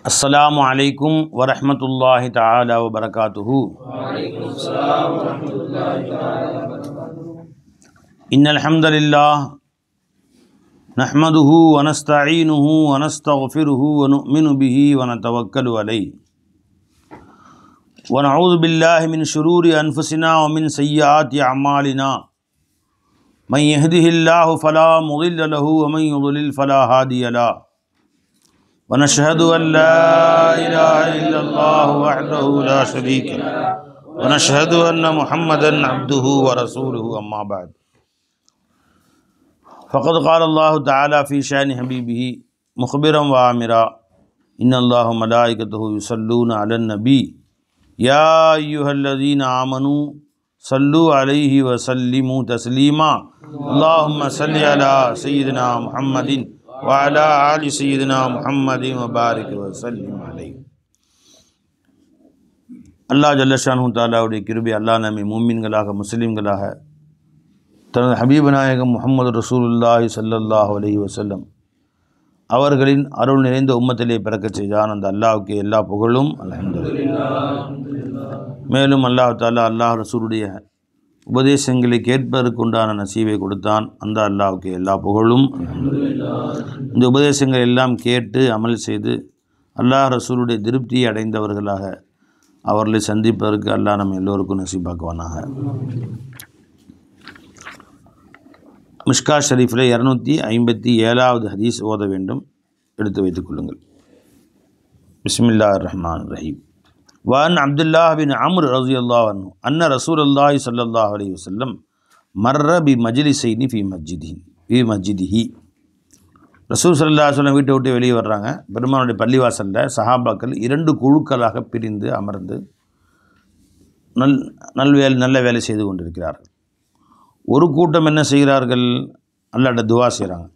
अस्सलामु अलैकुम वरहमतुल्लाहि तआला वबरकातुहु। इन्नल हम्दुलिल्लाह नहमदुहु व नस्तईनुहु व नस्तगफिरुहु व नु'मिनु बिही व नतवक्कलु अलैहि व नऊज़ु बिल्लाहि मिन शुरूरि अनफुसिना व मिन सय्यिआति अअमालिना मन यहदिहिल्लाहु फला मुदिल्ल लहु व मन युद्लिल फला हादिय लहु वनशहदु अल्ला इलाहा इल्लल्लाह वहदहु ला शरीक लह वनशहदु अन्न मुहम्मदन अब्दुहु व रसूलुहु अम्मा बाद फ़क़द क़ाल अल्लाहु तआला फ़ी शानि हबीबिही मुख़बिरन व आमिरा इन्नल्लाह व मलाइकतहु युसल्लूना अलन नबी या अय्युहल्लज़ीना आमनू सल्लु अलैहि व सल्लिमू तस्लीमा अल्लाहुम्मा सल्लि अला सय्यिदिना मुहम्मदिन वाला आलि सय्यिदिना मुहम्मदिन व बारिक व सल्लिम अलैहि। அல்லாஹ் ஜல்ல ஷானஹு தஆலாவுடைய கிருபை அல்லாஹ் நம்மை மூமின்களாக முஸ்லிம்களாக தனது ஹபீப் நாயகம் முஹம்மது ரசூலுல்லாஹி ஸல்லல்லாஹு அலைஹி வஸல்லம் அவர்களின் அருள் நிறைந்த உம்மத்திலே பிறக்கச் செய்தான். அந்த அல்லாஹ்வுக்கு எல்லா புகழும் அல்ஹம்துலில்லாஹ். மேலும் அல்லாஹ் தஆலா அல்லாஹ் ரசூலுடைய உபதேசங்களை கேட்பதற்கு உண்டான நசீவை கொடுத்தான். அந்த அல்லாஹ்வுக்கு எல்லா புகழும் அல்ஹம்துலில்லாஹ். இந்த உபதேசங்கள் எல்லாம் கேட்டு அமல் செய்து அல்லாஹ் ரசூலுடைய திருப்தியை அடைந்தவர்களாக அவர்களை சந்திப்பதற்கு அல்லாஹ் நம்ம எல்லோருக்கும் நசீபாக்குவானாக. மிஷ்கா ஷரீஃபில் 257வது ஹதீஸ் ஓத வேண்டும், எடுத்து வைத்துக் கொள்ளுங்கள். பிஸ்மில்லாஹிர் ரஹ்மானிர் ரஹீம். وعن عبد الله بن عمرو رضي الله عنه أن رسول الله صلى الله عليه وسلم مر بمجلسين في مسجده. ரசூல் ஸல்லல்லாஹு அலைஹி வஸல்லம் வீட்டை விட்டு வெளியே வர்றாங்க. பெருமானுடைய பள்ளிவாசலில் சஹாபாக்கள் 2 குழுக்களாக பிரிந்து அமர்ந்து நல்ல வேலை செய்து கொண்டிருக்கிறார்கள். ஒரு கூட்டம் என்ன செய்கிறார்கள்? அல்லாஹ்ட்ட துவா செய்கிறாங்க,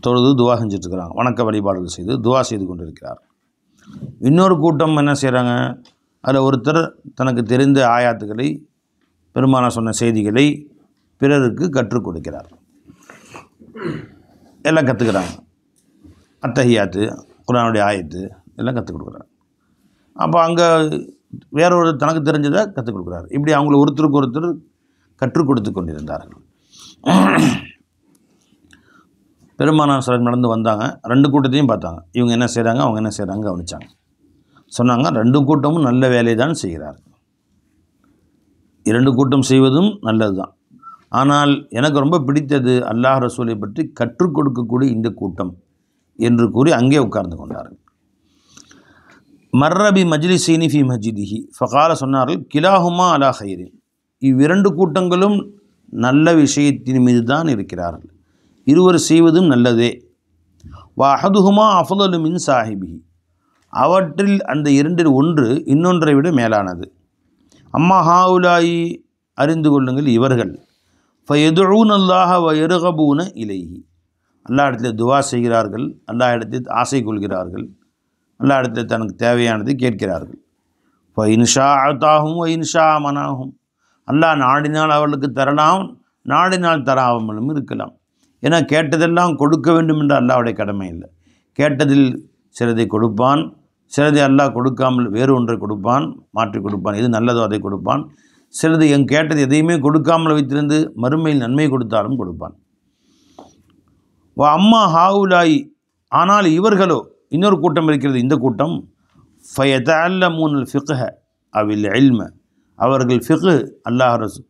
தொழுது துவா செஞ்சுட்ருக்கிறாங்க, வணக்க வழிபாடுகள் செய்து துவா செய்து கொண்டிருக்கிறார்கள். இன்னொரு கூட்டம் என்ன செய்கிறாங்க? அதில் ஒருத்தர் தனக்கு தெரிந்த ஆயாத்துக்களை, பெருமானார் சொன்ன செய்திகளை பிறருக்கு கற்றுக் கொடுக்கிறார். எல்லாம் கற்றுக்கிறாங்க. அத்தஹியாத்து, குர்ஆனுடைய ஆயத்து எல்லாம் கற்றுக் கொடுக்குறாரு. அப்போ அங்கே வேறொரு தனக்கு தெரிஞ்சதை கற்றுக் கொடுக்குறாரு. இப்படி அவங்கள ஒருத்தருக்கு ஒருத்தர் கற்றுக் கொடுத்து கொண்டிருந்தார்கள். பெருமானார் ஸல்லல்லாஹு நடந்து வந்தாங்க. 2 கூட்டத்தையும் பார்த்தாங்க. இவங்க என்ன செய்கிறாங்க, அவங்க என்ன செய்கிறாங்க கவனித்தாங்க. சொன்னாங்க, 2 கூட்டமும் நல்ல வேலை தான் செய்கிறார்கள். 2 கூட்டம் செய்வதும் நல்லது தான். ஆனால் எனக்கு ரொம்ப பிடித்தது அல்லாஹ் ரசூலை பற்றி கற்றுக் கொடுக்கக்கூடிய இந்த கூட்டம் என்று கூறி அங்கே உட்கார்ந்து கொண்டார்கள். மர்ரபி மஜ்லிஸைனி ஃபி மஸ்ஜிதிஹி ஃபகால சொன்னார்கள், கிலாஹுமா அலா ஹைரின். 2 கூட்டங்களும் நல்ல விஷயத்தின் மீது தான் இருக்கிறார்கள். இருவர் செய்வதும் நல்லதே. வஹதுஹுமா அஃதலு மின் சாஹிபிஹி. அவற்றில் அந்த 2 ஒன்று இன்னொன்றை விட மேலானது. அம்மா ஹாவுலாயி, அறிந்து கொள்ளுங்கள், இவர்கள் ஃபயதுஊன அல்லாஹ வ யர்கபூன இலைஹி. அல்லாஹ் இடத்தில் துவா செய்கிறார்கள், அல்லாஹ் இடத்தில் ஆசை கொள்கிறார்கள், அல்லாஹ் இடத்தில் தனக்கு தேவையானதை கேட்கிறார்கள். ஃப இன்ஷா அதாஹும் வ இன்ஷா மனாஹும். அல்லாஹ் நாடினால் அவர்களுக்கு தரலாம், நாடினால் தராமலும் இருக்கலாம். ஏன்னா கேட்டதெல்லாம் கொடுக்க வேண்டும் என்ற அல்லாஹ்வுடைய கடமை இல்லை. கேட்டதில் சிலதை கொடுப்பான், சிலதை அல்லாஹ் கொடுக்காமல் வேறு ஒன்றை கொடுப்பான், மாற்றி கொடுப்பான். எது நல்லதோ அதை கொடுப்பான். சிலது கேட்டது எதையுமே கொடுக்காமல் வைத்திருந்து மறுமையில் நன்மை கொடுத்தாலும் கொடுப்பான். அம்மா ஹாவுலாய், ஆனால் இவர்களோ, இன்னொரு கூட்டம் இருக்கிறது, இந்த கூட்டம் ஃபயதஅல்லமூனல் ஃபிக்ஹ அவில் இல்ம. அவர்கள் ஃபிக்ஹ், அல்லாஹ் ரசூல்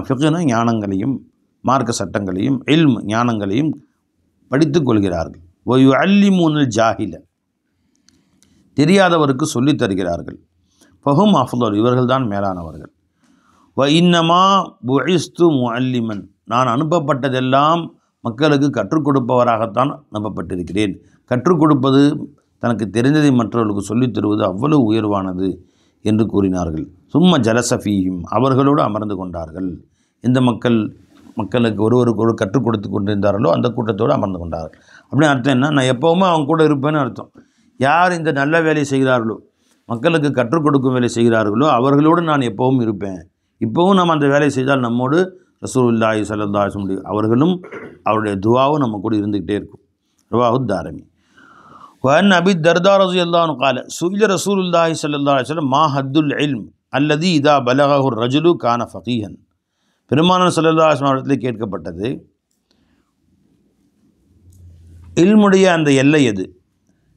ஃபிக்ஹ்னா ஞானங்களையும் மார்க்க சட்டங்களையும், இல்ம் ஞானங்களையும் படித்து கொள்கிறார்கள். வயுஅல்லிமூனல் ஜாஹில, தெரியாதவருக்கு சொல்லித் தருகிறார்கள். ஃபஹும் அஃதல், இவர்கள்தான் மேலானவர்கள். வ இன்னமா புஇஸ்து முஅல்லிமன், நான் அனுப்பப்பட்டதெல்லாம் மக்களுக்கு கற்றுக் கொடுப்பவராகத்தான் அனுப்பப்பட்டிருக்கிறேன். கற்றுக் கொடுப்பது, தனக்கு தெரிந்ததை மற்றவர்களுக்கு சொல்லித் தருவது அவ்வளவு உயர்வானது என்று கூறினார்கள். சும்ம ஜலசஃபீஹிம், அவர்களோடு அமர்ந்து கொண்டார்கள். எந்த மக்களுக்கு ஒருவருக்கு ஒரு கற்றுக் கொடுத்து கொண்டிருந்தார்களோ அந்த கூட்டத்தோடு அமர்ந்து கொண்டார்கள். அப்படின்னு அர்த்தம் என்ன? நான் எப்போவுமே அவங்க கூட இருப்பேன்னு அர்த்தம். யார் இந்த நல்ல வேலை செய்கிறார்களோ, மக்களுக்கு கற்றுக் கொடுக்கும் வேலை செய்கிறார்களோ, அவர்களோடு நான் எப்போவும் இருப்பேன். இப்போவும் நம்ம அந்த வேலை செய்தால் நம்மோடு ரசூலுல்லாஹி ஸல்லல்லாஹு அலைஹி வஸல்லம் அவர்களும் அவருடைய துவாவும் நம்ம கூட இருந்துக்கிட்டே இருக்கும். ரவாஹு தாரமி. وأن أبي الدرداء رضي الله عنه قال سئل رسول الله صلى الله عليه وسلم ما حد العلم الذي إذا بلغه الرجل كان فقيها. பெருமானார் ஸல்லல்லாஹு அலைஹி வஸல்லம் இடத்திலே கேட்கப்பட்டது, இல்முடைய அந்த எல்லை எது,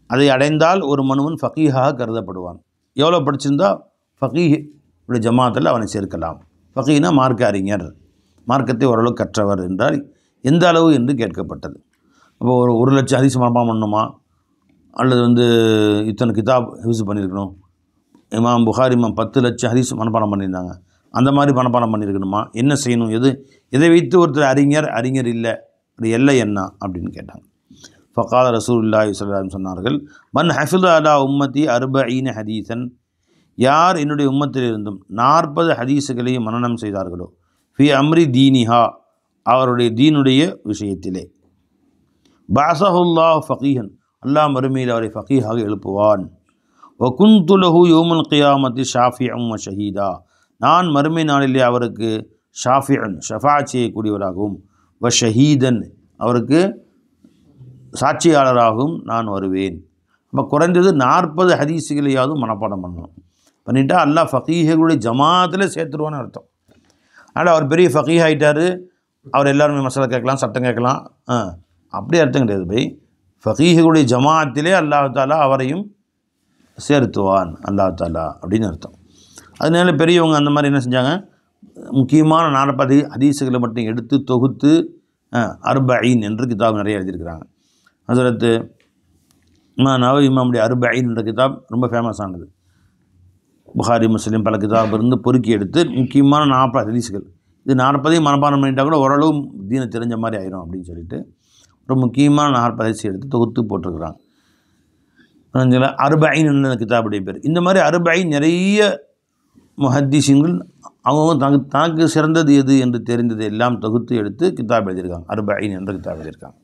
அதை அடைந்தால் ஒரு மனுவன் ஃபகீஹாக கருதப்படுவான். எவ்வளோ படிச்சிருந்தா ஃபகீஹ் உடைய ஜமாத்தில் அவனை சேர்க்கலாம். ஃபகீனா மார்க்க அறிஞர், மார்க்கத்தை ஓரளவு கற்றவர் என்றால் எந்த அளவு என்று கேட்கப்பட்டது. அப்போ ஒரு லட்சம் ஹதீஸ் மனப்பாடம் பண்ணணுமா, அல்லது இத்தனை கிதாப் யூஸ் பண்ணியிருக்கணும். இமாம் புகாரி 10 லட்சம் ஹதீஸ் மனப்பாடம் பண்ணியிருந்தாங்க, அந்த மாதிரி மனப்பாடம் பண்ணியிருக்கணுமா, என்ன செய்யணும், எதை வைத்து ஒருத்தர் அறிஞர் இல்லை, ஒரு எல்லை என்ன அப்படின்னு கேட்டாங்க. ஃபகால ரசூலுல்லாஹி ஸல்லல்லாஹு அலைஹி வஸல்லம் சொன்னார்கள், மன் ஹஃபித அலா உம்மதி 40 ஹதீஸன், யார் என்னுடைய உம்மத்திலிருந்தும் 40 ஹதீஸுகளை மனனம் செய்தார்களோ, ஃபி அம்ரி தீனிஹா, அவருடைய தீனுடைய விஷயத்திலே, பஅஸஹுல்லாஹு ஃபகீஹன், அல்லாஹ் மறுமையில் அவரை ஃபகீஹாக எழுப்புவான். வகுந்து லஹு யௌமுல் கியாமத்தி ஷாஃபிஅன் வ ஷஹீதா, நான் மறுமை நாளிலே அவருக்கு ஷாஃபிஅன் ஷஃபாஅத் செய்யக்கூடியவராகவும், வ ஷஹீதன் அவருக்கு சாட்சியாளராகவும் நான் வருவேன். அப்போ குறைந்தது 40 ஹதீஸுகளையாவது மனப்பாடம் பண்ணணும். பண்ணிட்டா அல்லாஹ் ஃபகீஹுடைய ஜமாத்தில் சேர்த்துருவான்னு அர்த்தம். ஆனால் அவர் பெரிய ஃபகீஹ் ஆகிட்டார், அவர் எல்லாருமே மசாலா கேட்கலாம், சட்டம் கேட்கலாம், அப்படி அர்த்தம் கிடையாது. பை ஃபகீஹுடைய ஜமாத்திலே அல்லாஹ் தாலா அவரையும் சேர்த்துவான் அல்லாஹ் தாலா அப்படின்னு அர்த்தம். அதனால பெரியவங்க அந்த மாதிரி என்ன செஞ்சாங்க, முக்கியமான 40 ஹதீஸுகளை மட்டும் எடுத்து தொகுத்து அர்பஈன் என்று கிதாப் நிறைய எழுதியிருக்கிறாங்க. ஹஸரத் இமாம் நவவி இமாமுடைய அர்பஈன் என்ற கிதாப் ரொம்ப ஃபேமஸானது. புகாரி முஸ்லீம் பல கிதாப் இருந்து பொறுக்கி எடுத்து முக்கியமான 40 ஹதீஸுகள், இது 40ஐயும் மனப்பாடம் பண்ணிட்டால் கூட ஓரளவு தீனை தெரிஞ்ச மாதிரி ஆயிரும் அப்படின்னு சொல்லிட்டு ஒரு முக்கியமான 40 ஹதீஸ் எடுத்து தொகுத்து போட்டிருக்கிறாங்க. அர்பஈன் என்ற கிதாபுடைய பேர். இந்த மாதிரி அர்பஈன் நிறைய முஹத்திஸீன்கள் அவங்க தனக்கு சிறந்தது எது என்று தெரிந்தது எல்லாம் தொகுத்து எடுத்து கிதாப் எழுதியிருக்காங்க. அர்பஈன் என்ற கிதாப் எழுதியிருக்காங்க.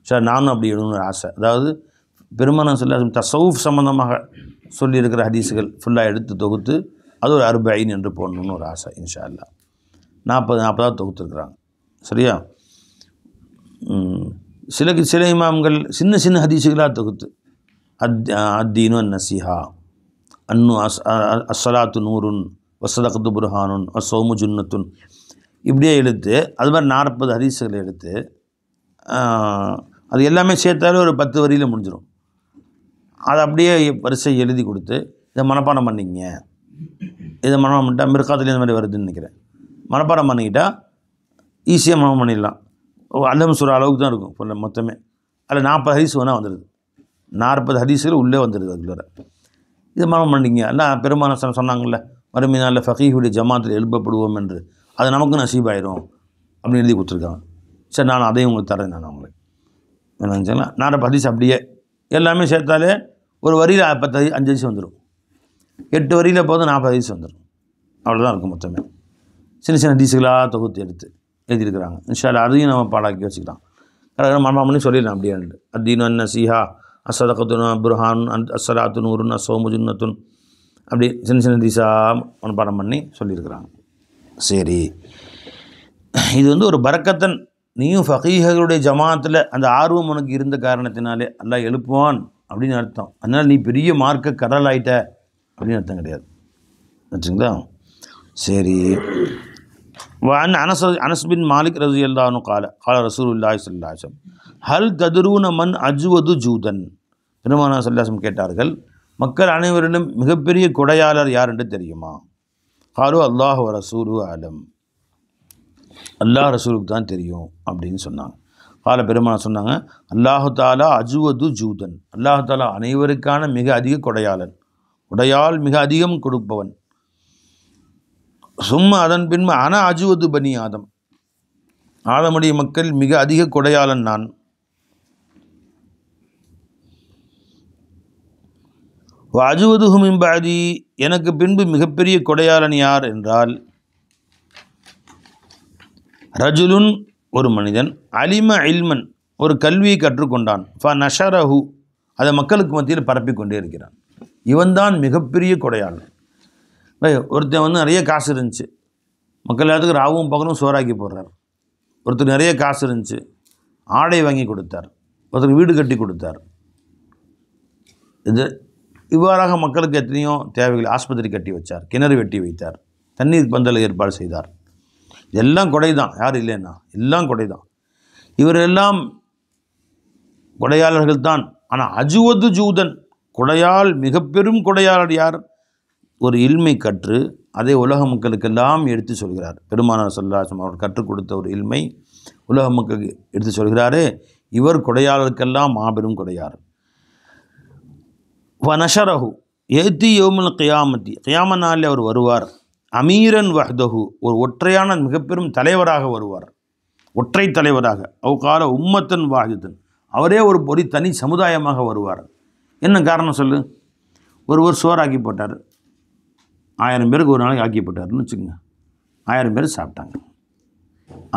சார் நானும் அப்படி எழுதணும்னு ஆசை. அதாவது பெருமானார் ஸல்லல்லாஹு அலைஹி வஸல்லம் தஸவுஃப் சம்பந்தமாக சொல்லியிருக்கிற ஹதீஸுகள் ஃபுல்லாக எடுத்து தொகுத்து அது ஒரு அர்பஈன் என்று போடணும்னு ஒரு ஆசை. இன்ஷா அல்லாஹ் 40 தொகுத்துருக்குறாங்க. சரியா? சில இமாம்கள் சின்ன ஹதீஸுகளாக தொகுத்து அத்தீனு அந்நசீஹா, அன்னு அஸ்ஸலாத்து நூருன் வஸ்ஸதகத்து புர்ஹானுன் வஸ்ஸௌமு ஜுன்னத்துன், இப்படியே எடுத்து அது மாதிரி 40 ஹதீஸுகளை எடுத்து அது எல்லாமே சேர்த்தாலே ஒரு 10 வரியில் முடிஞ்சிடும். அதை அப்படியே வரிசை எழுதி கொடுத்து இதை மனப்பாடம் பண்ணிங்க, இதை மனப்பாடம் பண்ணிட்டால் மிர்காத்துலேயும் இந்த மாதிரி வருதுன்னு நினைக்கிறேன். மனப்பாடம் பண்ணிக்கிட்டால் ஈஸியாக மனப்பாடம் பண்ணிடலாம். அல்லம் சூரா அளவுக்கு தான் இருக்கும் ஃபுல்லாக மொத்தமே. அதில் 40 ஹதீஸ் வேணால் வந்துடுது, 40 ஹதீஸுகள் உள்ளே வந்துடுது அதுக்குள்ளே. இது மனப்பாடம் பண்ணிங்க. எல்லாம் பெருமானார் சொன்னாங்கள்ல, மறுமை நாளில் ஃபகீஹுடைய ஜமாத்தில் எழுப்பப்படுவோம் என்று, அது நமக்கு நசீபாயிரும் அப்படின்னு எழுதி கொடுத்துருக்காங்க. சரி, நான் அதையும் உங்களுக்கு தரேன். நான் உங்களுக்கு என்னச்சுங்களா 40 ஹதீஸ் அப்படியே எல்லாமே சேர்த்தாலே ஒரு வரியில் 5 ஹதீஸ் வந்துடும். 8 வரியில் போதும் 40 ஹதீஸ் வந்துடும். அவ்வளோதான் இருக்கும் மொத்தமே. சின்ன ஹதீஸுகளாக தொகுத்து எடுத்து எழுதியிருக்கிறாங்க. இன்ஷா அல்லாஹ் அதையும் நம்ம பாடாக்கி வச்சுக்கலாம். கரெக்டாக மனப்பாடம் பண்ணி சொல்லிடலாம் அப்படியே. அத்தீனு அந்நசீஹா, அஸ்ஸதகத்து புர்ஹான், அஸ்ஸலாத்து நூருன், வஸ்ஸௌமு ஜுன்னத்துன், அப்படி சின்ன ஹதீஸாக மனப்பாடம் பண்ணி சொல்லியிருக்கிறாங்க. சரி, இது ஒரு பரக்கத்தன். நீயும் ஃபகீஹுடைய ஜமாத்தில் அந்த ஆர்வம் உனக்கு இருந்த காரணத்தினாலே அல்லாஹ் எழுப்புவான் அப்படின்னு அர்த்தம். அதனால் நீ பெரிய மார்க்க கடல் ஆகிட்ட அப்படின்னு அர்த்தம் கிடையாது. வச்சுங்களா? சரி. அனஸ் பின் மாலிக் ரலியல்லாஹு அன்ஹு கால ரசூலுல்லாஹி ஸல்லல்லாஹு அலைஹி வஸல்லம் ஹல் ததுரூன மன் அஜ்வது ஜூதன், பெருமானார் ஸல்லல்லாஹு அலைஹி வஸல்லம் கேட்டார்கள், மக்கள் அனைவரிலும் மிகப்பெரிய கொடையாளர் யார் என்று தெரியுமா? காலு அல்லாஹ் வ ரசூலுஹு அலம், அல்லாஹ் ரசூலுக்கு தான் தெரியும் அப்படின்னு சொன்னாங்க. கால பெருமானார் சொன்னாங்க, அல்லாஹு தாலா அஜ்வது ஜூதன், அல்லாஹு தாலா அனைவருக்கான மிக அதிக கொடையாளன், உடையால் மிக அதிகம் கொடுப்பவன். சும்மா அதன் பின்பு அஜ்வது பனி ஆதம், ஆதமுடைய மக்கள் மிக அதிக கொடையாளன் நான். அஜ்வதுஹு மின் பஅதி, எனக்கு பின்பு மிகப்பெரிய கொடையாளன் யார் என்றால், ரஜுலுன் ஒரு மனிதன், அலிம இல்மன் ஒரு கல்வியை கற்றுக்கொண்டான், ஃப நஷரஹு அதை மக்களுக்கு மத்தியில் பரப்பிக்கொண்டே இருக்கிறான். இவன்தான் மிகப்பெரிய கொடையாளன். ஒருத்தன் நிறைய காசு இருந்துச்சு, மக்கள் எல்லாத்துக்கும் ராவும் பகலும் சோறாக்கி போடுறார். ஒருத்தர் நிறைய காசு இருந்துச்சு, ஆடை வாங்கி கொடுத்தார். ஒருத்தர் வீடு கட்டி கொடுத்தார். இது இவ்வாறாக மக்களுக்கு எத்தனையோ தேவைகள், ஆஸ்பத்திரி கட்டி வச்சார், கிணறு வெட்டி வைத்தார், தண்ணீர் பந்தல் ஏற்பாடு செய்தார். இதெல்லாம் கொடை தான், யார் இல்லைன்னா எல்லாம் கொடை தான். இவரெல்லாம் கொடையாளர்கள் தான். ஆனால் அஜுவது ஜூதன், கொடையால் மிக பெரும் கொடையாளர் யார்? ஒரு இல்மை கற்று அதை உலக மக்களுக்கெல்லாம் எடுத்து சொல்கிறார். பெருமானார் ஸல்லல்லாஹு அலைஹி வஸல்லம் அவர் கற்றுக் கொடுத்த ஒரு இல்மை உலக மக்களுக்கு எடுத்து சொல்கிறாரே, இவர் கொடையாளருக்கெல்லாம் மாபெரும் கொடையாளர். வனஷரஹு ஏத்தி யௌமுல் கியாமத்தி, கியாம நாளில் அவர் வருவார். அமீரன் வஹ்தஹு, ஒரு ஒற்றையான மிக பெரும் தலைவராக வருவார், ஒற்றை தலைவராக. அவுகால உம்மத்தன் வாஹிதன், அவரே ஒரு தனி சமுதாயமாக வருவார். என்ன காரணம் சொல்லு? ஒருவர் சோறாக்கி போட்டார், 1000 பேருக்கு ஒரு நாளைக்கு ஆக்கி போட்டார்னு வச்சுக்கோங்க. 1000 பேர் சாப்பிட்டாங்க,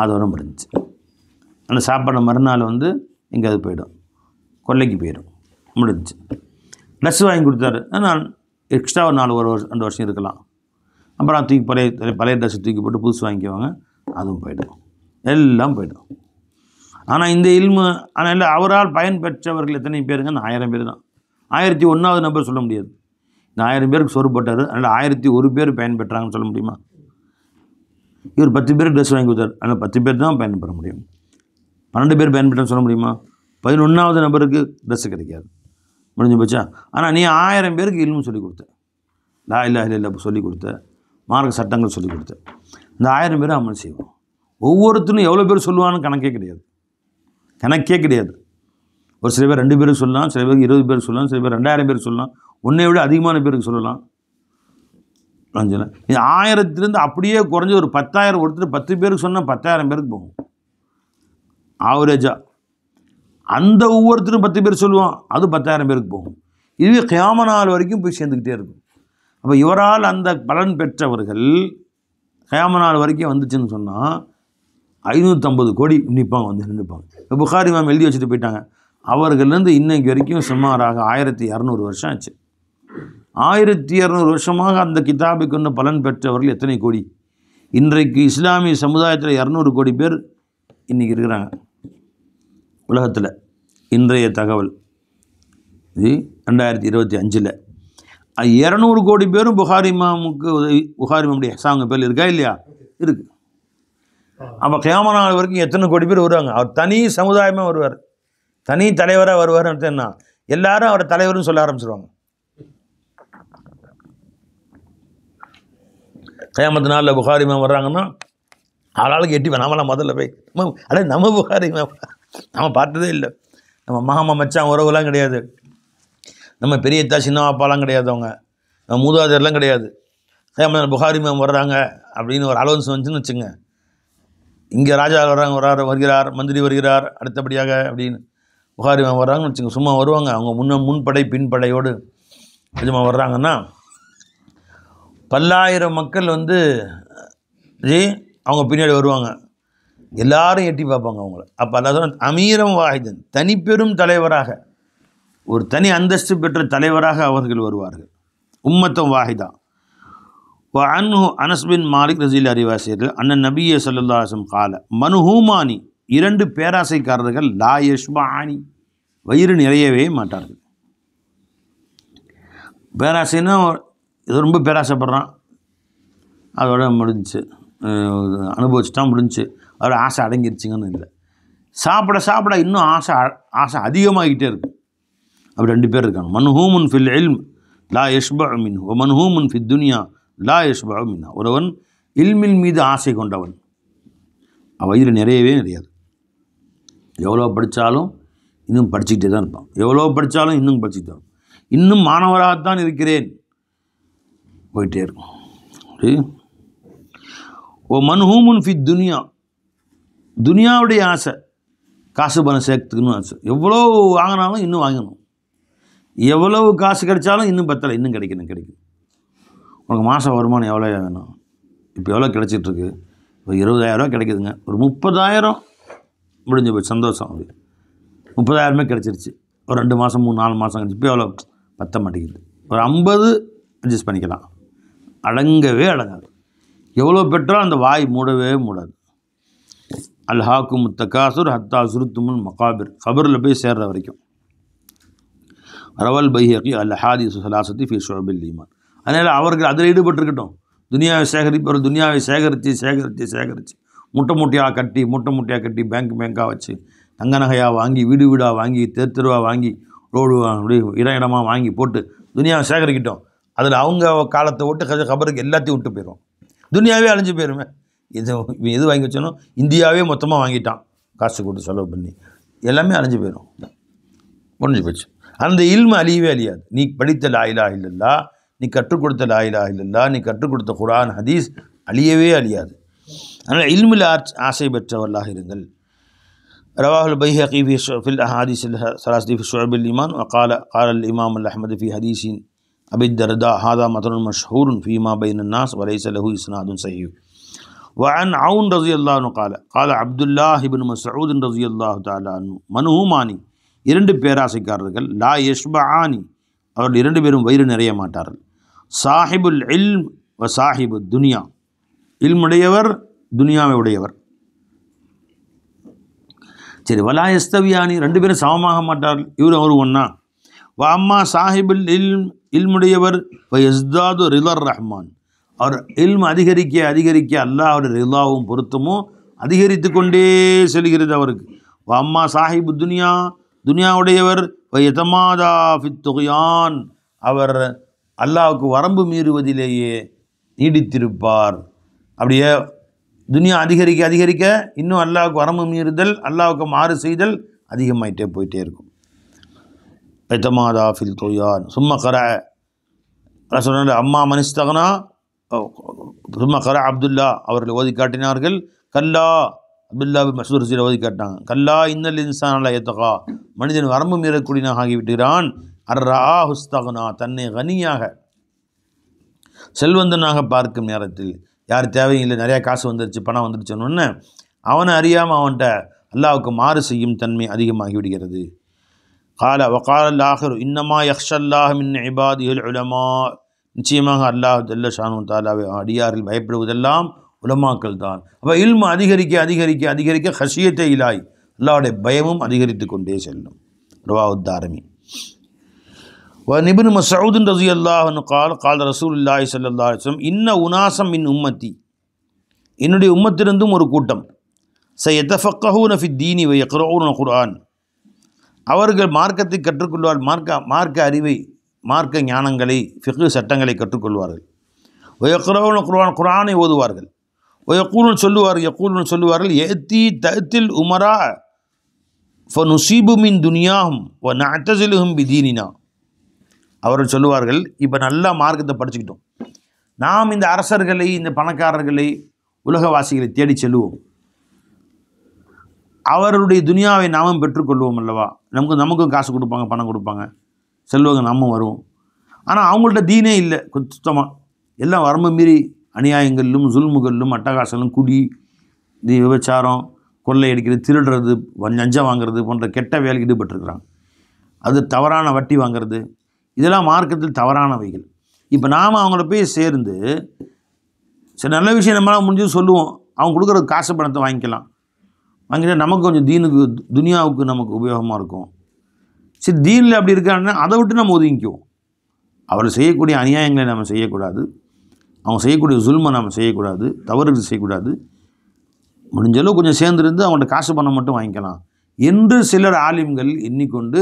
அதோட முடிஞ்சிச்சு. அந்த சாப்பாடு மறுநாள் எங்கேயாவது போயிடும், கொல்லைக்கு போயிடும், முடிஞ்சிச்சு. ட்ரெஸ் வாங்கி கொடுத்தாரு, நான் எக்ஸ்ட்ரா ஒரு 2 வருஷம் இருக்கலாம். அப்புறம் தூக்கி பழைய ட்ரெஸ்ஸை தூக்கி போட்டு புதுசு வாங்கிக்குவாங்க, அதுவும் போயிடும், எல்லாம் போயிடும். ஆனால் இந்த இல்மு, ஆனால் அவரால் பயன் பெற்றவர்கள் எத்தனை பேருங்க? 1000 பேர் தான். 1001வது நபர் சொல்ல முடியாது. இந்த 1000 பேருக்கு சோறு போட்டார், அதனால் 1001 பேர் பயன் பெற்றாங்கன்னு சொல்ல முடியுமா? இவர் 10 பேர் ட்ரெஸ் வாங்கி கொடுத்தார், அதனால் 10 பேர் தான் பயன் பெற முடியும். 12 பேர் பயன் பெற்றான்னு சொல்ல முடியுமா? 11வது நபருக்கு ட்ரெஸ்ஸு கிடைக்காது, முடிஞ்சு போச்சா? ஆனால் நீ 1000 பேருக்கு இல்மு சொல்லிக் கொடுத்த, லா இலாஹ இல்லல்லாஹ் சொல்லிக் கொடுத்த, மார்க்க சட்டங்கள் சொல்லிக் கொடுத்த. இந்த 1000 பேரும் அமல் செய்வோம். ஒவ்வொருத்தரும் எவ்வளோ பேர் சொல்லுவான்னு கணக்கே கிடையாது. ஒரு சில பேர் 2 பேருக்கு சொல்லலாம், சில பேருக்கு 20 பேருக்கு சொல்லலாம், சில பேர் 2000 பேருக்கு சொல்லலாம், ஒன்றை விட அதிகமான பேருக்கு சொல்லலாம். இது 1000லேருந்து அப்படியே குறைஞ்சி ஒரு 10,000 ஒருத்தர் 10 பேருக்கு சொன்னால் 10,000 பேருக்கு போகும் ஆவரேஜாக. அந்த ஒவ்வொருத்தரும் 10 பேர் சொல்லுவான், அது 10,000 பேருக்கு போகும். இதுவே கியாம நாள் வரைக்கும் போய் சேர்ந்துக்கிட்டே இருக்கும். அப்போ இவரால் அந்த பலன் பெற்றவர்கள் கியாம நாள் வரைக்கும் வந்துச்சுன்னு சொன்னால் 550 கோடி நிற்பாங்க, நின்றுப்பாங்க. இப்போ புகாரி இமாம் எழுதி வச்சுட்டு போயிட்டாங்க. அவர்கள்லேருந்து இன்னைக்கு வரைக்கும் சுமாராக 1200 வருஷம் ஆச்சு. 1200 வருஷமாக அந்த கிதாபுக்கு ஒன்று பலன் பெற்றவர்கள் எத்தனை கோடி? இன்றைக்கு இஸ்லாமிய சமுதாயத்தில் 200 கோடி பேர் இன்றைக்கி இருக்கிறாங்க உலகத்தில். இன்றைய தகவல் 2025 200 கோடி பேரும் புகாரி இமாமுக்கு உதவி, புகாரி இமாமுடைய ஹசாங்க பேர் இருக்கா இல்லையா? இருக்குது. அப்போ கியாம நாள் வரைக்கும் எத்தனை கோடி பேர் வருவாங்க? அவர் தனி சமுதாயமாக வருவார், தனி தலைவராக வருவார். என்ன, எல்லாரும் அவரை தலைவர்னு சொல்ல ஆரம்பிச்சிருவாங்க. கியாமத்து நாளில் புகாரி இமாம் வர்றாங்கன்னா ஆளாளுக்கு எட்டி நாமெல்லாம் முதல்ல போய் நம்ம புகாரி இமாம் நம்ம பார்த்ததே இல்லை. நம்ம மாமா மச்சான் உறவுலாம் கிடையாது, நம்ம பெரியத்தா சின்ன அப்பாலாம் கிடையாது, அவங்க நம்ம மூதாதையர்லாம் கிடையாது. கியாமத்து புகாரி இமாம் வர்றாங்க அப்படின்னு ஒரு அலோன்ஸ் வந்துச்சுன்னு வச்சுங்க. இங்கே ராஜா வருகிறார், மந்திரி வருகிறார், அடுத்தபடியாக அப்படின்னு புகாரி இமாம் வர்றாங்கன்னு வச்சுங்க. சும்மா வருவாங்க, அவங்க முன்படை பின்படையோடு நிஜமா வர்றாங்கன்னா பல்லாயிரம் மக்கள் அவங்க பின்னாடி வருவாங்க, எல்லாரும் எட்டி பார்ப்பாங்க அவங்கள. அப்போ அதான் அமீரம் வாஹிதன், தனிப்பெரும் தலைவராக, ஒரு தனி அந்தஸ்து பெற்ற தலைவராக அவர்கள் வருவார்கள். உம்மத்தம் வாஹிதா. அன்ஹு அனஸ் பின் மாலிக் ரஸியல்லாஹு அன்ஹு அறிவாசியர்கள் அண்ணன் நபிய ஸல்லல்லாஹு அலைஹி வஸல்லம் கால மனுஹூமானி, 2 பேராசைக்காரர்கள் லா யஷ்பானி, வயிறு நிறையவே மாட்டார்கள். பேராசைன்னா இது ரொம்ப பேராசைப்படுறான், அதோட முடிஞ்சிச்சு, அனுபவிச்சுட்டா முடிஞ்சிச்சு, அதோட ஆசை அடங்கிருச்சுங்கன்னு இல்லை. சாப்பிட சாப்பிட இன்னும் ஆசை அதிகமாகிட்டே இருக்கு. அப்படி 2 பேர் இருக்காங்க. மன்ஹூமுன் ஃபில் இல்ம் லா யஷ்பா மின்ஹு வ மன்ஹூமுன் ஃபித் துன்யா லா யஷ்பா மின்ஹா. ஒருவன் இல்மின் மீது ஆசை கொண்டவன், வயிறு நிறையவே நிறையாது. எவ்வளோ படித்தாலும் இன்னும் படிச்சுக்கிட்டே தான் இருப்பான், எவ்வளோ படித்தாலும் இன்னும் படிச்சுக்கிட்டு தான், இன்னும் மாணவராகத்தான் இருக்கிறேன் போயிட்டே இருக்கும். ஓ மன்ஹூமுன் ஃபித் துன்யா, துனியாவுடைய ஆசை, காசு பணம் சேர்த்துக்கணும் ஆசை. எவ்வளோ வாங்கினாலும் இன்னும் வாங்கணும், எவ்வளவு காசு கிடைச்சாலும் இன்னும் பத்தலை, இன்னும் கிடைக்கணும். உனக்கு மாதம் வருமானம் எவ்வளோ வேணும்? இப்போ எவ்வளோ கிடைச்சிட்ருக்கு? இப்போ 20,000 கிடைக்குதுங்க, ஒரு 30,000 முடிஞ்சு போய் சந்தோஷம். அப்படி 30,000 கிடைச்சிருச்சு, ஒரு 2 மாதம் 3-4 மாதம் கழிச்சு இப்போ எவ்வளோ பத்த மாட்டேங்குது. ஒரு 50 அட்ஜஸ்ட் பண்ணிக்கலாம், அடங்கவே அடங்காது. எவ்வளோ பெற்றாலும் அந்த வாய் மூடவே மூடாது. அல்ஹாக்கும் தகாசுர் ஹத்தா சுருத்துமுல் மகாபிர், கபரில் போய் சேர்ற வரைக்கும். ரவல் பைஹகி அல் ஹாதிஸ் சலாசத்தி ஃபி ஷுஅபில் ஈமான். அதனால் அவர்கள் அதில் ஈடுபட்டிருக்கட்டும். துனியாவை சேகரிப்பவர் துனியாவை சேகரித்து முட்டை மூட்டையாக கட்டி பேங்காக வச்சு தங்க நகையாக வாங்கி வீடாக வாங்கி தெருவாக வாங்கி ரோடு இடமா வாங்கி போட்டு துனியாவை சேகரிக்கிட்டோம். அதில் அவங்க காலத்தை விட்டு கபருக்கு எல்லாத்தையும் விட்டு போயிடும். துனியாவே அழிஞ்சு போயிருமே. எது வாங்கி வச்சோனோ இந்தியாவே மொத்தமாக வாங்கிட்டான், காசு கொடுத்து செலவு பண்ணி, எல்லாமே அழிஞ்சு போயிடும், முடிஞ்சு போச்சு. அந்த இல்மு அழியவே அழியாது. நீ படித்த லா இலாஹ இல்லல்லாஹ், நீ கற்றுக் கொடுத்த லா இலாஹ இல்லல்லாஹ், நீ கற்றுக் கொடுத்த குர்ஆன் ஹதீஸ் அழியவே அழியாது. அதனால் இல்மில் ஆசை பெற்றவர்களாக இருங்கள். ரவாஹுல் பைஹகி ஃபில் அஹாதீஸ் ஸலாஸத்தி ஃபி ஷுஅபில் ஈமான் வகால கால் இமாம் அஹ்மத் ஃபி ஹதீஸின் அபி தர்தா ஹாதா மத்னுன் மஷ்ஹூருன் ஃபீமா பைனன் நாஸ் வலைஸ லஹு இஸ்னாதுன் ஸஹீஹ். وعن عون رضي الله عنه قال عبد الله بن مسعود رضي الله تعالى عنه மன்ஹூமானி, இரண்டு பேராசைக்காரர்கள், லா யஷ்பஆனி, அவர்கள் இரண்டு பேரும் வயிறு நிறைய மாட்டார்கள். சாஹிபுல் இல்ம் வ சாஹிபு துனியா, இல்முடையவர் துனியாவை உடையவர். சரி, வலா யஸ்தவியானி, ரெண்டு பேரும் சமமாக மாட்டார்கள், இவர் அவர் ஒன்றா. வ அம்மா சாஹிபுல் இல்ம், இல்முடையவர், வ யஸ்தாது ரிலர் ரஹ்மான், அவர் இல்ம் அதிகரிக்க அல்லாஹ்வுடைய ரிலாவும் பொருத்தமும் அதிகரித்து கொண்டே செல்கிறது அவருக்கு. வ அம்மா சாஹிபு துனியா, துனியாவுடையவர், வ யதமாதா ஃபித் துக்யான், அவர் அல்லாஹ்வுக்கு வரம்பு மீறுவதிலேயே நீடித்திருப்பார். அப்படியே துனியா அதிகரிக்க இன்னும் அல்லாஹ்வுக்கு வரம்பு மீறுதல், அல்லாஹ்வுக்கு மாறு செய்தல் அதிகமாயிட்டே போயிட்டே இருக்கும். யதமாதா ஃபில் துக்யான். சும்ம கரா சொன்ன அம்மா மனிஸ்தகனா சும்மா கரா அப்துல்லா, அவர்கள் ஓதி காட்டினார்கள். கல்லா, அப்துல்லா பின் மஸ்ஊத் ரஸியல்லாஹு ஓதி காட்டினாங்க. கல்லா இன்னல் இன்சான லா யத்கா, மனிதன் வரம்பு மீறக்கூடியனாக ஆகிவிடுகிறான். அர்ரா ஹுஸ்தகனா, தன்னை கனியாக செல்வந்தனாக பார்க்கும் நேரத்தில், யார் தேவையில்லை, நிறையா காசு வந்துருச்சு, பணம் வந்துருச்சுன்னு அவனை அறியாமல் அவன்கிட்ட அல்லாஹ்வுக்கு மாறு செய்யும் தன்மை அதிகமாகி விடுகிறது. கால வகால் ஆஹிரு இன்னமா யக்ஷல்லாஹ் மின் இபாதிஹில் உலமா, நிச்சயமாக அல்லாஹ் ஜல்ல ஷானு தாலாவை அடியாரில் பயப்படுவதெல்லாம் உலமாக்கள் தான். அப்போ இல்மு அதிகரிக்க ஹஷியத்தை இலாய், அல்லாஹ்வுடைய பயமும் அதிகரித்து கொண்டே செல்லும். ரவாஹு தாரமி. இப்னு மஸ்ஊத் ரலியல்லாஹு அன்ஹு قال ரசூலுல்லாஹி ஸல்லல்லாஹு அலைஹி வஸல்லம் இன்ன உனாஸம் மின் உம்மத்தி, என்னுடைய உம்மத்திலிருந்தும் ஒரு கூட்டம், சயதஃபக்கஹூன ஃபித் தீனி வ யக்ரஊன குர்ஆன், அவர்கள் மார்க்கத்தை கற்றுக்கொள்வார், மார்க்க அறிவை, மார்க்க ஞானங்களை, ஃபிக்ஹ் சட்டங்களை கற்றுக்கொள்வார்கள். வ யக்ரஊன குர்ஆன், குர்ஆனை ஓதுவார்கள். வ யகூலுன் சொல்லுவார்கள் யஅதி தஅத்தில் உமரா ஃபனுஸீபு மின் துனியாஹும் வ நஅ்தஸிலுஹும் பிதீனினா, அவர்கள் சொல்லுவார்கள், இப்போ நல்லா மார்க்கத்தை படிச்சுக்கிட்டோம், நாம் இந்த அரசர்களை, இந்த பணக்காரர்களை, உலகவாசிகளை தேடி செல்லுவோம், அவருடைய துனியாவை நாமும் பெற்றுக்கொள்வோம் அல்லவா, நமக்கும் காசு கொடுப்பாங்க, பணம் கொடுப்பாங்க, செல்வங்க நாமும் வருவோம். ஆனால் அவங்கள்ட்ட தீனே இல்லை, சுத்தமாக எல்லாம் வரம்பு மீறி அநியாயங்களிலும் சுல்முகளிலும் அட்டகாசலும், குடி, விபச்சாரம், கொள்ளையடிக்கிறது, திருடுறது, லஞ்சம் வாங்கிறது போன்ற கெட்ட வேலைக்கு ஈடுபட்டிருக்கிறாங்க. அது தவறான வட்டி வாங்கிறது, இதெல்லாம் மார்க்கத்தில் தவறானவைகள். இப்போ நாம் அவங்கள போய் சேர்ந்து சரி நல்ல விஷயம் நம்மளால் முடிஞ்சது சொல்லுவோம், அவங்க கொடுக்குற காசு பணத்தை வாங்கிட்டால் நமக்கு கொஞ்சம் துனியாவுக்கு நமக்கு உபயோகமாக இருக்கும். சரி, தீனில் அப்படி இருக்காங்கன்னா அதை விட்டு நம்ம ஒதுங்கிக்குவோம். அவர்கள் செய்யக்கூடிய அநியாயங்களை நம்ம செய்யக்கூடாது, அவங்க செய்யக்கூடிய சுல்மை நம்ம செய்யக்கூடாது, தவறுகள் செய்யக்கூடாது. முடிஞ்சளவு கொஞ்சம் சேர்ந்துருந்து அவங்கள்ட்ட காசு பணம் மட்டும் வாங்கிக்கலாம் என்று சிலர் ஆலிம்கள் எண்ணிக்கொண்டு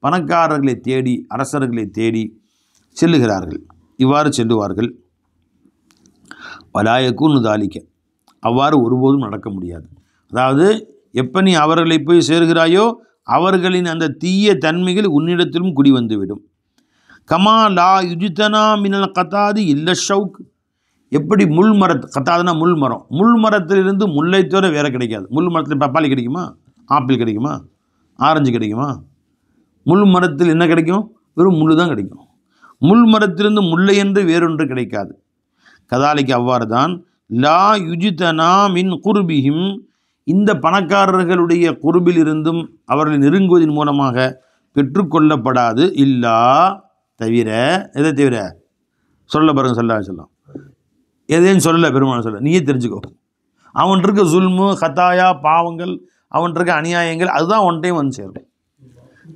பணக்காரர்களை தேடி, அரசர்களை தேடி செல்லுகிறார்கள். இவ்வாறு செல்லுவார்கள். வலாயக்கூன் தாலிக்க, அவ்வாறு ஒருபோதும் நடக்க முடியாது. அதாவது எப்போ நீ அவர்களை போய் சேர்கிறாயோ அவர்களின் அந்த தீய தன்மைகள் உன்னிடத்திலும் குடி வந்துவிடும். கமா லா யுஜித்தனா மினல் கத்தாது இல்ல ஷவுக், எப்படி கத்தாதுனா முள் மரத்திலிருந்து முல்லை தவிர வேறு கிடைக்காது. முள் மரத்தில் பப்பாளி கிடைக்குமா, ஆப்பிள் கிடைக்குமா, ஆரஞ்சு கிடைக்குமா? முள் மரத்தில் என்ன கிடைக்கும்? வெறும் முள் தான் கிடைக்கும். முள் மரத்திலிருந்து முல்லை என்று வேறொன்று கிடைக்காது. கதாலிக்கு அவ்வாறு தான் லா யுஜித்தனா மின் குர்பிஹிம், இந்த பணக்காரர்களுடைய குர்பில் இருந்தும் அவர்களை நெருங்குவதன் மூலமாக பெற்றுக்கொள்ளப்படாது. இல்லா தவிர, எதை தவிர சொல்ல பாருங்க, சொல்லலாம் எதையும் சொல்லலை பெருமாள் சொல்ல, நீயே தெரிஞ்சுக்கோ. அவன் இருக்க சுல்மு, ஹத்தாயா, பாவங்கள், அவன் இருக்க அநியாயங்கள், அதுதான் ஒன் டைம் வந்து சேரும்.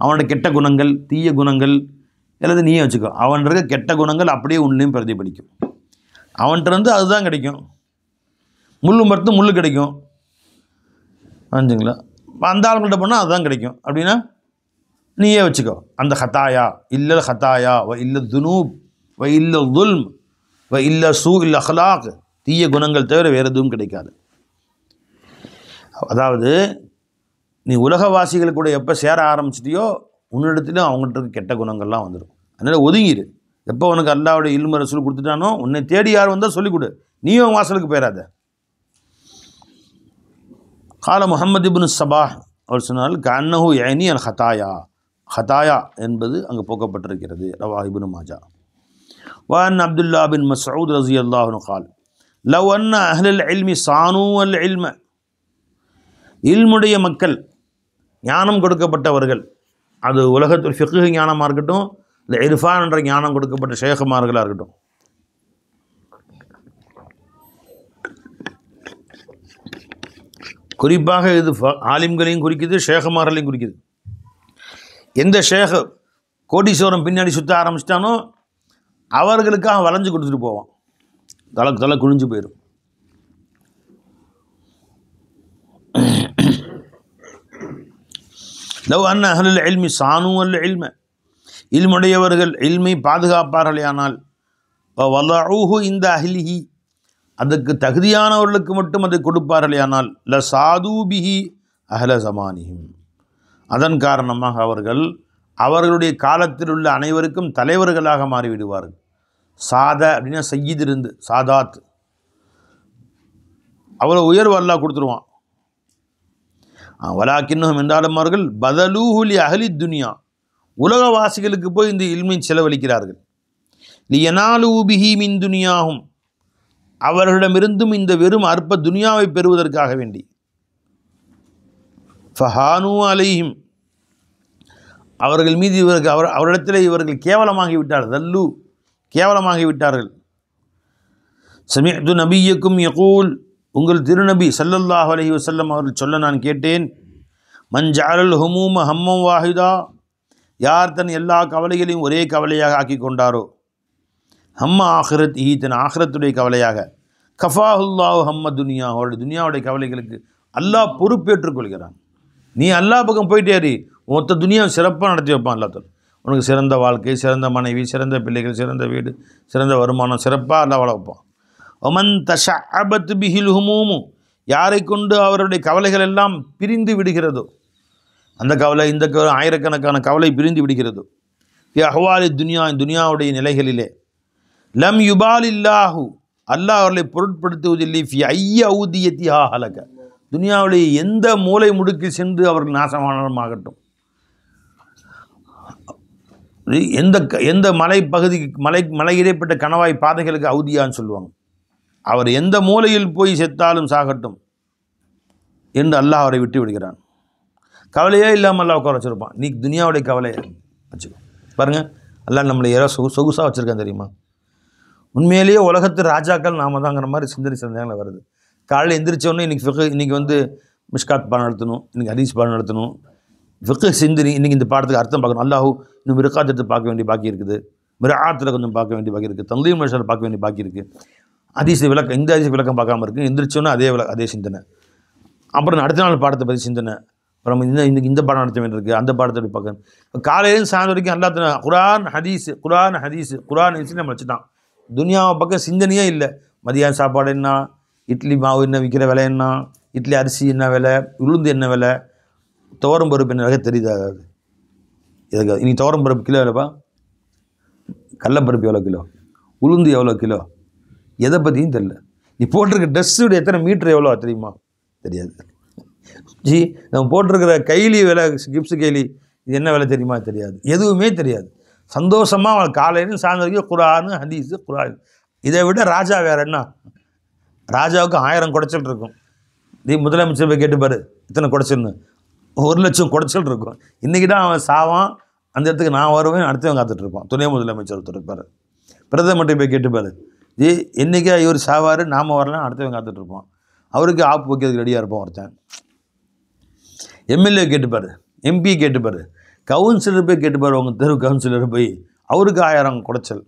அவனோட கெட்ட குணங்கள், தீய குணங்கள், அல்லது நீயே வச்சுக்கோ. அவன்கிட்ட இருக்க கெட்ட குணங்கள் அப்படியே உன்னையும் பிரதிபலிக்கும். அவன்கிட்ட இருந்து அதுதான் கிடைக்கும். முள் மரத்து முள் கிடைக்கும், புரிஞ்சுங்களா? அந்த ஆளுங்கள்ட்ட போனால் அதுதான் கிடைக்கும். அப்படின்னா நீயே வச்சுக்கோ. அந்த ஹத்தாயா இல்ல ஹத்தாயா வ இல்ல துனூப் வ இல்ல துல்ம் வ இல்ல சூ இல்ல அஹ்லாக், தீய குணங்கள் தவிர வேறு எதுவும் கிடைக்காது. அதாவது நீ உலகவாசிகள் கூட எப்போ சேர ஆரம்பிச்சிட்டியோ உன்னிடத்துலையும் அவங்கள்ட்ட இருக்க கெட்ட குணங்கள்லாம் வந்துடும். அதனால் ஒதுங்கிடு. எப்போ உனக்கு அல்லாஹ்வுடைய இல்மு ரசூல் கொடுத்துட்டானோ உன்னை தேடி யார் வந்தால் சொல்லிக் கொடு, நீயும் அவன் வாசலுக்கு போயிடாத. கால முஹம்மது இப்னு சபாஹ் அவர் சொன்னால் கன்னஹு யஅனி அல் ஹதாயா, ஹதாயா என்பது அங்கே போக்கப்பட்டிருக்கிறது. ரவாஹ் இப்னு மாஜா. வஅன் அப்துல்லா பின் மஸ்ஊத் ரலியல்லாஹு அன்ஹு قال லவ் அன்ன அஹ்லல் இல்மி சானூ அல் இல்ம, இல்முடைய மக்கள், ஞானம் கொடுக்கப்பட்டவர்கள், அது உலகத்தில் ஃபிக்ஹ் ஞானமாக இருக்கட்டும், இல்லை இர்ஃபான் என்ற ஞானம் கொடுக்கப்பட்ட ஷேகுமார்களாக இருக்கட்டும், குறிப்பாக இது ஆலிம்களையும் குறிக்குது, ஷேகுமார்களையும் குறிக்குது. எந்த ஷேக கோடீஸ்வரம் பின்னாடி சுற்ற ஆரம்பிச்சிட்டானோ அவர்களுக்காக வளைஞ்சு கொடுத்துட்டு போவான், தலை குனிஞ்சு போயிடும். லவ் அன்ன அஹ்லுல் இல்மி சானூ அல் இல்ம, இல்முடையவர்கள் இல்மை பாதுகாப்பார்களேயானால், வலஊஹு இந்த அஹ்லிஹி, அதுக்கு தகுதியானவர்களுக்கு மட்டும் அதை கொடுப்பார்களேயானால், ல சாது பிஹி அஹ்ல ஜமானிஹிம், அதன் காரணமாக அவர்கள் அவர்களுடைய காலத்தில் உள்ள அனைவருக்கும் தலைவர்களாக மாறிவிடுவார்கள். சாத அப்படின்னா சையீத் இருந்து சாதாத், அவ்வளோ உயர்வு அல்லாஹ் கொடுத்துருவான். வலாக்கின்னும் என்றாலும் அவர்கள் பதலூஹுலி அஹ்லி துனியா, உலகவாசிகளுக்கு போய் இந்த இல்மை செலவழிக்கிறார்கள். லியனாலூ பிஹி மின் துனியாஹும், அவர்களிடமிருந்தும் இந்த வெறும் அற்ப துனியாவை பெறுவதற்காக வேண்டி. ஃபஹானூ அலைஹிம், அவர்கள் மீது இவர்கள் அவரிடத்தில் இவர்கள் கேவலமாகிவிட்டார்கள். தல்லு, கேவலமாகிவிட்டார்கள். சமிஅது நபியக்கும் யகூல், உங்கள் திருநபி ஸல்லல்லாஹு அலைஹி வஸல்லம் அவர்கள் சொல்ல நான் கேட்டேன். மன் ஜஅலல் ஹுமூம ஹம்மம் வாஹிதா, யார் தன் எல்லா கவலைகளையும் ஒரே கவலையாக ஆக்கி கொண்டாரோ, ஹம்ம ஆஹிரத் ஈ, தன் ஆஹிரத்துடைய கவலையாக, கஃபாஹுல்லாஹு ஹம்ம துனியா, அவருடைய துனியாவுடைய கவலைகளுக்கு அல்லாஹ் பொறுப்பேற்றுக் கொள்கிறான். நீ அல்லாஹ் பக்கம் போயிட்டேரி, மொத்த துனியாவை சிறப்பாக நடத்தி வைப்பான் அல்லாஹ். உனக்கு சிறந்த வாழ்க்கை, சிறந்த மனைவி, சிறந்த பிள்ளைகள், சிறந்த வீடு, சிறந்த வருமானம், சிறப்பாக அல்லாஹ் வாழ வைப்பான். ஒமன் தஷஅபத் பிஹில் ஹுமூமு, யாரை கொண்டு அவருடைய கவலைகள் எல்லாம் பிரிந்து விடுகிறதோ, அந்த கவலை இந்த கவலை, ஆயிரக்கணக்கான கவலை பிரிந்து விடுகிறதோ, அஹ்வாலி துனியா, துனியாவுடைய நிலைகளிலே, லம் யுபாலில்லாஹு, அல்லாஹ் அவர்களை பொருட்படுத்துவதில்லை. ஃபி ஐய ஊதியத்திஹா ஹலக, துனியாவுடைய எந்த மூலை முடுக்கில் சென்று அவர்கள் நாசமானமாகட்டும், எந்த மலை பகுதி மலை இடைப்பட்ட கணவாய் பாதைகளுக்கு அவுதியான்னு சொல்லுவாங்க. அவர் எந்த மூலையில் போய் செத்தாலும் சாகட்டும் என்று அல்லாஹ் அவரை விட்டு விடுகிறான். கவலையே இல்லாமல் அல்லாஹ் உட்கார வச்சுருப்பான். நீ துனியாவுடைய கவலையை வச்சுக்கோ. பாருங்கள், அல்லாஹ் நம்மளை யாரோ சொகுசாக வச்சுருக்கான் தெரியுமா? உண்மையிலேயே உலகத்து ராஜாக்கள் நாம தாங்கிற மாதிரி சிந்தனைகள் வருது. காலையில் எந்திரிச்சோடனே இன்றைக்கி வந்து மிஷ்காத் பாடம் நடத்தணும், இன்றைக்கி ஹதீஸ் பாடம் நடத்தணும், ஃபிக்ஹ் சிந்தனி, இன்றைக்கி இந்த பாடத்துக்கு அர்த்தம் பார்க்கணும். அல்லாஹூ இன்னும் மிருகாத் எடுத்து பார்க்க வேண்டிய பாக்கி இருக்குது, மிராத்தில் கொஞ்சம் பார்க்க வேண்டிய பாக்கி இருக்குது, தன்லீம் மஷால் பார்க்க வேண்டிய பாக்கி இருக்குது, ஹதீஸ் விளக்கம், இந்த ஹதீஸ் விளக்கம் பார்க்காம இருக்குது. எந்திரிச்சோன்னே அதே சிந்தனை. அப்புறம் அடுத்த நாள் பாடத்தை பற்றி சிந்தனை. அப்புறம் இந்த பாடம் நடத்த வேண்டியிருக்கு, அந்த பாடத்தை பற்றி பார்க்கணும். இப்போ காலையிலேருந்து சாயந்தரம் வரைக்கும் அல்லா குரான் ஹதீஸ் நம்ம வச்சுட்டான். துனியாவை பக்கம் சிந்தனையே இல்லை. மதியானம் சாப்பாடு என்ன, இட்லி மாவு என்ன, விற்கிற விலை என்ன, இட்லி அரிசி என்ன விலை, உளுந்து என்ன விலை, துவரம் பருப்பு என்ன விலை தெரியுதா? இதுக்கு இன்னைக்கு துவரம் பருப்பு கிலோ எவ்வளோப்பா, கடலப்பருப்பு எவ்வளோ கிலோ, உளுந்து எவ்வளோ கிலோ, எதை பற்றியும் தெரியல. நீ போட்டிருக்க ட்ரெஸ்ஸுடைய எத்தனை மீட்ரு எவ்வளோ தெரியுமா? தெரியாது. ஜி, நம்ம போட்டிருக்கிற கைலி விலை, கிப்ஸு கைலி, இது என்ன விலை தெரியுமா? தெரியாது. எதுவுமே தெரியாது. சந்தோஷமாக அவன் காலையிலும் சாயந்தரம் வரைக்கும் குரானு ஹதீஸு குரான். இதை விட ராஜா வேறு என்ன? ராஜாவுக்கு 1000 குடைச்சல் இருக்கும். நீ முதலமைச்சர் போய் கேட்டுப்பார் இத்தனை குடைச்சல்னு, 1,00,000 குடைச்சல் இருக்கும். இன்றைக்கி தான் அவன் சாவான், அந்த இடத்துக்கு நான் வருவேன், அடுத்தவன் காத்துட்ருப்பான். துணை முதலமைச்சர் ஒருத்தர் இருப்பார். பிரதமர்கிட்ட போய் கேட்டுப்பார், ஜி என்றைக்கா இவர் சாவார், நாம் வரலாம், அடுத்தவன் காத்துட்ருப்பான். அவருக்கு ஆப்பு வைக்கிறதுக்கு ரெடியாக இருப்பான் ஒருத்தன். எம்எல்ஏ கேட்டுப்பார், எம்பி கேட்டுப்பார், கவுன்சிலர் போய் கேட்டுப்பார், உங்கள் தெரு கவுன்சிலர் போய் அவருக்கு 1000 குடைச்சல்.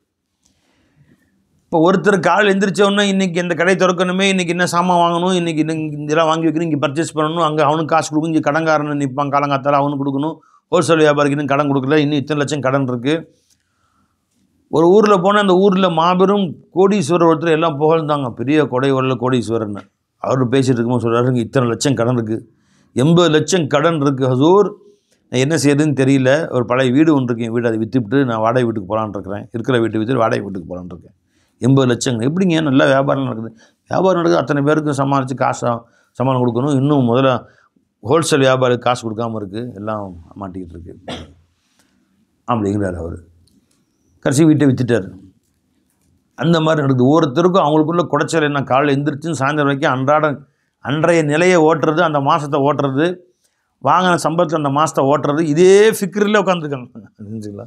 இப்போ ஒருத்தர் காலையில் எந்திரிச்சோன்னா இன்றைக்கி இந்த கடை திறக்கணுமே, இன்றைக்கி என்ன சாமான் வாங்கணும், இன்றைக்கி இதெல்லாம் வாங்கி வைக்கணும், இங்கே பர்ச்சேஸ் பண்ணணும், அங்கே அவனுக்கு காசு கொடுக்கணும், இங்கே கடன்காரன் நிற்பான் காலங்காத்தால் அவனுக்கு கொடுக்கணும், ஹோல்சேல் வியாபாரிக்கு இன்னும் கடன் கொடுக்கல, இன்னும் இத்தனை லட்சம் கடன் இருக்குது. ஒரு ஊரில் போனால் அந்த ஊரில் மாபெரும் கோடீஸ்வரர் ஒருத்தர் எல்லாம் புகழ்ந்தாங்க, பெரிய கொடை வரல கோடீஸ்வரர்னு. அவர் பேசிகிட்டு இருக்கும்போது சொல்கிறாருங்க, இத்தனை லட்சம் கடன் இருக்குது, 80 லட்சம் கடன் இருக்குது ஹசூர், நான் என்ன செய்யறதுன்னு தெரியல. ஒரு பழைய வீடு ஒன்று இருக்கு, என் வீடு அதை விற்றுவிட்டு நான் வாடகை வீட்டுக்கு போகலான்னு இருக்கிறேன், இருக்கிற வீட்டை விற்று வாடகை வீட்டுக்கு போகலான்னு இருக்கேன். 80 லட்சங்க எப்படிங்க, நல்லா வியாபாரம் நடக்குது. வியாபாரம் நடக்குது, அத்தனை பேருக்கு சமாளித்து காசு சமாளம் கொடுக்கணும், இன்னும் முதல்ல ஹோல்சேல் வியாபாரிக்கு காசு கொடுக்காமல் இருக்குது, எல்லாம் மாட்டிக்கிட்டு இருக்கு அப்படிங்கிறார் அவர். கடைசி வீட்டை விற்றுட்டார். அந்த மாதிரி நடக்குது. ஒவ்வொருத்தருக்கும் அவங்களுக்குள்ள குடைச்சல் என்ன, காலையில் எந்திரிச்சுன்னு சாயந்தரம் வரைக்கும் அன்றைய நிலையை ஓட்டுறது, அந்த மாதத்தை ஓட்டுறது, வாங்கின சம்பளத்தில் அந்த மாதத்தை ஓட்டுறது, இதே ஃபிக்கரில் உட்காந்துருக்காங்க.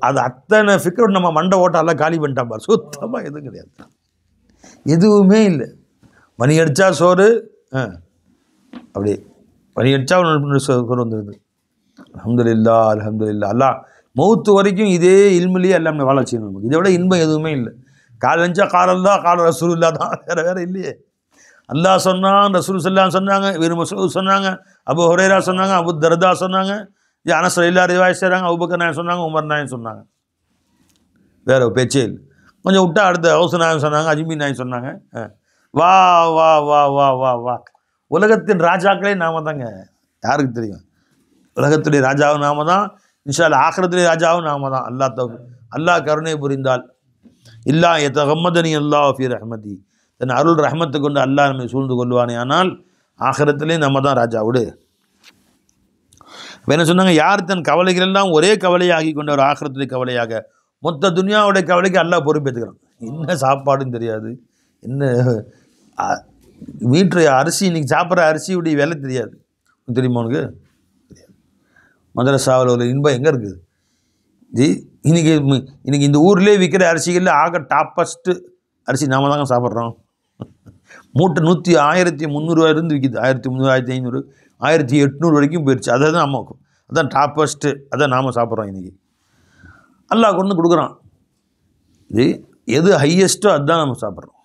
அது அத்தனை ஃபிக்கர் நம்ம மண்டை ஓட்டாலாம் காலி பண்ணிட்டான் பார். சுத்தமாக எதுவும் கிடையாது, எதுவுமே இல்லை. மணி அடித்தா சோறு, அப்படியே மணி அடித்தா சோறு வந்துடுது. அல்ஹம்துலில்லாஹ் அல்ஹம்துலில்லாஹ். அல்லாஹ் மௌத்து வரைக்கும் இதே இல்மிலேயே எல்லாமே வாழ வச்சுக்கணும். நமக்கு இதை விட இன்பம் எதுவுமே இல்லை. கால் நினச்சா காலல்லா கால ரசூலுல்லா தான், வேறு இல்லையே. அல்லாஹ் சொன்னான், ரசூல் ஸல்லல்லாஹு சொன்னாங்க, வேறு மசூத் சொன்னாங்க, அபூ ஹுரைரா சொன்னாங்க, அபூ தர்தா சொன்னாங்க, அனஸ் ரலியல்லாஹு ரிவாயத் செய்கிறாங்க, அபூபக்கர் நாயகம் சொன்னாங்க, உமர் நாயகம் சொன்னாங்க. வேறு பேச்சே இல்லை. கொஞ்சம் விட்டா அடுத்த ஹவுஸ் நாயகம் சொன்னாங்க, அஜ்மீர் நாயகம் சொன்னாங்க. வா வா வா வா வா வா. உலகத்தின் ராஜாக்களே நாம தாங்க. யாருக்கு தெரியும்? உலகத்துடைய ராஜாவும் நாம தான், இன்ஷா அல்லாஹ் ஆখিরাத்துடைய ராஜாவும் நாம தான். அல்லாஹ் கருணை புரிந்தால், இல்லா யதகம்மதனி அல்லாஹ் ஃபீ ரஹ்மதி, தன் அருள் ரஹ்மத்தை கொண்டு அல்லாஹ் நம்மை சூழ்ந்து கொள்வானே. ஆனால் ஆখিরাத்திலே நம்ம தான் ராஜா. விடு. என்ன சொன்னாங்க, யார் தன் கவலைகள் எல்லாம் ஒரே கவலையாகி கொண்ட ஒரு ஆখিরাத்துடைய கவலையாக, மொத்த துனியாவுடைய கவலைக்கு அல்லாஹ் பொறுப்பேற்றுக்கிறான். என்ன சாப்பாடுன்னு தெரியாது, என்ன வீட்டு அரிசி, இன்றைக்கி சாப்பிட்ற அரிசியுடைய விலை தெரியாது, தெரியுமா உனக்கு? தெரியாது. மதரசாவில் ஒரு இன்பம் எங்கே இருக்குது ஜி? இன்றைக்கி இந்த ஊர்லேயே விற்கிற அரிசிகளில் ஆக டாப்பஸ்ட்டு அரிசி நாம தாங்க சாப்பிட்றோம். மூட்டை 1300 விற்கிது, 1300, 1500, 1800 வரைக்கும் போயிடுச்சு. அதான் நமக்கு, அதான் டாப்பஸ்ட்டு, அதான் நாம் சாப்பிட்றோம். இன்றைக்கி அல்லாஹ் கொண்டு கொடுக்குறான் ஜி. எது ஹையஸ்ட்டோ அதுதான் நம்ம சாப்பிட்றோம்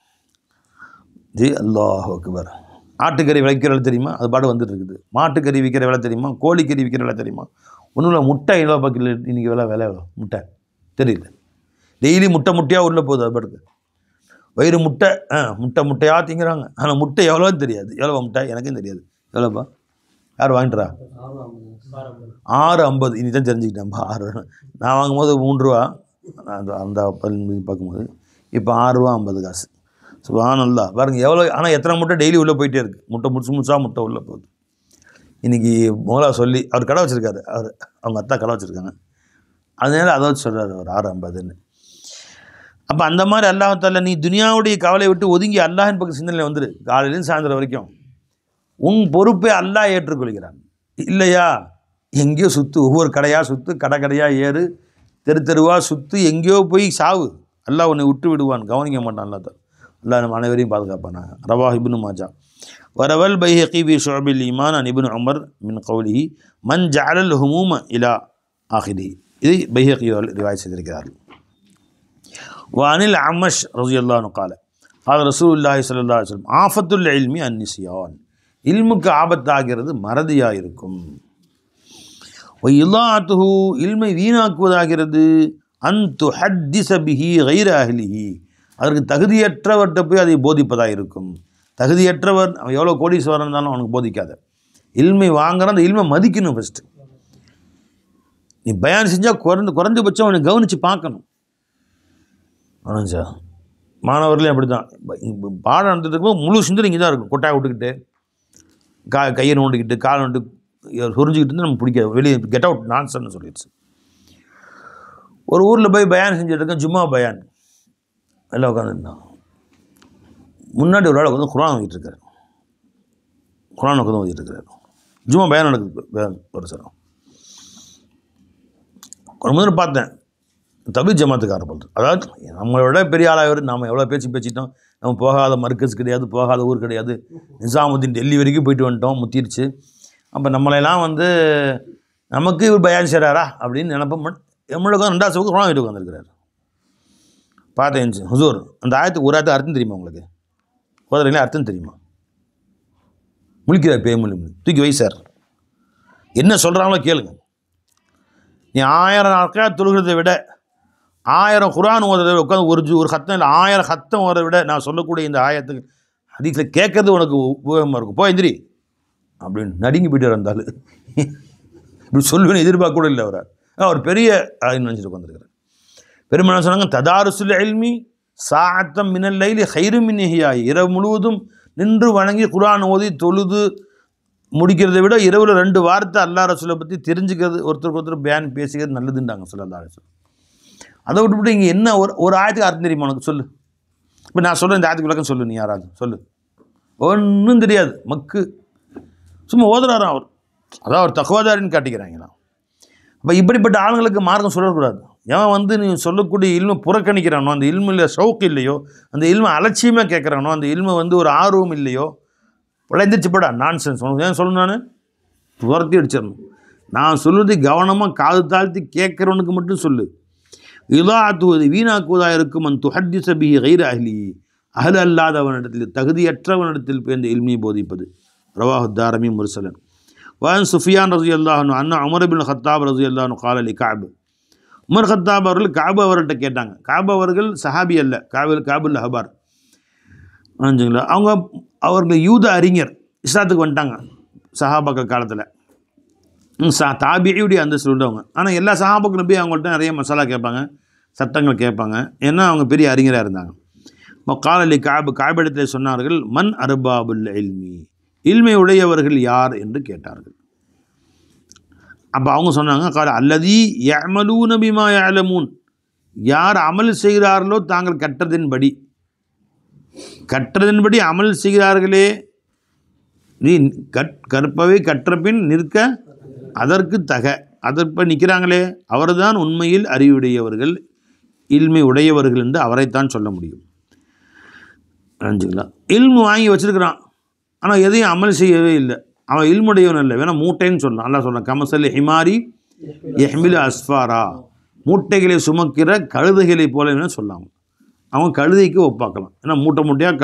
ஜி. அல்லாஹ் அக்பர். ஆட்டுக்கறி விற்கிற விலை தெரியுமா? அது பாட்டு வந்துட்டு இருக்குது. மாட்டுக்கறி விற்கிற விலை தெரியுமா? கோழிக்கறி விற்கிற விலை தெரியுமா? ஒன்றும் இல்லை, முட்டை 7 ரூபா கிலோ இன்றைக்கி விலை எவ்வளோ? முட்டை தெரியல. டெய்லி முட்டையாக உள்ளே போகுது. அது பாட்டுக்கு வயிறு முட்டையாக திங்கிறாங்க. ஆனால் முட்டை எவ்வளோன்னு தெரியாது. எவ்வளோ முட்டை எனக்கும் தெரியாது. எவ்வளோப்பா? யார் வாங்கிட்டுறா? 6.50. இனி தான் தெரிஞ்சுக்கிட்டேன்ப்பா. 6 நான் வாங்கும்போது 3 ரூபா, அந்த பார்க்கும்போது இப்போ 6 ரூபா 50 காசு. சுப்ஹானல்லாஹ். பாருங்கள் எவ்வளோ. ஆனால் எத்தனை முட்டை டெய்லி உள்ளே போயிட்டே இருக்குது. முட்டை முழுசாக முட்டை உள்ளே போகுது. இன்றைக்கி மோலா சொல்லி அவர் கடை வச்சுருக்காரு, அவங்க அத்தா கடை வச்சுருக்காங்க, அதனால அதை வச்சு சொல்கிறார் அவர் 6.50ன்னு. அப்போ அந்த மாதிரி அல்லாஹ் நீ துனியாவுடைய கவலை விட்டு ஒதுங்கி அல்லாஹின் பக்கம் சிந்தனையில் வந்துடு. காலையிலேருந்து சாயந்தரம் வரைக்கும் உன் பொறுப்பை அல்லாஹ் ஏற்றுக்கொள்கிறான். இல்லையா, எங்கேயோ சுற்று, ஒவ்வொரு கடையாக சுற்று, கடையாக ஏறு, தெருவாக சுற்று, எங்கேயோ போய் சாவு. அல்லாஹ் உன்னை விட்டு விடுவான், கவனிக்க மாட்டான். அல்லாஹ் நம்ம அனைவரையும் பாதுகாப்பானா. ரவாஹ் இப்னு மாஜா வரவல் பைஹகி ஃபீ ஷுஅபில் ஈமான் அன் இப்னு உமர் மின் கௌலிஹி மன் ஜஅலல் ஹுமூம இலா ஆஹிரி. இது பைஹகி ரிவாயத் செய்திருக்கிறார்கள். வானில் அமஷ் ரலியல்லாஹு அன்ஹு قال قال رسول الله صلى الله عليه وسلم ஆஃபத்துல் இல்மி அன்னிசியான். இல்முக்கு ஆபத்தாகிறது மறதியாக இருக்கும். இல்லாத்துஹு இல்மை வீணாக்குவதாகிறது. அன் துஹத்திஸ பிஹி கைர அஹ்லிஹி, அதற்கு தகுதியற்றவர்கிட்ட போய் அதை போதிப்பதாக இருக்கும். தகுதியற்றவர் அவன் எவ்வளோ கோடீஸ்வரன் இருந்தாலும் அவனுக்கு போதிக்காத. இல்மை வாங்குற அந்த இல்மை மதிக்கணும். ஃபஸ்ட்டு நீ பயான் செஞ்சால் குறைஞ்சபட்சம் அவனை கவனித்து பார்க்கணும். சார் மாணவர்களே அப்படி தான். பாடம் நடந்துட்டு இருக்கும்போது முழு சிந்தனை இங்கே தான் இருக்கும். கொட்டாய் விட்டுக்கிட்டு, கையை நோண்டிக்கிட்டு, காலை நோண்டு சொரிஞ்சிக்கிட்டு இருந்து நமக்கு பிடிக்காது. வெளியே கெட் அவுட் நான்சன்னு சொல்லிடுச்சு. ஒரு ஊரில் போய் பயான் செஞ்சுட்டு இருக்கேன், ஜும்மா பயான். எல்லாம் உட்காந்துருந்தான். முன்னாடி ஒரு ஆள் உட்காந்து குர்ஆன் ஓதிட்டு இருக்காரு. குர்ஆன் உட்காந்து ஓதிட்டு இருக்காரு. ஜும்மா பயான் நடக்குது. ஒரு சார் ஒரு முதல்ல பார்த்தேன், தபீத் ஜமாத்துக்காரர் போல். அதாவது நம்மளோட பெரிய ஆளாக நாம் எவ்வளோ பேசிட்டோம். நம்ம போகாத மர்க்கஸ் கிடையாது, போகாத ஊர் கிடையாது. நிசாமுதீன் டெல்லி வரைக்கும் போயிட்டு வந்துட்டோம், முத்திருச்சு. அப்போ நம்மளையெல்லாம் நமக்கு இவர் பயான் செய்கிறாரா அப்படின்னு நினப்போம். எம்மளுக்கு 2வது சவுக்கு குர்ஆன் வீட்டுக்கு வந்திருக்கிறார். பார்த்தேன் ஹுசூர், அந்த ஆயத்துக்கு ஒரு ஆயத்துக்கு அர்த்தம் தெரியுமா உங்களுக்கு? ஓதுறீங்களா? அர்த்தம் தெரியுமா? முழிக்கிறார் பேய் முழி தூக்கி வை சார், என்ன சொல்கிறாங்களோ கேளுங்க. நீ 1000 ரக்காத் தொழுகிறதை விட 1000 குர்ஆன் ஓதுறதை விட உட்காந்து ஒரு ஹத்தம் இல்லை 1000 ஹத்தம் ஓதுறதை விட நான் சொல்லக்கூடிய இந்த ஆயத்துக்கு ஹதீஸில் கேட்கறது உனக்கு உபயோகமாக இருக்கும். போ எந்திரி அப்படின்னு நடுங்கி போயிட்டு இருந்தாலும் இப்படி சொல்லுவேன்னு எதிர்பார்க்க கூட இல்லை அவர் பெரிய நினச்சிட்டு உட்காந்துருக்கிறார். பெருமாள் சொன்னாங்க, ததாருசுல் இல்மி சாஅத்தம் மினல் லைலி கைரும் மின் இஹ்யாஇ, இரவு முழுவதும் நின்று வணங்கி குர்ஆன் ஓதி தொழுது முடிக்கிறதை விட இரவில் 2 வார்த்தை அல்லாஹ் ரசூலை பற்றி தெரிஞ்சுக்கிறது, ஒருத்தருக்கு ஒருத்தர் பயான் பேசிக்கிறது நல்லதுன்றாங்க ஸல்லல்லாஹு அலைஹி வஸல்லம். அதை விட்டுவிட்டு இங்கே என்ன ஒரு ஆயத்துக்கு அர்த்தம் தெரியுமா உனக்கு? சொல்லு. இப்போ நான் சொல்கிறேன் இந்த ஆயத்துக்கு விளக்கம் சொல்லு. நீ யாராவது சொல்லு. ஒன்றும் தெரியாது, மக்கு சும்மா ஓதுறாராம் அவர். அதான் அவர் தக்வாதாரின்னு காட்டிக்கிறாங்களாம். அப்போ இப்படிப்பட்ட ஆளுங்களுக்கு மார்க்கம் சொல்லக்கூடாது. எவன் நீ சொல்லக்கூடிய இல்மை புறக்கணிக்கிறானோ, அந்த இல்மில் ஷவுக்கு இல்லையோ, அந்த இல்மை அலட்சியமாக கேட்குறானோ, அந்த இல்மை ஒரு ஆர்வம் இல்லையோ, விளைந்துச்சு போடா நான்சென்ஸ். உனக்கு ஏன் சொல்லணும்? நான் துரத்தி அடிச்சிடணும். நான் சொல்லுவது கவனமாக காது தாழ்த்தி கேட்குறவனுக்கு மட்டும் சொல்லு. இதாத்துவது வீணாக்குவதாக இருக்கும். அன் துஹத்திஸ பிஹி கைர அஹ்லி, அஹ்ல் அல்லாதவனிடத்தில் தகுதியற்றவனிடத்தில் பேர்ந்த இல்மியை போதிப்பது. ரவாஹு தாரமி முர்சலன். வன் சுஃபியான் ரஸியல்லாஹு அன்ஹு அன்ன உமர் இப்னு கத்தாப் ரஸியல்லாஹு அன்ஹு கால லி கஅப், உமர் கத்தாப் அவர்கள் கஅப் அவர்கிட்ட கேட்டாங்க. கஅப் அவர்கள் சஹாபி அல்ல, கஅபுல் அஹ்பார் நினைஞ்சுங்களா. அவர்கள் யூத அறிஞர், இஸ்லாத்துக்கு வந்துட்டாங்க சஹாபாக்கள் காலத்தில். தாபியுடைய அந்தஸ்து உள்ளவங்க. ஆனால் எல்லா சஹாபாக்களும் போய் அவங்கள்ட்ட நிறைய மசாலா கேட்பாங்க, சட்டங்கள் கேட்பாங்க. ஏன்னா அவங்க பெரிய அறிஞராக இருந்தாங்க. கால லி கஅப், கஅபிடத்தில் சொன்னார்கள், மன் அர்பாபுல் இல்மி, இல்மை உடையவர்கள் யார் என்று கேட்டார்கள். அப்போ அவங்க சொன்னாங்க, கால அல்லதி யஅமலூன பிமா யஅலமூன், யார் அமல் செய்கிறார்களோ தாங்கள் கற்றதின்படி அமல் செய்கிறார்களே, நீ கற்பவை கற்றபின் நிற்க அதற்கு அதற்ப நிற்கிறாங்களே, அவர்தான் உண்மையில் அறிவுடையவர்கள், இல்மை உடையவர்கள் என்று அவரைத்தான் சொல்ல முடியும். நினச்சிக்கலாம். இல்மு வாங்கி வச்சிருக்கிறான், ஆனால் எதையும் அமல் செய்யவே இல்லை, அவன் இல்முடையவன் இல்லை, வேணா மூட்டைன்னு சொல்லலாம். நல்லா சொல்லலாம், கமசல் ஹிமாரி யஹ்மிலு அஸ்ஃபாரா, மூட்டைகளை சுமக்கிற கழுதைகளை போல வேணா சொல்லலாம். அவன் கழுதைக்கு ஒப்பாக்கலாம். ஏன்னா மூட்டையாக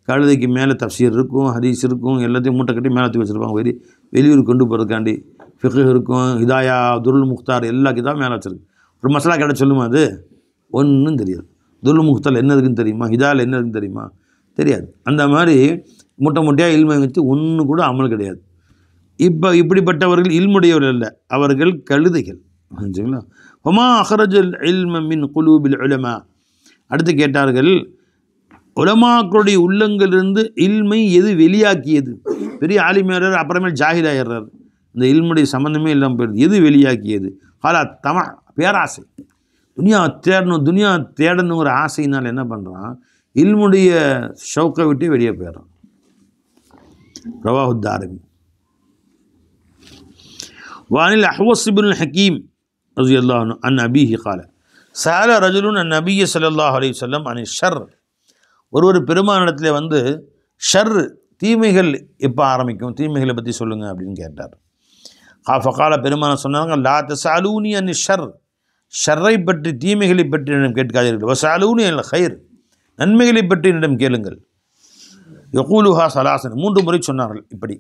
கழுதைக்கு மேலே தஃசீர் இருக்கும், ஹதீஸ் இருக்கும், எல்லாத்தையும் மூட்டை கட்டி மேலே தூக்கி வச்சுருப்பாங்க. வெளியூர் கொண்டு போகிறதுக்காண்டி ஃபிக்ஹ் இருக்கும், ஹிதாயா, துருல் முக்தார் எல்லா கிதாபும் மேலே வச்சுருக்கு. ஒரு மசாலா கடை சொல்லுமா? அது ஒன்றும் தெரியாது. துருல் முக்தார் என்ன இருக்குன்னு தெரியுமா? ஹிதாயில் என்ன இருக்குன்னு தெரியுமா? தெரியாது. அந்த மாதிரி மூட்டையாக இல்மை வச்சு ஒன்று கூட அமல் கிடையாது. இப்படிப்பட்டவர்கள் இல்முடையவர்கள் அல்ல, அவர்கள் கழுதைகள். சரிங்களா? ஒமா அஹ்ரஜல் இல்ம மின் குலூபில் உலமா, அடுத்து கேட்டார்கள், உலமாக்களுடைய உள்ளங்களிலிருந்து இல்மை எது வெளியாக்கியது? பெரிய ஆலிமேறார், அப்புறமேல் ஜாஹிலாயிடுறார், இந்த இல்முடைய சம்மந்தமே இல்லாமல் போயிடுது. எது வெளியாக்கியது? ஹாலா தமா, பேராசை, துனியா தேடணுங்கிற ஆசையினால் என்ன பண்ணுறான், இல்முடைய ஷவுக்கை விட்டு வெளியே போயிடுறான். ரவாஹு தாரமி. வானில் அஹ்வஸ் இப்னுல் ஹக்கீம் ரலியல்லாஹு அன்ஹு அன் அபீஹி கால சஅல ரஜுலுன் அன் நபிய்ய ஸல்லல்லாஹு அலைஹி வஸல்லம் அனி ஷர், ஒரு பெருமானிடத்தில் ஷர், தீமைகள் எப்போ ஆரம்பிக்கும், தீமைகளை பற்றி சொல்லுங்கள் அப்படின்னு கேட்டார். ஃபகால, பெருமான சொன்னாங்க, லா தஸஅலூனி அனி ஷர், ஷர்ரை பற்றி தீமைகளை பற்றி என்னிடம் கேட்காதீர்கள். வஸஅலூனி அல் கைர், நன்மைகளை பற்றி என்னிடம் கேளுங்கள். யகூலுஹா சலாசன், 3 முறை சொன்னார்கள் இப்படி.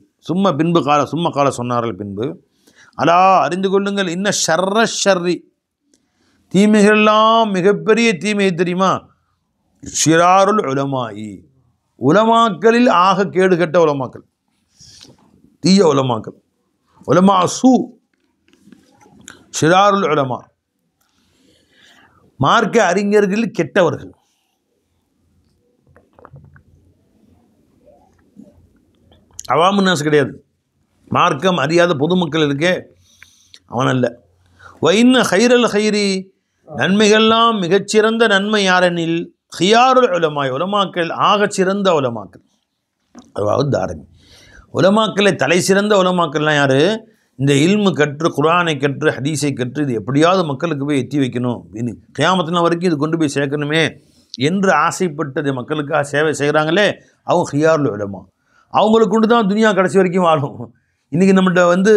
பின்பு கால சொன்னார்கள் பின்பு, அலா அறிந்து கொள்ளுங்கள், இன்ன ஷர்ர ஷர்ரி, தீமைகளெல்லாம் மிகப்பெரிய தீமை தெரியுமா? ஷிராருல் உலமாயி, உலமாக்களில் ஆக கேடு கெட்ட உலமாக்கள், தீய உலமாக்கள், உலமா சூ, ஷிராருல் உலமா, மார்க்க அறிஞர்கள் கெட்டவர்கள். அவாமுன்னாஸ் கிடையாது, மார்க்கம் அறியாத பொதுமக்கள் இருக்கே அவனல்ல. வைன்ன ஹைரல் ஹைரி, நன்மைகள்லாம் மிகச்சிறந்த நன்மை யாரெனில் ஹியாருல் உலமாய், உலமாக்கள் ஆகச்சிறந்த உலமாக்கள். அதாவது தாரமி, உலமாக்களை தலை சிறந்த உலமாக்கள்லாம் யார்? இந்த இல்மு கற்று, குர்ஆனை கற்று, ஹதீஸை கற்று, இது எப்படியாவது மக்களுக்கு போய் எத்தி வைக்கணும், கியாமத்தின வரைக்கும் இது கொண்டு போய் சேர்க்கணுமே என்று ஆசைப்பட்டது மக்களுக்காக சேவை செய்கிறாங்களே, அவங்க ஹியாருல் உலமா. அவங்களுக்கு கொண்டு தான் துனியா கடைசி வரைக்கும் வாழும். இன்றைக்கி நம்மகிட்ட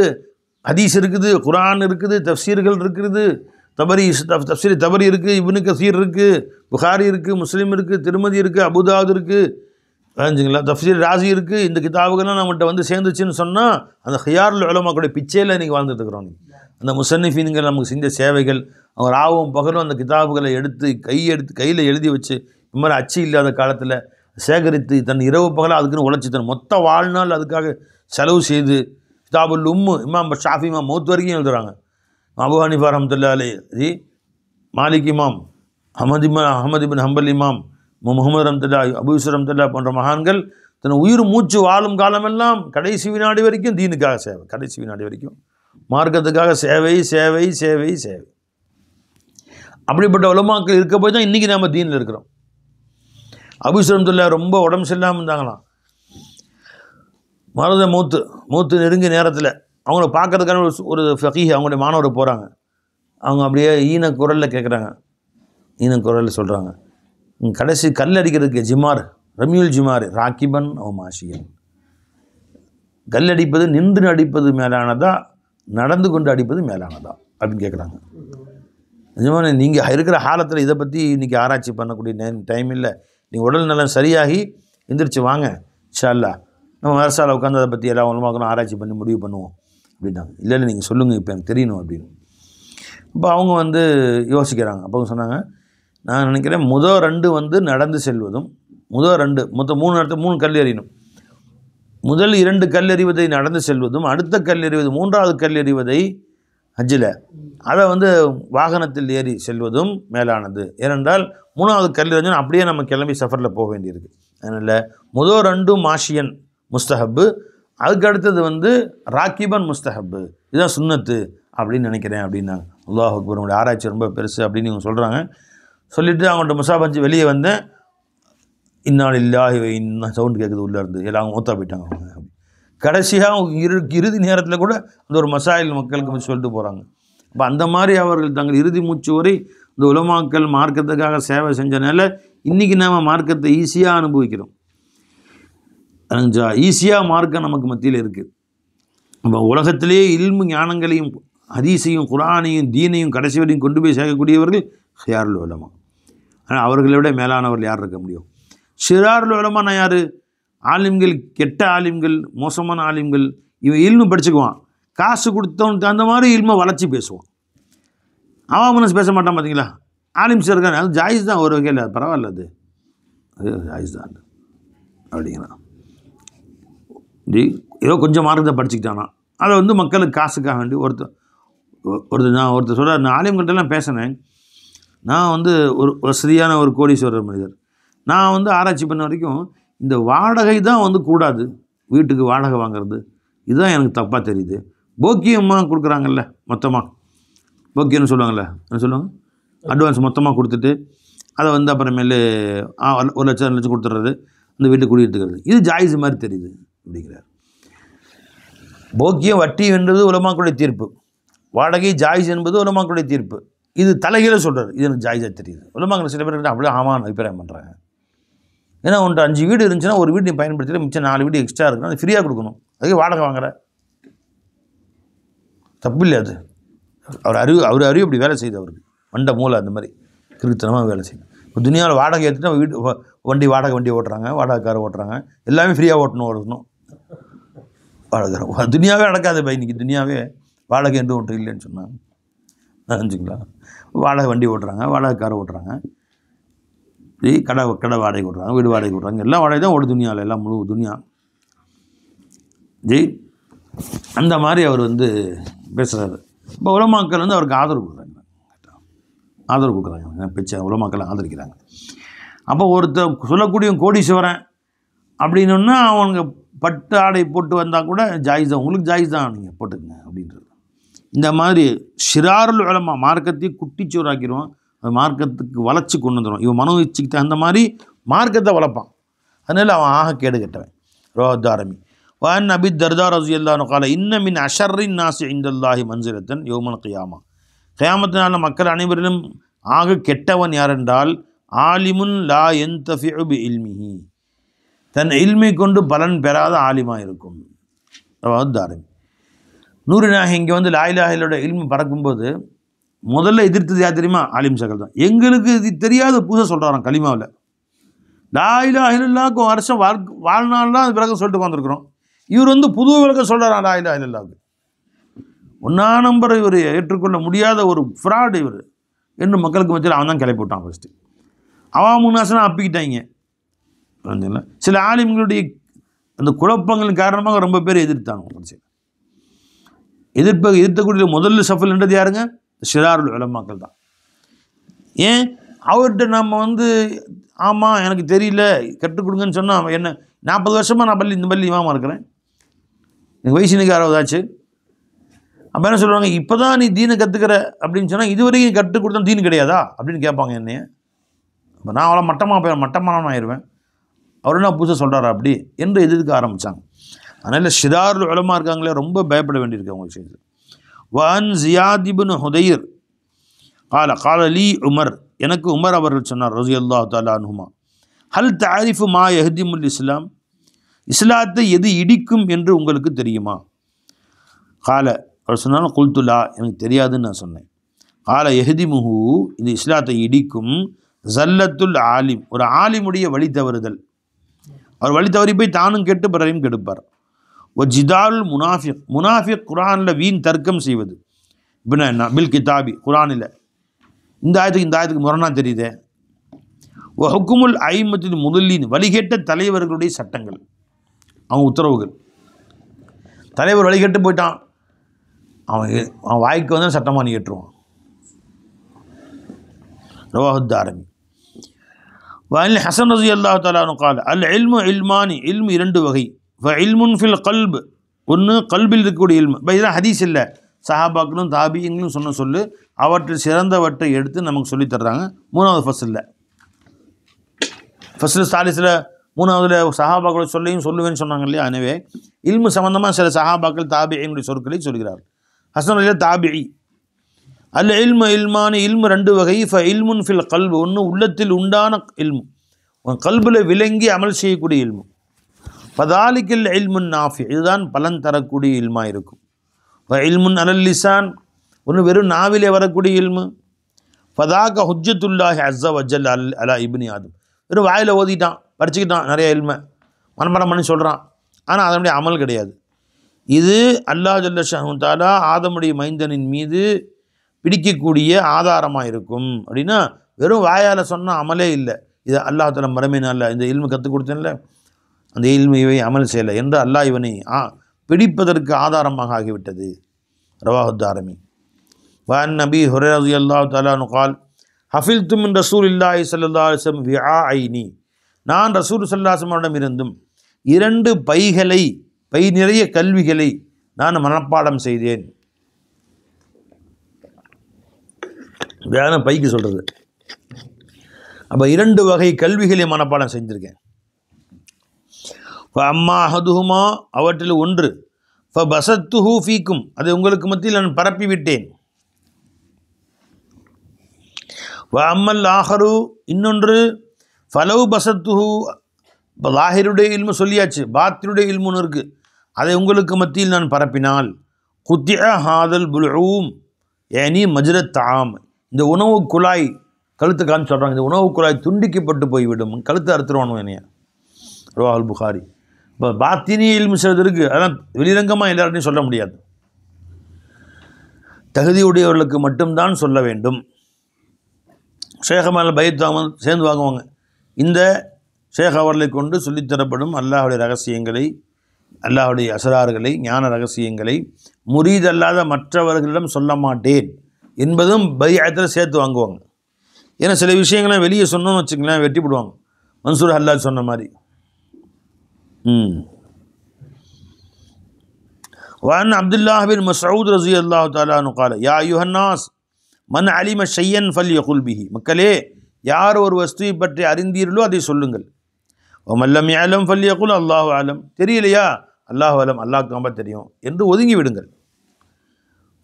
ஹதீஸ் இருக்குது, குர்ஆன் இருக்குது, தஃப்சீர்கள் இருக்குது, தபரி தஃப்சீர் தபரி இருக்குது, இப்னு கஸீர் இருக்குது, புகாரி இருக்குது, முஸ்லீம் இருக்குது, திருமதி இருக்குது, அபுதாவுத் இருக்குது, புரிஞ்சுங்களா, தஃப்சீர் ராசி இருக்குது. இந்த கிதாபுகள்லாம் நம்மகிட்ட வந்து சேர்ந்துச்சுன்னு சொன்னால் அந்த ஹியாருல் உலமாக்களுடைய பிச்சையில் இன்றைக்கி வாழ்ந்துட்டு இருக்கிறோம். அந்த முசன்னிஃபீன்கள் நமக்கு செஞ்ச சேவைகள், அவங்க ராவும் பகலும் அந்த கிதாபுகளை எடுத்து கையில் எழுதி வச்சு, இந்த மாதிரி அச்சு இல்லாத காலத்தில் சேகரித்து தன் இரவு பகலாக அதுக்குன்னு உழைச்சி தன் மொத்த வாழ்நாள் அதுக்காக செலவு செய்து கிதாபுல் இமாம் ஷாஃபி இமாம் மௌத் வரைக்கும் எழுதுகிறாங்க. அபு ஹனீஃபா ரஹ்மத்துல்லாஹி அலைஹி, மாலிக் இமாம், அஹமது பின் ஹம்பல் இமாம், முகமது ரஹ்மத்துல்லாஹி, அபு யூசுப் ரஹ்மத்துல்லாஹி போன்ற மகான்கள் தன் உயிர் மூச்சு வாழும் காலமெல்லாம் கடைசி வினாடி வரைக்கும் தீனுக்காக சேவை, கடைசி வினாடி வரைக்கும் மார்க்கத்துக்காக சேவை சேவை சேவை சேவை. அப்படிப்பட்ட உலமாக்கள் இருக்க போய் தான் இன்றைக்கி நம்ம தீனில் இருக்கிறோம். அபு யூசுப் ரஹ்மத்துல்லாஹி ரொம்ப உடம்பு சரியில்லாமல் இருந்தாங்களாம். மருத மூத்து நெருங்கிய நேரத்தில் அவங்கள பார்க்கறதுக்கான ஒரு ஃபகீஹ் அவங்களுடைய மாணவர் போகிறாங்க. அவங்க அப்படியே ஈன குரலில் கேட்குறாங்க, ஈன குரலில் சொல்கிறாங்க, கடைசி கல் அடிக்கிறதுக்கு ஜிமார் ரமியுல் ஜிமார் ராக்கிபன் அவ மாஷியன், கல் அடிப்பது நின்று அடிப்பது மேலானதா நடந்து கொண்டு அடிப்பது மேலானதா அப்படின்னு கேட்குறாங்க. நிஜமான நீங்கள் இருக்கிற காலத்தில் இதை பற்றி இன்றைக்கி ஆராய்ச்சி பண்ணக்கூடிய டைம் இல்லை. நீங்கள் உடல் நலம் சரியாகி எந்திரிச்சு வாங்க, இன்ஷா அல்லாஹ் நம்ம அரசால் உட்காந்து அதை பற்றி எல்லாம் உலமாக்கணும் ஆராய்ச்சி பண்ணி முடிவு பண்ணுவோம் அப்படின்னாங்க. இல்லை நீங்கள் சொல்லுங்கள், இப்போ எனக்கு தெரியணும் அப்படின்னு. இப்போ அவங்க வந்து யோசிக்கிறாங்க. அப்போ அவங்க சொன்னாங்க, நான் நினைக்கிறேன் முதல் 2 வந்து நடந்து செல்வதும், முதல் 2 மொத்தம் 3 இடத்துல 3 கல் எறியணும். முதல் 2 கல் எறிவதை நடந்து செல்வதும், அடுத்த கல் எறிவது 3வது கல் எறிவதை ஹஜ்ஜில் அதை வந்து வாகனத்தில் ஏறி செல்வதும் மேலானது. ஏனென்றால் 3வது கல் எறிஞ்சோன்னா அப்படியே நம்ம கிளம்பி சஃபரில் போக வேண்டியிருக்கு. அதனால் முதல் 2 மாஷியன் முஸ்தஹப்பு, அதுக்கு அடுத்தது வந்து ராக்கிபன் முஸ்தஹப்பு, இதுதான் சுன்னத்து அப்படின்னு நினைக்கிறேன் அப்படின்னாங்க. அல்லாஹ் அக்பர், உங்களுடைய ஆராய்ச்சி ரொம்ப பெருசு அப்படின்னு இவங்க சொல்கிறாங்க. சொல்லிவிட்டு அவங்கள்ட்ட முசாபஞ்சு வெளியே வந்தேன். இன்னால் இல்லாஹி இன்னும் சவுண்டு கேட்குது உள்ளே இருந்து, எல்லாம் மூத்தா போயிட்டாங்க அவங்க. அப்படி கடைசியாக இறுதி நேரத்தில் கூட அந்த ஒரு மசாயில் மக்களுக்கு சொல்லிட்டு போகிறாங்க. அப்போ அந்த மாதிரி அவர்கள் தங்கள் இறுதி மூச்சு வரை இந்த உலமாக்கள் மார்க்கத்துக்காக சேவை செஞ்சனால இன்றைக்கி நாம் மார்க்கத்தை ஈஸியாக அனுபவிக்கிறோம். ஈஸியாக மார்க்கம் நமக்கு மத்தியில் இருக்குது. நம்ம உலகத்திலேயே இல்மு ஞானங்களையும் ஹதீஸையும் குர்ஆனையும் தீனையும் கடைசி வரையும் கொண்டு போய் சேர்க்கக்கூடியவர்கள் ஹியாருல் உலமா. ஆனால் அவர்களை விட மேலானவர்கள் யார் இருக்க முடியும்? ஷிராருல் உலமானா யார்? ஆலிம்கள், கெட்ட ஆலிம்கள், மோசமான ஆலிம்கள். இவன் இல்மு படிச்சுக்குவான், காசு கொடுத்தவனுக்கு அந்த மாதிரி இல்மை வளர்ச்சி பேசுவான். அவன் மனசு பேச மாட்டான். பார்த்தீங்களா, ஆலிம் சேர்க்கான், அது ஜாயிஸ் தான் ஒரு வகையில், பரவாயில்ல, அது ஜாயிஸ் தான் அப்படிங்கிறான். ஏதோ கொஞ்சம் மார்க்கத்தை படிச்சுக்கிட்டானா அதை வந்து மக்களுக்கு காசுக்காக வேண்டி ஒருத்தர் சொல்கிறார், நான் ஆலிம்கிட்டலாம் பேசினேன், நான் வந்து ஒரு வசதியான ஒரு கோடீஸ்வரர் மனிதர், நான் வந்து ஆராய்ச்சி பண்ண வரைக்கும் இந்த வாடகை தான் வந்து கூடாது, வீட்டுக்கு வாடகை வாங்கிறது இதுதான் எனக்கு தப்பாக தெரியுது. போக்கியமாக கொடுக்குறாங்கல்ல, மொத்தமாக போக்கியம்னு சொல்லுவாங்கள்ல, என்ன சொல்லுவாங்க, அட்வான்ஸ் மொத்தமாக கொடுத்துட்டு அதை வந்து அப்புறமேலு 1 லட்சம் 2 லட்சம் கொடுத்துட்றது, அந்த வீட்டுக்கு குடியிருத்துக்கிறது, இது ஜாயிஸ் மாதிரி தெரியுது அப்படிங்கிறார். போக்கியம் வட்டி என்பது உலமாக்களுடைய தீர்ப்பு, வாடகை ஜாயிஸ் என்பது உலமாக்களுடைய தீர்ப்பு. இது தலைகீழ சொல்கிறார், இது எனக்கு ஜாயிஸாக தெரியுது. உலமாக்கள் சில பேர் அப்படியே ஆமான்னு அபிப்பிராயம் பண்ணுறாங்க. ஏன்னா உன்ட்டு 5 வீடு இருந்துச்சுன்னா ஒரு வீடு நீ பயன்படுத்திட்டு மிச்சம் 4 வீடு எக்ஸ்ட்ரா இருக்குன்னா அது ஃப்ரீயாக கொடுக்கணும், அதுக்கு வாடகை வாங்குற தப்பு இல்லை. அது அவர் அறிவு இப்படி வேலை செய்யுது, அவருக்கு வண்ட மூளை அந்த மாதிரி கிருத்தனமாக வேலை செய்யுது. இப்போ துனியாவில் வாடகை எடுத்துகிட்டு வீட்டு வாடகை வண்டி ஓட்டுறாங்க, வாடகை காரை ஓட்டுறாங்க, எல்லாமே ஃப்ரீயாக ஓட்டணும் வாடகை. துனியாவே நடக்காது பை, இன்றைக்கி துனியாவே வாடகை என்று ஒன்று இல்லைன்னு சொன்னாங்க, தெரிஞ்சுங்களா. வாடகை வண்டி ஓட்டுறாங்க, வாடகை காரை ஓட்டுறாங்க, கடை வாடகை ஓட்டுறாங்க, வீடு வாடகை ஓட்டுறாங்க, எல்லாம் வாடகை தான் ஓடு துனியாவில், எல்லாம் முழு துனியா. ஜெய் அந்த மாதிரி அவர் வந்து பேசுகிறாரு. இப்போ உலமாக்கள் வந்து அவருக்கு ஆதரவு கொடுக்குறாங்க, பிச்சை உலமாக்களை ஆதரிக்கிறாங்க. அப்போ ஒருத்தர் சொல்லக்கூடிய கோடீஸ்வரன் அப்படின்னா அவங்க பட்டு ஆடை போட்டு வந்தால் கூட ஜாயிஸ் தான், உங்களுக்கு ஜாயிஸ் தான், நீங்கள் போட்டுக்கங்க அப்படின்றது. இந்த மாதிரி ஷிராருல் உலமா மார்க்கத்தை குட்டிச்சோறாக்கிடுவோம், அது மார்க்கத்துக்கு வளர்ச்சி கொண்டு வந்துடும். இவன் மனோ இச்சைக்கு தகுந்த மாதிரி மார்க்கத்தை வளர்ப்பான், அதனால் அவன் ஆக கேடு கட்டவன். ரோதாரமி வான் நபி தர்தா ரஸியல்லாஹு கால இன்ன மின் அஷர்ரின் நாசி இந்தல்லாஹி மன்சிலத்தன் யௌமல் கியாமா. கியாமத்தினால மக்கள் அனைவரிலும் ஆக கெட்டவன் யாரென்றால் ஆலிமுன் லா யன்தஃபிஉ பி இல்மிஹி, தன் இல்மை கொண்டு பலன் பெறாத ஆலிமாக இருக்கும். அதாவது தாரமி நூறு நாக இங்கே வந்து லா இலாஹ இல்லல்லாஹ் இல்மு பறக்கும்போது முதல்ல எதிர்த்தது யார் தெரியுமா? ஆலிம் ஷாக்கள் தான். எங்களுக்கு இது தெரியாத புதுசாக சொல்கிறாராம் கலிமாவில். லா இலாஹ இல்லல்லாஹ்க்கு வருஷம் வாழ்நாள் தான் அது விளக்கம் சொல்லிட்டு வந்துருக்குறோம். இவர் வந்து புது விளக்கம் சொல்கிறாராம் லா இலாஹ இல்லல்லாஹ்க்கு. ஒன்றா நம்பரை இவர் ஏற்றுக்கொள்ள முடியாத ஒரு ஃப்ராடு இவர் என்று மக்களுக்கு மத்தியில் அவன் தான் கிளப்பி விட்டான். ஃபஸ்ட்டு அவாமுன்னாசனா அப்பிக்கிட்டாங்க. சில ஆலிம்களுடைய அந்த குழப்பங்களின் காரணமாக ரொம்ப பேர் எதிர்த்தாங்க. எதிர்த்தக்கூடிய முதல்ல சஃபல் என்றது யாருங்க? ஷிராருல் உலமாக்கள் தான். ஏன் அவர்கிட்ட நம்ம வந்து ஆமாம் எனக்கு தெரியல கற்றுக் கொடுங்கன்னு சொன்னால் என்ன 40 வருஷமாக நான் இந்த பள்ளி இமாமா இருக்கிறேன், எனக்கு வயசு இன்னைக்கு 60 ஆச்சு. அப்போ என்ன சொல்லுவாங்க, இப்போ தான் நீ தீனை கற்றுக்கிற அப்படின்னு சொன்னால் இதுவரைக்கும் கற்றுக் கொடுத்தா தீன் கிடையாதா அப்படின்னு கேட்பாங்க என்னைய. அப்போ நான் அவ்வளோ மட்டமானவன் ஆயிடுவேன். அவர் என்ன புதுசாக சொல்கிறாரா அப்படி என்று எதிர்க்க ஆரம்பித்தாங்க. அதனால் ஷிராருல் உலமா இருக்காங்களே ரொம்ப பயப்பட வேண்டியிருக்கு அவங்க விஷயத்தில். வன் ஜியாத் இப்னு ஹுதைர் கால லீ உமர், எனக்கு உமர் அவர்கள் சொன்னார் ரலியல்லாஹு தஆலா அன்ஹுமா, ஹல் தஅரிஃபு மா யஹ்திமுல் இஸ்லாம், இஸ்லாத்தை எது இடிக்கும் என்று உங்களுக்கு தெரியுமா? கால அவர் சொன்னாலும் குல்துலா, எனக்கு தெரியாதுன்னு நான் சொன்னேன். கால யஹ்திமுஹு, இது இஸ்லாத்தை இடிக்கும், ஜல்லத்துல் ஆலிம், ஒரு ஆலிமுடைய வழி தவறுதல், அவர் வழி தவறி போய் தானும் கெட்டு பிறரையும் கெடுப்பார். ஒ ஜிதால் முனாஃபிக், முனாஃபிக் குரானில் வீண் தர்க்கம் செய்வது, இப்படின்னா என்ன, பில் கிதாபி குரானில் இந்த ஆயத்துக்கு முரணா தெரியுதே. ஒ ஹுக்குமுல் ஐமத்தின் முதலின், வழிகேட்ட தலைவர்களுடைய சட்டங்கள், அவங்க உத்தரவுகள். தலைவர் வழிகேட்டு போயிட்டான், அவன் வாய்க்கு வந்து சட்டமாக நீ ஏற்றுவான். ரவாஹுத்தாரமி. வஅன் ஹஸன் ரலியல்லாஹு தஆலா அன்ஹு قال العلم علمان, இல்மு 2 வகை. இல்முன் ஃபில் கல்ப், ஒன்று கல்பில் இருக்கக்கூடிய இல்மு. இதெல்லாம் ஹதீஸ் இல்லை, சஹாபாக்களும் தாபியங்களும் சொன்ன சொல்லு, அவற்றில் சிறந்தவற்றை எடுத்து நமக்கு சொல்லி தர்றாங்க. 3வது ஃபஸ்லில் சாலிஸில் 3வதுல சஹாபாக்களை சொல்லுவேன்னு சொன்னாங்க இல்லையா. எனவே இல்மு சம்பந்தமாக சில சஹாபாக்கள் தாபியங்களுடைய சொற்களை சொல்கிறார். ஹஸன் ரலியல்லாஹு தாபிஇ. அல்ல இல்மு இல்மானு, இல்மு 2 வகை. இல்முன் ஃபில் கல்பு, ஒன்று உள்ளத்தில் உண்டான இல்மு, கல்பில் விளங்கி அமல் செய்யக்கூடிய இல்மு. ஃபதாலிக்கல் இல்முன் நாஃபி, இதுதான் பலன் தரக்கூடிய இல்மாக இருக்கும். இல்முன் அலல் லிசான், ஒன்று வெறும் நாவிலே வரக்கூடிய இல்மு. ஃபதாக்க ஹுஜ்ஜத்துல்லாஹி அஸ்ஸ வஜல் அலா இப்னி ஆதம், வெறும் வாயில் ஓதிட்டான், படிச்சுக்கிட்டான், நிறைய இல்மை மனப்பாடம் பண்ணி சொல்கிறான், ஆனால் அதனுடைய அமல் கிடையாது. இது அல்லாஹ் ஜல்ல ஷானஹு தஆலா ஆதமுடைய மைந்தனின் மீது பிடிக்கக்கூடிய ஆதாரமாக இருக்கும். அப்படின்னா வெறும் வாயால் சொன்னால் அமலே இல்லை. இது அல்லாஹ் தஆலா மறுமை நாளில் இந்த இல்மு கற்றுக் கொடுத்தேன்ல, அந்த இல்மு இவை அமல் செய்யலை என்று அல்லாஹ் இவனை பிடிப்பதற்கு ஆதாரமாக ஆகிவிட்டது. ரவாஹுத்தாரமி. வஅன் நபி ஹுரைரா ரலியல்லாஹு தஆலா அன்ஹு قال ஹஃபில்து மின் ரசூலில்லாஹி ஸல்லல்லாஹு அலைஹி வஸல்லம் விஆஐனி, நான் ரசூல் ஸல்லல்லாஹு அலைஹி வஸல்லம் இருந்தும் 2 பைகளை, பை நிறைய கல்விகளை நான் மனப்பாடம் செய்தேன். வேற பைக்கு சொல்கிறது. அப்போ 2 வகை கல்விகளை மனப்பாடம் செஞ்சுருக்கேன். அம்மா அஹதுஹுமா, அவற்றில் ஒன்று, ஃபபஸத்துஹு ஃபீக்கும், அதை உங்களுக்கு மத்தியில் நான் பரப்பி விட்டேன். அம்மல் ஆஹரு, இன்னொன்று, ஃபலவு பஸத்துஹு, இப்போ லாஹிருடைய இல்மு சொல்லியாச்சு, பாத்தினுடைய இல்முன்னு இருக்குது, அதை உங்களுக்கு மத்தியில் நான் பரப்பினால், குத்திஅ ஹாதல் புல்ஊம் ஏனி மஜ்ரத் தாம், இந்த உணவு குழாய், கழுத்து காமிச்சு சொல்கிறாங்க, இந்த உணவு குழாய் துண்டிக்கப்பட்டு போய்விடும், கழுத்து அறுத்துருவானு என்னைய. ரவாஹுல் புகாரி. இப்போ பாத்தினிய இல்மு சிலது இருக்குது, அதெல்லாம் வெளிரங்கமாக எல்லார்ட்டையும் சொல்ல முடியாது, தகுதியுடையவர்களுக்கு மட்டும்தான் சொல்ல வேண்டும். ஷேக் மேலே பயத்தாமல் சேர்ந்து வாங்குவாங்க. இந்த ஷேக் அவர்களை கொண்டு சொல்லித்தரப்படும் அல்லாஹுடைய ரகசியங்களை, அல்லாஹுடைய அசராறுகளை, ஞான ரகசியங்களை முரீத் அல்லாத மற்றவர்களிடம் சொல்ல மாட்டேன் என்பதும் பைஅத்தில் சேர்த்து வாங்குவாங்க. ஏன்னா சில விஷயங்களை வெளியே சொன்னோன்னு வச்சுக்கலாம், வெட்டி போடுவாங்க. மன்சூர் ஹல்லாஜ் சொன்ன மாதிரி. وعن عبد الله بن مسعود رضي الله تعالى عنه قال يا أيها الناس من علم شيئا فليقل به, மக்களே யார் ஒரு வஸ்துவை பற்றி அறிந்தீர்களோ அதை சொல்லுங்கள். ومن لم يعلم فليقل الله أعلم, தெரியலையா அல்லாஹ் அலம், அல்லாஹ்க்கு ரொம்ப தெரியும் என்று ஒதுங்கி விடுங்கள்.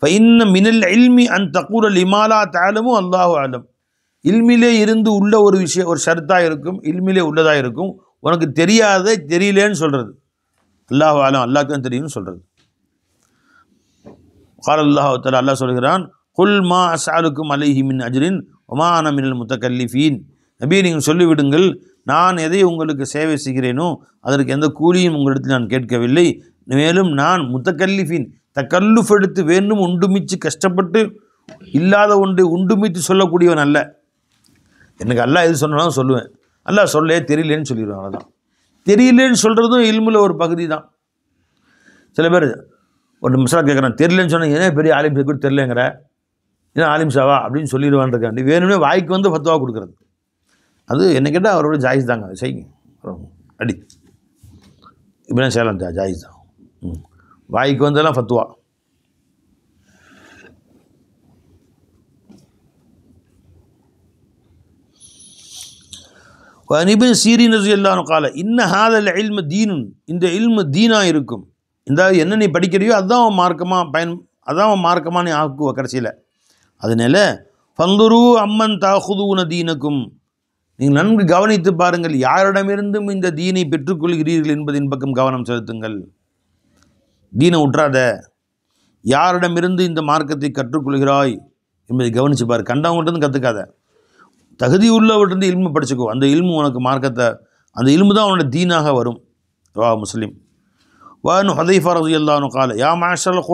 فإن من العلم أن تقول لما لا تعلم الله أعلم, இல்மிலே இருந்து உள்ள ஒரு விஷயம், ஒரு ஷர்த்தாக இருக்கும், இல்மிலே உள்ளதாக இருக்கும், உனக்கு தெரியாத தெரியலேன்னு சொல்கிறது. அல்லாஹ் அலம், அல்லாஹ்க்கு தான் தெரியும்னு சொல்கிறது. قال الله تعالى, அல்லாஹ் சொல்கிறான், குல் மா அஸ்அலுக்கும் அலைஹி மின் அஜ்ரின் வமா அன மினல் முத்தகல்லிஃபீன். நபியை நீங்கள் சொல்லிவிடுங்கள், நான் எதை உங்களுக்கு சேவை செய்கிறேனோ அதற்கு எந்த கூலியும் உங்களிடத்தில் நான் கேட்கவில்லை. மேலும் நான் முத்தகல்லிஃபீன், தக்கல்லுஃப் எடுத்து வேண்டும் உண்டுமிச்சு கஷ்டப்பட்டு இல்லாத ஒன்று உண்டுமித்து சொல்லக்கூடியவன் அல்ல. எனக்கு அல்லாஹ் எது சொன்னாலும் சொல்லுவேன். அல்லாஹ் சொல்லே தெரியலேன்னு சொல்லிடுவேன். அவ்வளோதான். தெரியலேன்னு சொல்கிறதும் இல்மில் ஒரு பகுதி தான். சில பேர் ஒரு மசாலா கேட்குறான், தெரியலன்னு சொன்னால் ஏன்னா பெரிய ஆலிம் கூட தெரியலங்கிற, ஏன்னா ஆலிம் சாவா அப்படின்னு சொல்லிடுவான் இருக்காண்டி வேணுமே வாய்க்கு வந்து ஃபத்வா கொடுக்குறது. அது என்ன கேட்டால் அவரோட ஜாயிஸ் தாங்க, அது செய்யுங்க. அடி இப்படிலாம் செய்யலாம், ஜாயிஸ் தான். வாய்க்கு வந்தெல்லாம் ஃபத்வா. இப்னு சீரின் ரலியல்லாஹு அன்ஹு قال இன்ன ஹாதல் இல்ம தீனுன், இந்த இல்மு தீனாக இருக்கும். இந்த என்ன நீ படிக்கிறியோ அதுதான் அவன் மார்க்கமாக அதான் அவன் மார்க்கமாக நீ ஆக்குவ கடைசியில். அதனால ஃபந்துரு அம்மன் தாஹுதூன தீனக்கும், நீங்கள் நன்கு கவனித்து பாருங்கள் யாரிடமிருந்தும் இந்த தீனை பெற்றுக்கொள்கிறீர்கள் என்பதின் பக்கம் கவனம் செலுத்துங்கள். தீனை உற்றாத, யாரிடமிருந்து இந்த மார்க்கத்தை கற்றுக்கொள்கிறாய் என்பதை கவனித்து பாரு. கண்டவங்கள்ட்ட கற்றுக்காத, தகுதி உள்ளவர்கிட்ட இல்மு படிச்சுக்கோ. அந்த இல்மு உனக்கு மார்க்கத்தை, அந்த இல்மு தான் உன்னோட தீனாக வரும். ரவாஹு முஸ்லிம். வஅன் ஹுதைஃபா ரலியல்லாஹு அன்ஹு قال யா மஅஷரல்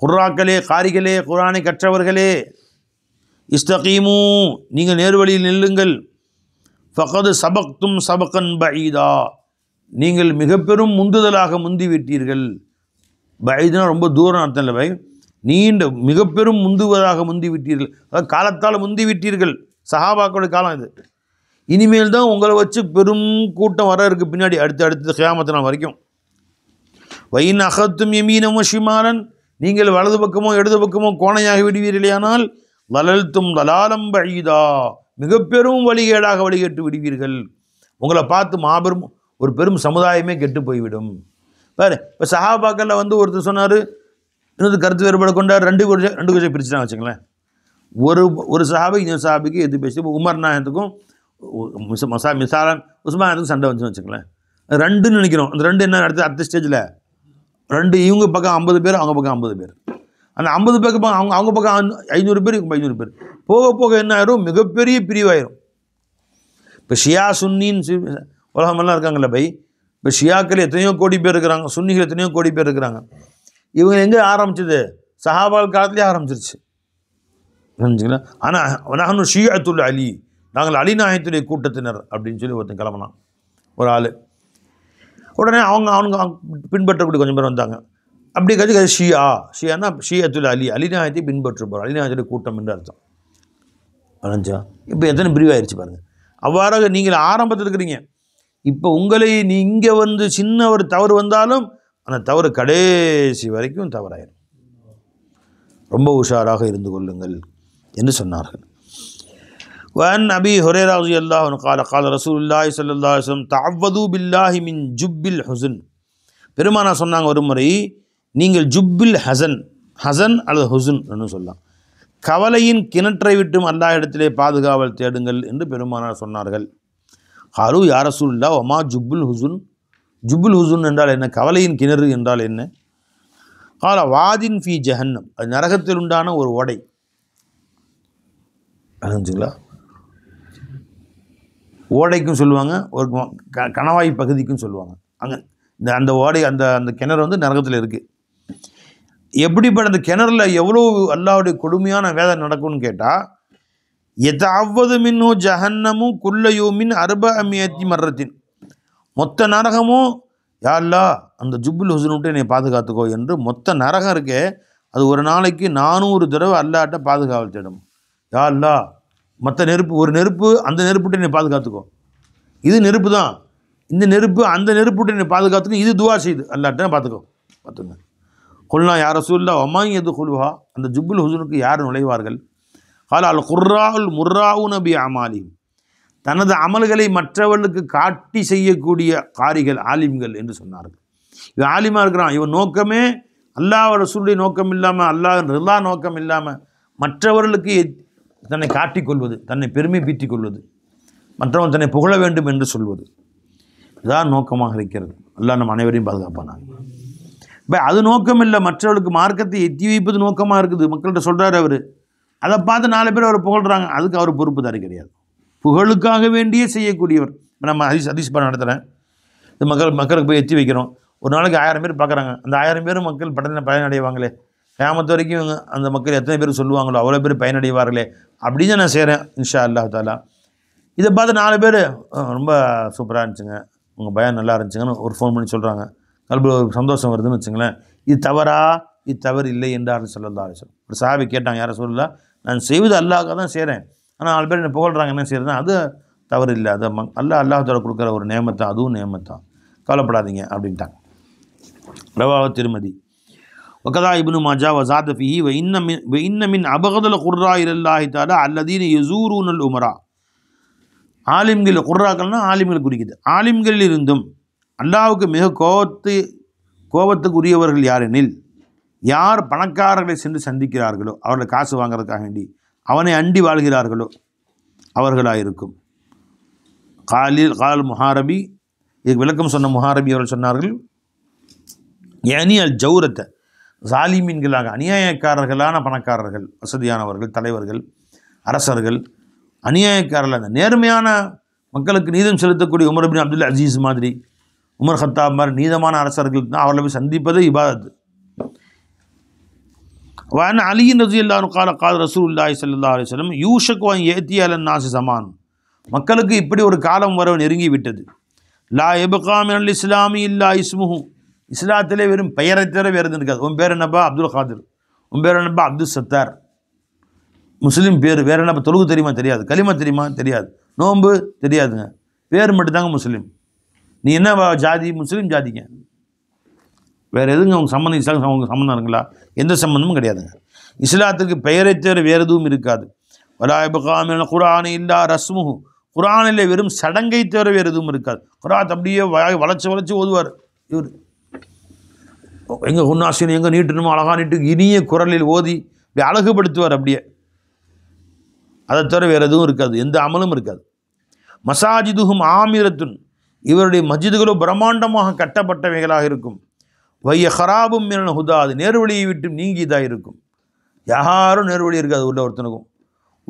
குர்ராக்களே, காரிகளே, குர்ஆனை கற்றவர்களே, இஸ்தகீமு, நீங்கள் நேர்வழியில் நில்லுங்கள். ஃபகது சபக்தும் சபகன் பஈதா, நீங்கள் மிக பெரும் முந்துதலாக முந்திவிட்டீர்கள். பஈதுனா ரொம்ப தூரம் அர்த்தம் இல்லை பை, நீண்ட மிக பெரும் முந்துவதாக முந்திவிட்டீர்கள். அதாவது காலத்தால் முந்திவிட்டீர்கள். சஹாபாக்களுடைய காலம் இது. இனிமேல் தான் உங்களை வச்சு பெரும் கூட்டம் வர இருக்குது பின்னாடி, அடுத்து கியாமத் நாள் வரைக்கும். வைன் அகத்தும் யமீனம் ஷிமாலன், நீங்கள் வலது பக்கமோ இடது பக்கமோ கோணையாகி விடுவீர்களேயானால் லலல்தும் லலாலம் பஈதா, மிக பெரும் வழிகேடாக வழிகேட்டு விடுவீர்கள். உங்களை பார்த்து மாபெரும் ஒரு பெரும் சமுதாயமே கெட்டு போய்விடும். பாரு, இப்போ சஹாபாக்களில் வந்து ஒருத்தர் சொன்னார், இன்னொரு கருத்து வேறுபாடு கொண்டார், ரெண்டு கொஞ்சம் பிரிச்சுட்டாங்க வச்சுங்களேன். ஒரு சஹாபி இன்னொரு சஹாபிக்கு எது பேசி, இப்போ உமர் நாயத்துக்கும் மிசாலன் உஸ்மானுக்கும் சண்டை வந்துச்சுன்னு வச்சுங்களேன். ரெண்டுன்னு நினைக்கிறோம். அந்த ரெண்டு என்ன அடுத்த ஸ்டேஜில் ரெண்டு, இவங்க பக்கம் 50 பேர், அவங்க பக்கம் 50 பேர். அந்த 50 பேருக்கு அவங்க பக்கம் 500 பேர், இவங்க 500 பேர். போக போக என்ன ஆயிரும், மிகப்பெரிய பிரிவாயிரும். இப்போ ஷியா சுன்னின்னு உலகமெல்லாம் இருக்காங்கல்ல பை, இப்போ ஷியாக்கள் எத்தனையோ கோடி பேர் இருக்கிறாங்க, சுன்னிகள் எத்தனையோ கோடி பேர் இருக்கிறாங்க. இவங்க எங்கே ஆரம்பிச்சது, சஹாபால் காலத்துலேயே ஆரம்பிச்சிருச்சு. புரிஞ்சுங்களா? ஆனால் நானும் ஷியாத்துல் அலி, நாங்கள் அலிநாயத்துடைய கூட்டத்தினர் அப்படின்னு சொல்லி ஒருத்தன் கிளம்பினான் ஒரு ஆள். உடனே அவங்க பின்பற்றக்கூடிய கொஞ்சம் பேர் வந்தாங்க. அப்படி கட்சி ஷியானா ஷியாத்துல் அலி, அலிநாயத்தை பின்பற்ற போகிறோம், அலிநாயத்துடைய கூட்டம் என்று அர்த்தம். அலைஞ்சா இப்போ எத்தனை பிரிவாயிருச்சு பாருங்கள். அவ்வாறாக நீங்கள் ஆரம்பத்தில் இருக்கிறீங்க. இப்போ உங்களை இங்கே வந்து சின்ன ஒரு தவறு வந்தாலும் அந்த தவறு கடைசி வரைக்கும் தவறாயிரும். ரொம்ப உஷாராக இருந்து கொள்ளுங்கள் என்று சொன்னார்கள். வஅன் அபி ஹுரைரா ரலியல்லாஹு அன்ஹு قال قال رسول الله صلى الله عليه وسلم تعوذوا بالله من جب الحزن. பெருமானா சொன்னாங்க ஒரு முறை, நீங்கள் ஜுப்பில் ஹசன் அல்லது ஹுசுன் என்று சொல்லலாம், கவலையின் கிணற்றை விட்டும் அல்லாஹ் இடத்திலே பாதுகாவல் தேடுங்கள் என்று பெருமானார் சொன்னார்கள். ஹாலு யா ரசூலுல்லாஹ் வமா ஜுப்புல் ஹுசுன், ஜுப்புல் ஹுசுன் என்றால் என்ன, கவலையின் கிணறு என்றால் என்ன? கால வாதின் ஃபி ஜஹன்னம், அது நரகத்தில் உண்டான ஒரு ஓடை. அறிஞ்சுங்களா? ஓடைக்கும் சொல்லுவாங்க, ஒரு கணவாய் பகுதிக்கும் சொல்லுவாங்க. அங்கே அந்த ஓடை அந்த கிணறு வந்து நரகத்தில் இருக்குது. எப்படிப்பட்ட அந்த கிணறுல எவ்வளோ அல்லாஹ்வுடைய கொடுமையான வேதனை நடக்கும்னு கேட்டால், எதாவது மின்னு ஜஹன்னமும் குல்லையோமின் 400 மர்ரத்தின், மொத்த நரகமும் யா அல்லாஹ் அந்த ஜுப்புல் ஹுசன் விட்டு என்னை பாதுகாத்துக்கோ என்று மொத்த நரகம் இருக்கே, அது ஒரு நாளைக்கு 400 தடவை அல்லாஹ்ட்ட பாதுகாவல் தேடும். யா அல்லாஹ் மற்ற நெருப்பு, ஒரு நெருப்பு அந்த நெருப்புட்டு என்னை பாதுகாத்துக்கோ, இது நெருப்பு தான், இந்த நெருப்பு அந்த நெருப்புட்டு என்னை பாதுகாத்துக்கோ, இது துவா செய்து அல்லாஹ்ட்ட பார்த்துங்க. கொல்லா யார் ரசூலுல்லா ஒமாங் எது குல்வா, அந்த ஜுப்புல் ஹுசனுக்கு யார் நுழைவார்கள்? கால அல் குர்ராவுல் முர்ராவு நபி அமாலி, தனது அமல்களை மற்றவர்களுக்கு காட்டி செய்யக்கூடிய காரிகள் ஆலிம்கள் என்று சொன்னார்கள். இவன் ஆலிமாக இருக்கிறான், இவன் நோக்கமே அல்லாஹ் ரசூலுடைய நோக்கம் இல்லாமல், அல்லாஹ் ரிலா நோக்கம் இல்லாமல் மற்றவர்களுக்கு தன்னை காட்டிக்கொள்வது, தன்னை பெருமை பீற்றிக் கொள்வது, மற்றவன் தன்னை புகழ வேண்டும் என்று சொல்வது, இதுதான் நோக்கமாக இருக்கிறது. அல்லாஹ் நம் அனைவரையும் பாதுகாப்பானாங்க. இப்போ அது நோக்கம் இல்லை, மற்றவர்களுக்கு மார்க்கத்தை எத்தி வைப்பது நோக்கமாக இருக்குது. மக்கள்கிட்ட சொல்கிறார் அவர், அதை பார்த்து 4 பேர் அவர் புகழ்கிறாங்க, அதுக்கு அவர் பொறுப்புதாரி கிடையாது. புகழுக்காக வேண்டியே செய்யக்கூடியவர். நம்ம ஹதீஸ் பாடம் நடத்துகிறேன், இந்த மக்களுக்கு போய் எத்தி வைக்கிறோம். ஒரு நாளைக்கு 1000 பேர் பார்க்குறாங்க, அந்த 1000 பேரும் மக்கள் பயனடைவாங்களே, கியாமத் வரைக்கும் அந்த மக்கள் எத்தனை பேர் சொல்லுவாங்களோ அவ்வளோ பேர் பயனடைவார்களே, அப்படின்னு நான் செய்கிறேன் இன்ஷா அல்லாஹ் தாலா. இதை பார்த்து 4 பேர் ரொம்ப சூப்பராக இருந்துச்சுங்க, உங்கள் பயான் நல்லா இருந்துச்சுங்கன்னு ஒரு ஃபோன் பண்ணி சொல்கிறாங்க. கல்வியில் ஒரு சந்தோஷம் வருதுன்னு வச்சுங்களேன். இது தவறா? இது தவறு இல்லை என்றார் ஸல்லல்லாஹு அலைஹி வஸல்லம். ஒரு சஹாபி கேட்டாங்க, யார சொல்லலாம், நான் செய்வது அல்லாஹ்க்காக தான் செய்கிறேன், ஆனால் 4 பேர் என்ன புகழ்கிறாங்க, என்ன செய்கிறேன், அது தவறு இல்லை, அது அல்லாஹ் கொடுக்குற ஒரு நேமத்தான், அதுவும் நேமத்தான், கவலைப்படாதீங்க அப்படின்ட்டாங்க. ரவாஹு திர்மிதி. வகதா இப்னு மாஜா வஸாத ஃபீஹி வ இன்ன மின் அபகதுல் குர்ரா இலல்லாஹி தஆலா அல்லதீன யஸூரூனல் உமரா. ஆலிம்கள், குர்ராக்கள்னா ஆலிம்கள் குறிக்குது. ஆலிம்களில் இருந்தும் அல்லாஹ்வுக்கு மிக கோபத்துக்கு உரியவர்கள் யாரெனில், யார் பணக்காரர்களை சென்று சந்திக்கிறார்களோ, அவர்களை காசு வாங்குறதுக்காக வேண்டி அவனை அண்டி வாழ்கிறார்களோ அவர்களாயிருக்கும். கால் முஹாரபி, இதுக்கு விளக்கம் சொன்ன முஹாரபி அவர்கள் சொன்னார்கள், ஏனி அல் ஜௌரத்தை, ஜாலிமீன்களாக அநியாயக்காரர்களான பணக்காரர்கள், வசதியானவர்கள், தலைவர்கள், அரசர்கள், அநியாயக்காரர்கள், அந்த நேர்மையான மக்களுக்கு நீதம் செலுத்தக்கூடிய உமர் பின் அப்துல் அசீஸ் மாதிரி, உமர் ஹத்தாப் மாதிரி நீதமான அரசர்கள் தான் அவர்களை போய் சந்திப்பது இபாதத்து. وعن علي رضي الله عنه قال قال رسول الله صلى الله عليه وسلم يوشك أن يأتي على الناس زمان. மக்களுக்கு இப்படி ஒரு காலம் வர நெருங்கி விட்டது. லா யப்கா மினல் இஸ்லாமி இல்லா இஸ்முஹு, இஸ்லாத்திலே வெறும் பெயரை தவிர வேறு எதுவும் இருக்காது. உன் பேர் என்னப்பா? அப்துல் காதிர். உன் பேர் என்னப்பா? அப்துல் சத்தார். முஸ்லீம் பேர். வேறு என்னப்பா? தொழுகு தெரியுமா? தெரியாது. கலிமா தெரியுமா? தெரியாது. நோன்பு தெரியாதுங்க. பேர் மட்டும்தாங்க முஸ்லீம். நீ என்ன ஜாதி? முஸ்லீம் ஜாதிங்க. வேறு எதுங்க அவங்க சம்மந்தம்? இஸ்லாம் அவங்க சம்மந்தம் இருக்குங்களா? எந்த சம்மந்தமும் கிடையாதுங்க. இஸ்லாத்துக்கு பெயரை தவிர வேறு எதுவும் இருக்காது. வலா யப்கா மினல் குர்ஆனி இல்லா ரஸ்முஹு, குர்ஆனில் வெறும் சடங்கை தவிர வேறு எதுவும் இருக்காது. குர்ஆன் அப்படியே வளைச்சு ஓதுவார் இவர். எங்கே உன்னாசின் எங்கே நீட்டணுமோ அழகாக நீட்டு இனிய குரலில் ஓதி இப்படி அழகுபடுத்துவார் அப்படியே. அதை தவிர வேறு எதுவும் இருக்காது, எந்த அமலும் இருக்காது. மசாஜிதுஹும் ஆமிரத்துன், இவருடைய மஸ்ஜிதுகளோ பிரம்மாண்டமாக கட்டப்பட்டவைகளாக இருக்கும். வைய ஹராபும் மினல் ஹுதா, அது நேர்வழியை விட்டு நீங்கியதாக இருக்கும். யாரும் நேர்வழி இருக்காது உள்ள ஒருத்தனுக்கும்.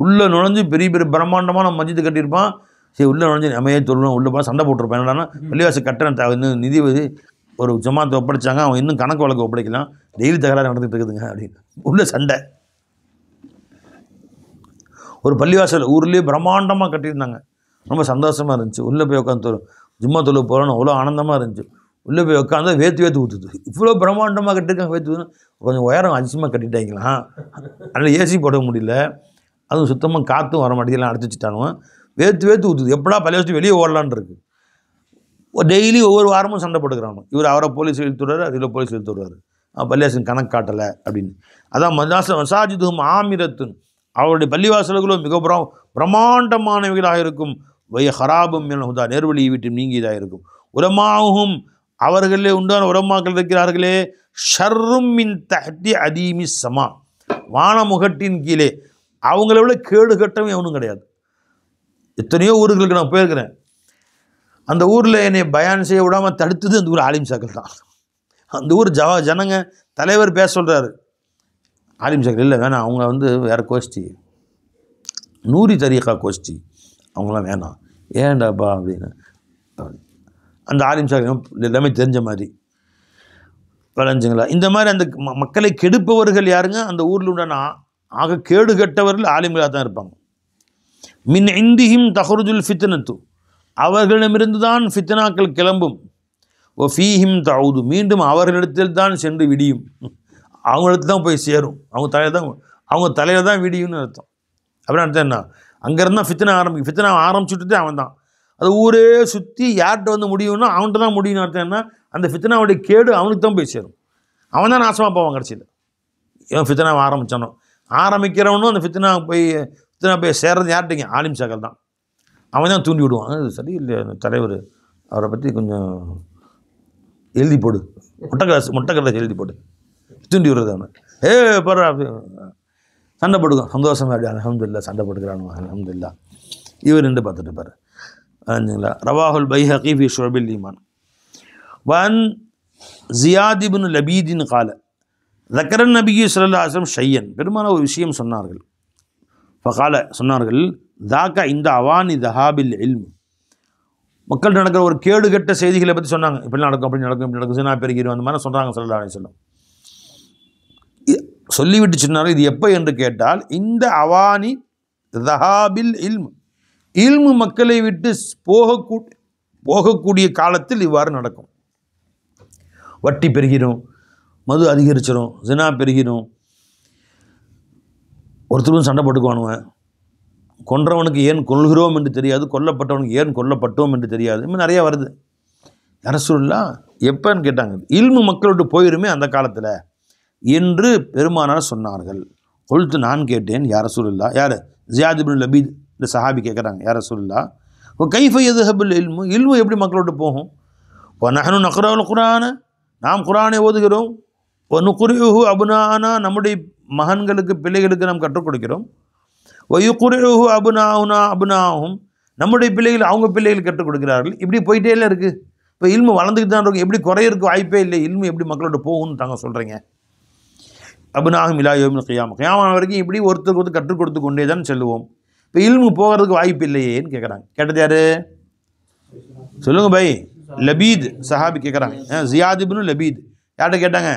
உள்ளே நுழைஞ்சு பெரிய பெரிய பிரம்மாண்டமான மஸ்ஜிது கட்டியிருப்பான். சரி, உள்ளே நுழைஞ்சு அமையே தொழுவோம், உள்ளே போய் சண்டை போட்டிருப்பான். என்னன்னா பள்ளிவாசல் கட்டணம் இன்னும் நிதி ஒரு ஜமாத்தை ஒப்படைச்சாங்க, அவன் இன்னும் கணக்கு வழக்கு ஒப்படைக்கலாம், டெய்லி தகராறு நடந்துகிட்டு இருக்குதுங்க அப்படின்னு உள்ள சண்டை. ஒரு பள்ளிவாசல் ஊர்லேயே பிரம்மாண்டமாக கட்டியிருந்தாங்க, ரொம்ப சந்தோஷமாக இருந்துச்சு. உள்ளே போய் உட்காந்து ஜும்மா தொழு போகிறோன்னு அவ்வளோ ஆனந்தமாக இருந்துச்சு. உள்ளே போய் உட்காந்து வேத்து ஊற்றுது. இவ்வளோ பிரம்மாண்டமாக கட்டிருக்காங்க, வேத்து கொஞ்சம் உயரம் அதிகமாக கட்டிட்டாங்களாம், அதனால் ஏசி போட முடியல, அதுவும் சுத்தமாக காற்றும் வர மாட்டேங்கலாம், அடைச்சி வச்சுட்டானுவன். வேத்து ஊற்றுது. எப்படா பள்ளிவாசல் வெளியே ஓடலான் இருக்குது. டெய்லி ஒவ்வொரு வாரமும் சண்டை போட்டுக்கிறாங்க. இவர் அவரை போலீஸ் இழுத்து விடுறாரு, அதில் போலீஸ் இழுத்து விடுறாரு, பள்ளிவாசல் கணக்கு காட்டலை அப்படின்னு. அதான் மசாஜிதுஹும் ஆமிரத்துன், அவருடைய பள்ளிவாசல்களும் மிக பிரம்மாண்டமானவைகளாக இருக்கும். வைய ஹராபும் மினல் ஹுதா, நேர்வழியை விட்டு நீங்கியதாக இருக்கும். உலமாவும், அவர்களே உண்டான உலமாக்கள் இருக்கிறார்களே, ஷர்ரும் மின் தஹ்தி அதீமி சமா, வானமுகட்டின் கீழே அவங்கள விட கேடு கட்டவும் எவனும் கிடையாது. எத்தனையோ ஊர்களுக்கு நான் போயிருக்கிறேன், அந்த ஊரில் என்னை பயான் செய்ய விடாமல் தடுத்தது அந்த ஊர் ஆலிம் சாக்கள் தான். அந்த ஊர் ஜனங்க தலைவர் பேச சொல்கிறாரு, ஆலிம் சாக்கள் இல்லை வேணாம், அவங்க வேறு கோஷ்டி, நூரி தரீகா கோஷ்டி, அவங்களாம் வேணாம். ஏன்டாப்பா அப்படின்னு அந்த ஆலிம் சாக்கள் எல்லாமே தெரிஞ்ச மாதிரி விளைஞ்சுங்களா. இந்த மாதிரி அந்த மக்களை கெடுப்பவர்கள் யாருங்க? அந்த ஊரில் உண்டான ஆக கேடு கெட்டவர்கள் ஆலிம்களாக தான் இருப்பாங்க. மின் இந்திஹிம் தஹ்ருஜுல் ஃபித்னத்து, அவர்களிடமிருந்து தான் ஃபித்னாக்கள் கிளம்பும். ஓ ஃபீஹிம் தவுது, மீண்டும் அவர்களிடத்தில் தான் சென்று விடியும். அவங்களிடத்து தான் போய் சேரும், அவங்க தலையில் தான் விடியும்னு அர்த்தம். அப்படின்னு அர்த்தம் என்ன? அங்கேருந்து தான் ஃபித்னா ஆரம்பிக்கும். ஃபித்னா ஆரம்பிச்சுட்டு அவன் தான் அது ஊரே சுற்றி யார்கிட்ட முடியும்னா அவன்கிட்ட தான் முடியும்னு அர்த்தம் என்ன? அந்த ஃபித்னாவுடைய கேடு அவனுக்கு தான் போய் சேரும். அவன் தான் நாசமாக போவான் கடைசியில். இவன் ஃபித்னாவை ஆரம்பித்தானோ, ஆரம்பிக்கிறவனும் அந்த ஃபித்னா போய் சேர்றது யார்கிட்டங்க? ஆலிம் சாக்கள் தான். அவன் தான் தூண்டி விடுவான். அது சரியில்லை, அந்த தலைவர் அவரை பற்றி கொஞ்சம் எழுதி போடு, முட்டைக்கடலை எழுதி போடு, தூண்டி விடுறது அவனை. பாரு சண்டை போட்டுக்கும், சந்தோஷமாக அப்படி அல்ஹம்துலில்லாஹ் சண்டை போட்டுக்கிறானு அல்ஹம்துலில்லாஹ். இவர் நின்று பார்த்துட்டு பாரு. ரவாஹுல் பைஹகி ஃபி ஷுஅபில் ஈமான். வன் ஜியாத் இப்னு லபீதின் கால ذكرன் நபி ஸல்லல்லாஹு அலைஹி வஸல்லம் ஷையன், பெருமான ஒரு விஷயம் சொன்னார்கள். ஃபகால சொன்னார்கள், தாக்க இந்த அவானி தஹாபில் இல்ம், மக்கள் நடக்கிற ஒரு கேடு கெட்ட செய்திகளை பற்றி சொன்னாங்க. இப்படி நடக்கும், அப்படி நடக்கும், இப்படி நடக்கும், சினா பெருகிரும், அந்த மாதிரி சொல்கிறாங்க ஸல்லல்லாஹு அலைஹி வஸல்லம். சொல்லிவிட்டு சொன்னார்கள், இது எப்போ என்று கேட்டால், இந்த அவானி தஹாபில் இல்ம், இல்மு மக்களை விட்டு போகக்கூடிய காலத்தில் இவ்வாறு நடக்கும். வட்டி பெருகிடும், மது அதிகரிச்சிடும், ஜினா பெருகிடும், ஒருத்தரும் சண்டை போட்டுக்குவானுவேன், கொன்றவனுக்கு ஏன் கொள்கிறோம் என்று தெரியாது, கொல்லப்பட்டவனுக்கு ஏன் கொல்லப்பட்டோம் என்று தெரியாது, இன்னும் நிறையா வருது. யா ரசூலுல்லாஹ் எப்போன்னு கேட்டாங்க. இல்மு மக்களோடு போயிருமே அந்த காலத்தில் என்று பெருமானார் சொன்னார்கள். கொழுத்து நான் கேட்டேன், யா ரசூலுல்லாஹ், யார்? ஜியாத் இப்னு லபீத் இந்த சஹாபி கேட்குறாங்க, யா ரசூலுல்லாஹ் கைஃப யذهبுல் இல்மு, இல்மு எப்படி மக்களோடு போகும்? நஹ்னு நக்ரஉல் குர்ஆன, நாம் குர்ஆனை ஓதுகிறோம், நுக்ரிஉஹு அப்னாஅனா, நம்முடைய மகன்களுக்கு பிள்ளைகளுக்கு நாம் கற்றுக் கொடுக்கிறோம், வயுக்ரிஉஹு அப்னாஉனா அப்னாஅஹும், நம்முடைய பிள்ளைகள் அவங்க பிள்ளைகள் கற்றுக் கொடுக்கிறார்கள். இப்படி போயிட்டே இல்லை இருக்குது. இப்போ இல்மு வளர்ந்துக்கிட்டு தான் இருக்கும், எப்படி குறையிறதுக்கு வாய்ப்பே இல்லை. இல்மு எப்படி மக்களோட போகும்னு தாங்க சொல்கிறீங்க. அப்னாஅஹும் இலா யௌமில் கியாமah, கியாமah வரைக்கும் இப்படி ஒருத்தருக்கு ஒருத்தர் கற்றுக் கொடுத்து கொண்டே தான் செல்லுவோம். இப்போ இல்மு போகிறதுக்கு வாய்ப்பு இல்லையேன்னு கேட்குறாங்க. கேட்டது யார் சொல்லுங்கள் பை? லபீத் சஹாபி கேட்குறாங்க. ஜியாத் இப்னு லபீத் யார்கிட்ட கேட்டாங்க?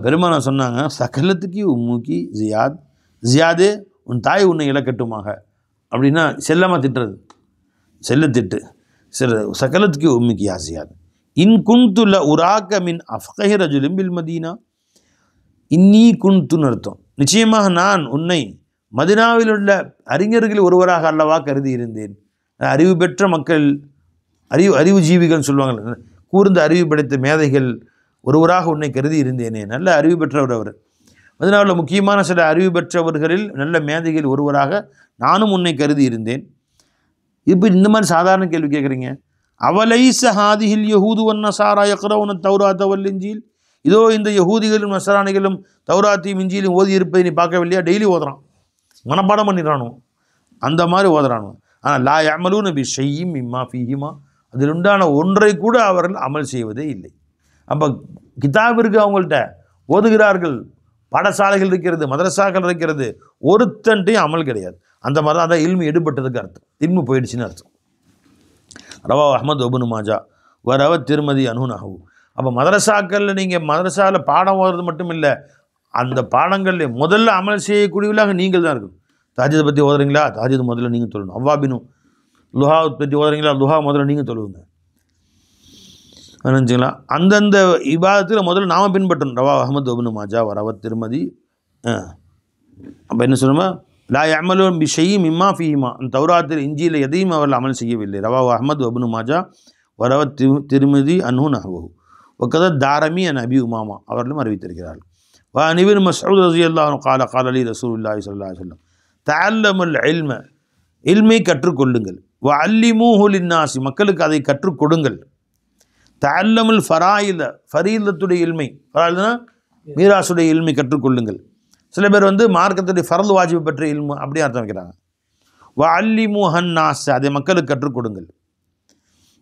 பெருமானார் சொன்னாங்க, சகலத்துக்கு உம்முக்கி ஜியாத், ஜியாதே உன் தாய் உன்னை இழக்கட்டுமாக. அப்படின்னா செல்லமாக திட்டுறது, செல்ல திட்டு. சகலத்துக்கு உம்முக்கி யா ஜியாத், இன் குன்துல உராக்க மின் அஃப்கஹி ரஜுலின் பில் மதீனா, இன்னி குன்துன்னு அர்த்தம், நிச்சயமாக நான் உன்னை மதினாவில் உள்ள அறிஞர்கள் ஒருவராக அல்லவா கருதி இருந்தேன். அறிவு பெற்ற மக்கள், அறிவு ஜீவிகள் சொல்லுவாங்க, கூர்ந்த அறிவு படைத்த மேதைகள் ஒருவராக உன்னை கருதி இருந்தேனே. நல்ல அறிவு பெற்றவர் அவர். மதினாவில் முக்கியமான சில அறிவு பெற்றவர்களில் நல்ல மேதைகள் ஒருவராக நானும் உன்னை கருதி இருந்தேன். இப்போ இந்த மாதிரி சாதாரண கேள்வி கேட்குறீங்க. அவலைஸ ஹாதிஹில் யஹூது வன் நஸாரா யக்ரவுன தௌராத்த வல் இன்ஜீல், இதோ இந்த யஹூதிகளும் நஸரானிகளும் தௌராத்தையும் இன்ஜீலும் ஓதி இருப்பதை நீ பார்க்கவில்லையா? டெய்லி ஓதுறான், மனப்பாடம் பண்ணிடுறானோ, அந்த மாதிரி ஓதுறானோ. ஆனால் லா யஅமலூன பி ஷைஇம் மிம்மா ஃபீஹிமா, அதில் உண்டான ஒன்றை கூட அவர்கள் அமல் செய்வதே இல்லை. அப்போ கிதாப் இருக்குது அவங்கள்ட்ட, ஓதுகிறார்கள், பாடசாலைகள் இருக்கிறது, மதரசாக்கள் இருக்கிறது, ஒருத்தன்ட்டையும் அமல் கிடையாது. அந்த மாதிரி தான் அதான் இல்மு எடுபட்டதுக்கு அர்த்தம், இல்மு போயிடுச்சுன்னு அர்த்தம். ரவா அஹ்மத் இப்னு மாஜா வரவ திருமதி அனுனஹு. அப்போ மதரசாக்களில் நீங்கள் மதரசாவில் பாடம் ஓதுறது மட்டும் இல்லை, அந்த பாடங்களில் முதல்ல அமல் செய்யக்கூடியவர்களாக நீங்கள் தான் இருக்கணும். தாஜிதை பற்றி ஓதுறீங்களா? தாஜிது முதல்ல நீங்கள் தொழுணும். அவ்வாபினும் லுஹா பற்றி ஓதுறீங்களா? லுஹா முதல்ல நீங்கள் தொழுவுங்க. நினச்சிங்களா? அந்தந்த இபாதத்தில் முதல்ல நாம் பின்பற்றணும். ரவா அஹ்மத் இப்னு மாஜா வரவ திருமதி. அப்போ என்ன சொல்லணுமா? லா யஅமலூன பி ஷைஇம் மிம்மா ஃபீஹிமா, அந்த தௌராத்தில் இஞ்சியில் எதையும் அவர்கள் அமல் செய்யவில்லை. ரவா அஹ்மத் இப்னு மாஜா வரவ திருமதி அன்ஹு நஹ்வஹு வகத தாரமி அன் அபி உமாமா அவர்களும் அறிவித்திருக்கிறார்கள். வஅன் இப்னு மஸ்ஊத் ரலியல்லாஹு அன்ஹு قال قال لي رسول الله صلى الله عليه وسلم தஅல்லமு العلم, இல்மை கற்றுக்கொள்ளுங்கள், வஅல்லிமூஹு லின்னாஸ், மக்களுக்கு அதை கற்றுக் கொடுங்கள். தஅல்லமுல் ஃபராயித, ஃபரீலத்துடைய இல்மை, ஃபராயில்னா மீராசுடைய இல்மை கற்றுக்கொள்ளுங்கள். சில பேர் மார்க்கத்துடைய ஃபர்து வாஜிபு பற்றி இல்மு அப்படியே அர்த்தம் வைக்கிறாங்க. வஅல்லிமூஹன் நாஸ், அதை மக்களுக்கு கற்றுக் கொடுங்கள்.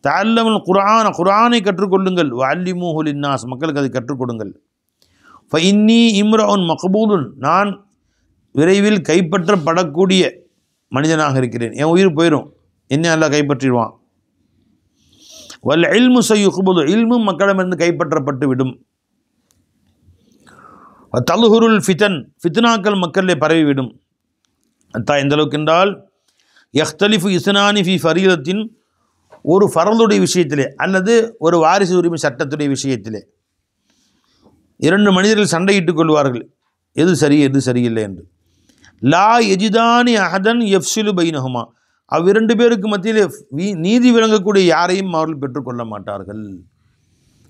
தஅல்லமுல் குர்ஆன, குர்ஆனை கற்றுக்கொள்ளுங்கள். வஅல்லிமூஹு லின்னாஸ், மக்களுக்கு அதை கற்றுக் கொடுங்கள். ஃபஇன்னி இம்ரஉன் மக்பூலுன், நான் விரைவில் கைப்பற்றப்படக்கூடிய மனிதனாக இருக்கிறேன், என் உயிர் போயிடும், என்ன எல்லாம் கைப்பற்றிடுவான். வல் இல்மு சயுக்புது, இல்மும் மக்களிடமிருந்து கைப்பற்றப்பட்டு விடும். தலுஹுருல் ஃபிதன், ஃபித்னாக்கள் மக்களிலே பரவிவிடும். அத்தா எந்த அளவுக்கு என்றால், யஹ்தலிஃபு இஸ்னானி ஃபி ஃபரீலத்தின், ஒரு ஃபரலுடைய விஷயத்திலே அல்லது ஒரு வாரிசு உரிமை சட்டத்துடைய விஷயத்திலே இரண்டு மனிதர்கள் சண்டையிட்டுக் கொள்வார்கள், எது சரி எது சரியில்லை என்று. லா எஜிதானி அஹதன் யஃப்சிலு பைனஹுமா, அவ்விரண்டு பேருக்கு மத்தியில் நீதி விளங்கக்கூடிய யாரையும் அவர்கள் பெற்றுக்கொள்ள மாட்டார்கள்.